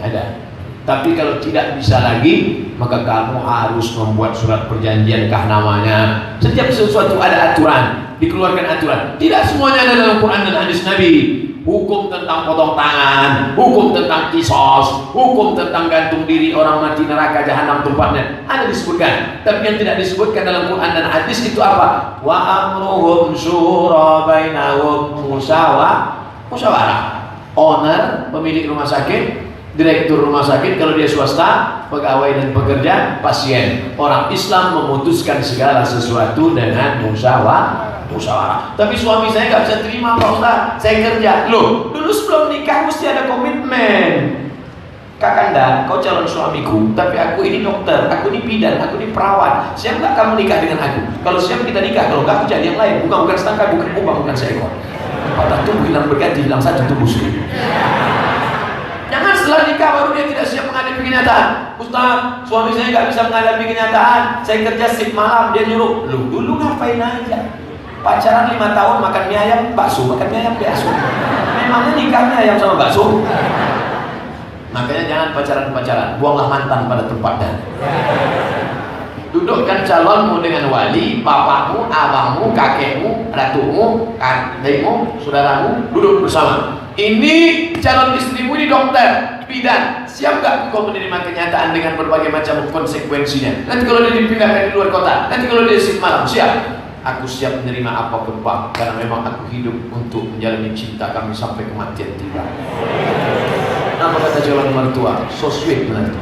ada. Tapi kalau tidak bisa lagi, maka kamu harus membuat surat perjanjian kah namanya. Setiap sesuatu ada aturan, dikeluarkan aturan. Tidak semuanya ada dalam Quran dan hadis Nabi. hukum tentang potong tangan, hukum tentang kisos, hukum tentang gantung diri, orang mati neraka jahanam tempatnya, ada disebutkan. Tapi yang tidak disebutkan dalam Quran dan hadis itu apa? Wa amruhum syura bainahum musyawarah. Owner, pemilik rumah sakit, direktur rumah sakit, kalau dia swasta, pegawai dan pekerja, pasien. Orang Islam memutuskan segala sesuatu dengan musyawarah. Tapi suami saya nggak bisa terima Pak Ustaz, saya kerja. Loh, dulu sebelum nikah mesti ada komitmen. Kakanda, kau calon suamiku, tapi aku ini dokter, aku ini bidan, aku ini perawat. Siap nggak kamu nikah dengan aku? Kalau siap kita nikah, kalau nggak aku cari yang lain. Bukan setangkai, bukan ubah, bukan seekor. Patah tubuh hilang berganti, hilang satu tubuh sendiri. Jangan setelah nikah baru dia tidak siap menghadapi kenyataan. Ustaz, suami saya nggak bisa menghadapi kenyataan. Saya kerja shift malam, dia nyuruh. Lu dulu ngapain aja? Pacaran 5 tahun makan mie ayam bakso, makan mie ayam bakso. Memangnya nikahnya ayam sama bakso? Makanya jangan pacaran-pacaran, buanglah mantan pada tempatnya. Dudukkan calonmu dengan wali, bapakmu, abangmu, kakekmu, ratumu, adikmu, saudaramu, duduk bersama. Ini calon istrimu ini dokter, bidan. Siap gak kau menerima kenyataan dengan berbagai macam konsekuensinya? Nanti kalau dia dipindahkan di luar kota, nanti kalau dia shift malam, siap? Aku siap menerima apapun Pak, karena memang aku hidup untuk menjalani cinta kami sampai kematian tiba. Apa kata calon mertua? So sweet menantu.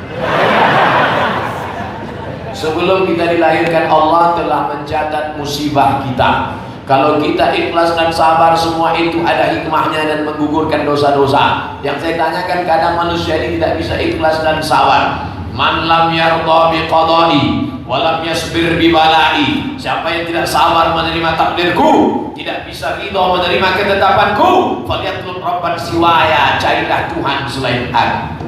Sebelum kita dilahirkan, Allah telah mencatat musibah kita. Kalau kita ikhlas dan sabar, semua itu ada hikmahnya dan menggugurkan dosa-dosa. Yang saya tanyakan, kadang manusia ini tidak bisa ikhlas dan sabar. Man lam yarda bi qada'i wa lam yasbir bi bala'i. Siapa yang tidak sabar menerima takdirku, tidak bisa ridha menerima ketetapanku, falyatlub rabban siwaya, carilah Tuhan selain aku.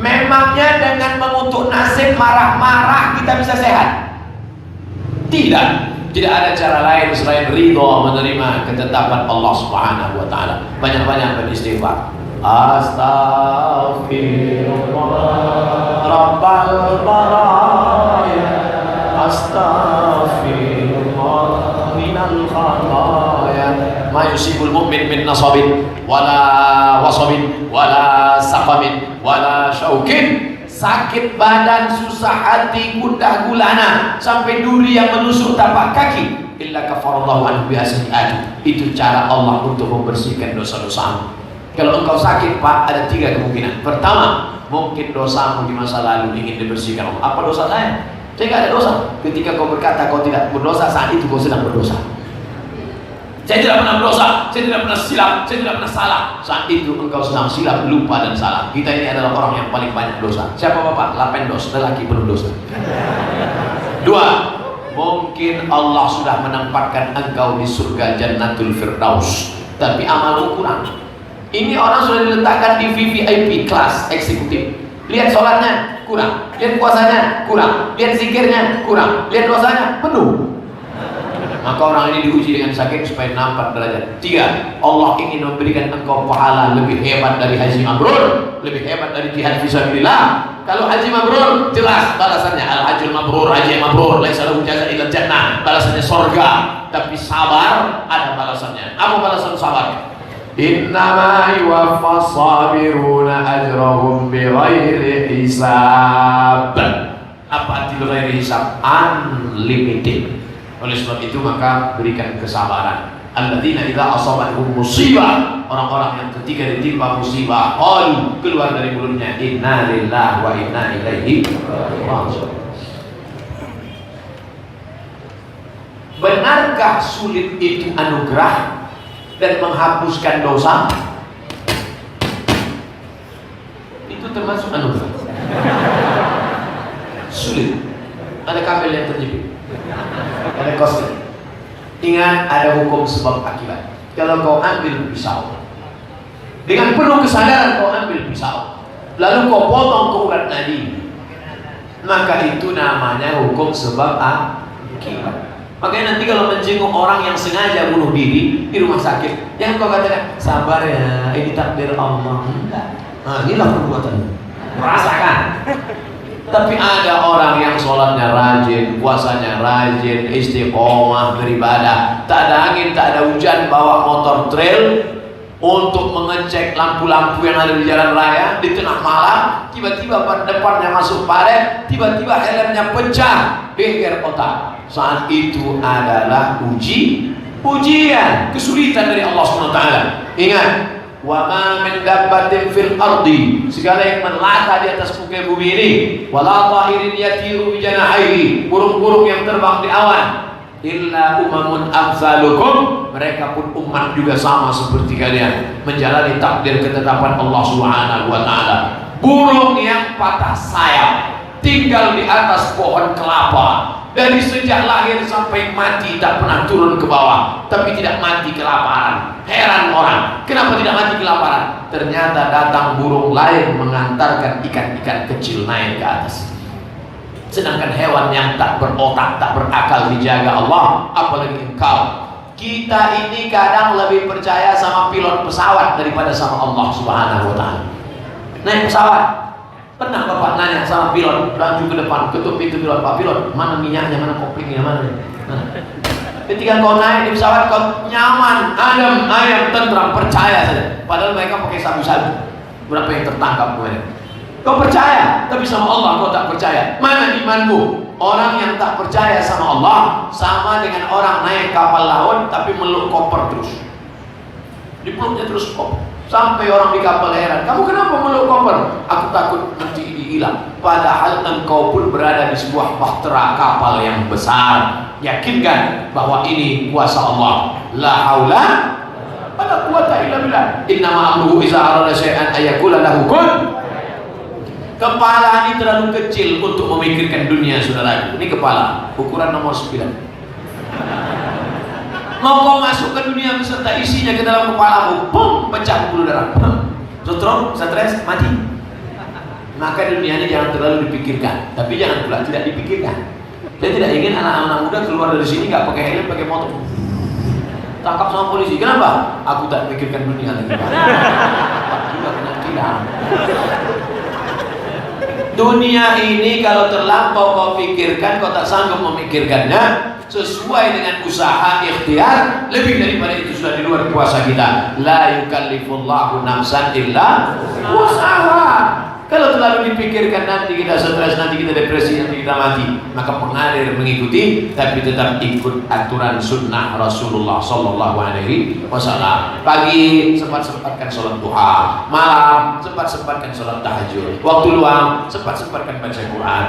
Memangnya dengan mengutuk nasib marah-marah kita bisa sehat? Tidak. Tidak ada cara lain selain ridha menerima ketetapan Allah Subhanahu wa taala. Banyak-banyak beristighfar. Astaghfirullah Rabbal baraya, astaghfirullah minal khataya, ma yusibul mu'min min nasabin wala wasabin wala saqamin wala syaukin. Sakit badan, susah hati, gundah gulana, sampai duri yang menusuk tapak kaki, illa kafarallahu anhu bihasayi'ati. Itu cara Allah untuk membersihkan dosa-dosamu. Kalau engkau sakit Pak, ada 3 kemungkinan. Pertama, mungkin dosamu di masa lalu ingin dibersihkan Allah. Apa dosa saya? Saya tidak ada dosa. Ketika kau berkata kau tidak berdosa, saat itu kau sedang berdosa. Saya tidak pernah berdosa, saya tidak pernah silap, saya tidak pernah salah. Saat itu engkau sedang silap, lupa dan salah. Kita ini adalah orang yang paling banyak dosa. Siapa Bapak? Lapendos, lelaki penuh dosa. 2, mungkin Allah sudah menempatkan engkau di surga Jannatul Firdaus, tapi amalmu kurang. Ini orang sudah diletakkan di VVIP kelas eksekutif. Lihat sholatnya kurang, lihat puasanya kurang, lihat zikirnya kurang, lihat dosanya penuh. Maka orang ini diuji dengan sakit supaya nampak derajat. 3, Allah ingin memberikan engkau pahala lebih hebat dari haji mabrur, lebih hebat dari jihad fisabilillah. Kalau haji mabrur jelas balasannya al-hajjul mabrur, haji mabrur laisa lahu jazaa illa jannah, balasannya surga. Tapi sabar ada balasannya. Apa balasan sabar? Innama yuwaffas sabiruna ajrahum bighairi hisab. Apa arti bighairi hisab? Unlimited. Oleh sebab itu maka berikan kesabaran. Alladzina idza asabatuhum musibah, orang-orang yang ketika ditimpa musibah qalu, keluar dari mulutnya inna lillahi wa inna ilaihi raji'un. Benarkah sulit itu anugerah dan menghapuskan dosa? Itu termasuk anugerah. Sulit. Ada kabel yang terjepit, ada korslet. Ingat, ada hukum sebab akibat. Kalau kau ambil pisau dengan penuh kesadaran, kau ambil pisau lalu kau potong ke urat nadi, maka itu namanya hukum sebab akibat. Makanya nanti kalau menjenguk orang yang sengaja bunuh diri di rumah sakit, jangan kau katakan sabar ya, ini takdir Allah. Enggak. Nah, inilah perbuatanmu. Rasakan. Tapi ada orang yang sholatnya rajin, puasanya rajin, istiqomah beribadah, tak ada angin, tak ada hujan, bawa motor trail, untuk mengecek lampu-lampu yang ada di jalan raya di tengah malam, tiba-tiba ban depannya masuk paret, tiba-tiba helmnya pecah, geger otak. Saat itu adalah ujian, kesulitan dari Allah SWT. Ingat, wa ma min dabbatin fil ardi, segala yang melata di atas muka bumi ini, wala ta'irin yatiru bi janahihi, burung-burung yang terbang di awan, illa umamun amsalukum, mereka pun umat juga sama seperti kalian, menjalani takdir ketetapan Allah Subhanahu wa taala. Burung yang patah sayap tinggal di atas pohon kelapa, dari sejak lahir sampai mati tak pernah turun ke bawah, tapi tidak mati kelaparan. Heran orang, kenapa tidak mati kelaparan? Ternyata datang burung lain mengantarkan ikan-ikan kecil naik ke atas. Sedangkan hewan yang tak berotak, tak berakal dijaga Allah, apalagi engkau. Kita ini kadang lebih percaya sama pilot pesawat daripada sama Allah Subhanahu wa taala. Naik pesawat, pernah Bapak nanya sama pilot, laju ke depan, ketuk pintu pilot, Pak pilot, mana minyaknya, mana koplingnya, mana? Ketika kau naik di pesawat, kau nyaman, adem, ayam, tentram, percaya saja. Padahal mereka pakai sabu-sabu. Berapa yang tertangkap mereka? Kau percaya, tapi sama Allah kau tak percaya. Mana imanmu? Orang yang tak percaya sama Allah sama dengan orang naik kapal laut tapi meluk koper terus. Dipeluknya terus koper. Sampai orang di kapal heran, kamu kenapa meluk koper? Aku takut nanti ini hilang. Padahal engkau pun berada di sebuah bahtera kapal yang besar. Yakinkan bahwa ini kuasa Allah. La haula wala quwata illa billah. Innama amruhu iza arada syai'an ayaqula lahu kun. Kepala ini terlalu kecil untuk memikirkan dunia, saudara. Ini kepala, ukuran nomor 9. Mau kau masuk ke dunia beserta isinya ke dalam kepalamu, pum, pecah pembuluh darah, stroke, stres, mati. Maka dunia ini jangan terlalu dipikirkan, tapi jangan pula tidak dipikirkan. Saya tidak ingin anak-anak muda keluar dari sini nggak pakai helm, pakai motor, tangkap sama polisi. Kenapa? Aku tak pikirkan dunia lagi. Juga kena tilang. Dunia ini kalau terlampau kau pikirkan, kau tak sanggup memikirkannya sesuai dengan usaha ikhtiar, lebih daripada itu sudah di luar kuasa kita. La yukallifullahu nafsan illa usaha. Kalau terlalu dipikirkan, nanti kita stres, nanti kita depresi, nanti kita mati. Maka pengalir mengikuti, tapi tetap ikut aturan sunnah Rasulullah Sallallahu Alaihi Wasallam. Pagi sempat-sempatkan sholat duha, malam sempat-sempatkan sholat tahajud, waktu luang sempat-sempatkan baca Quran.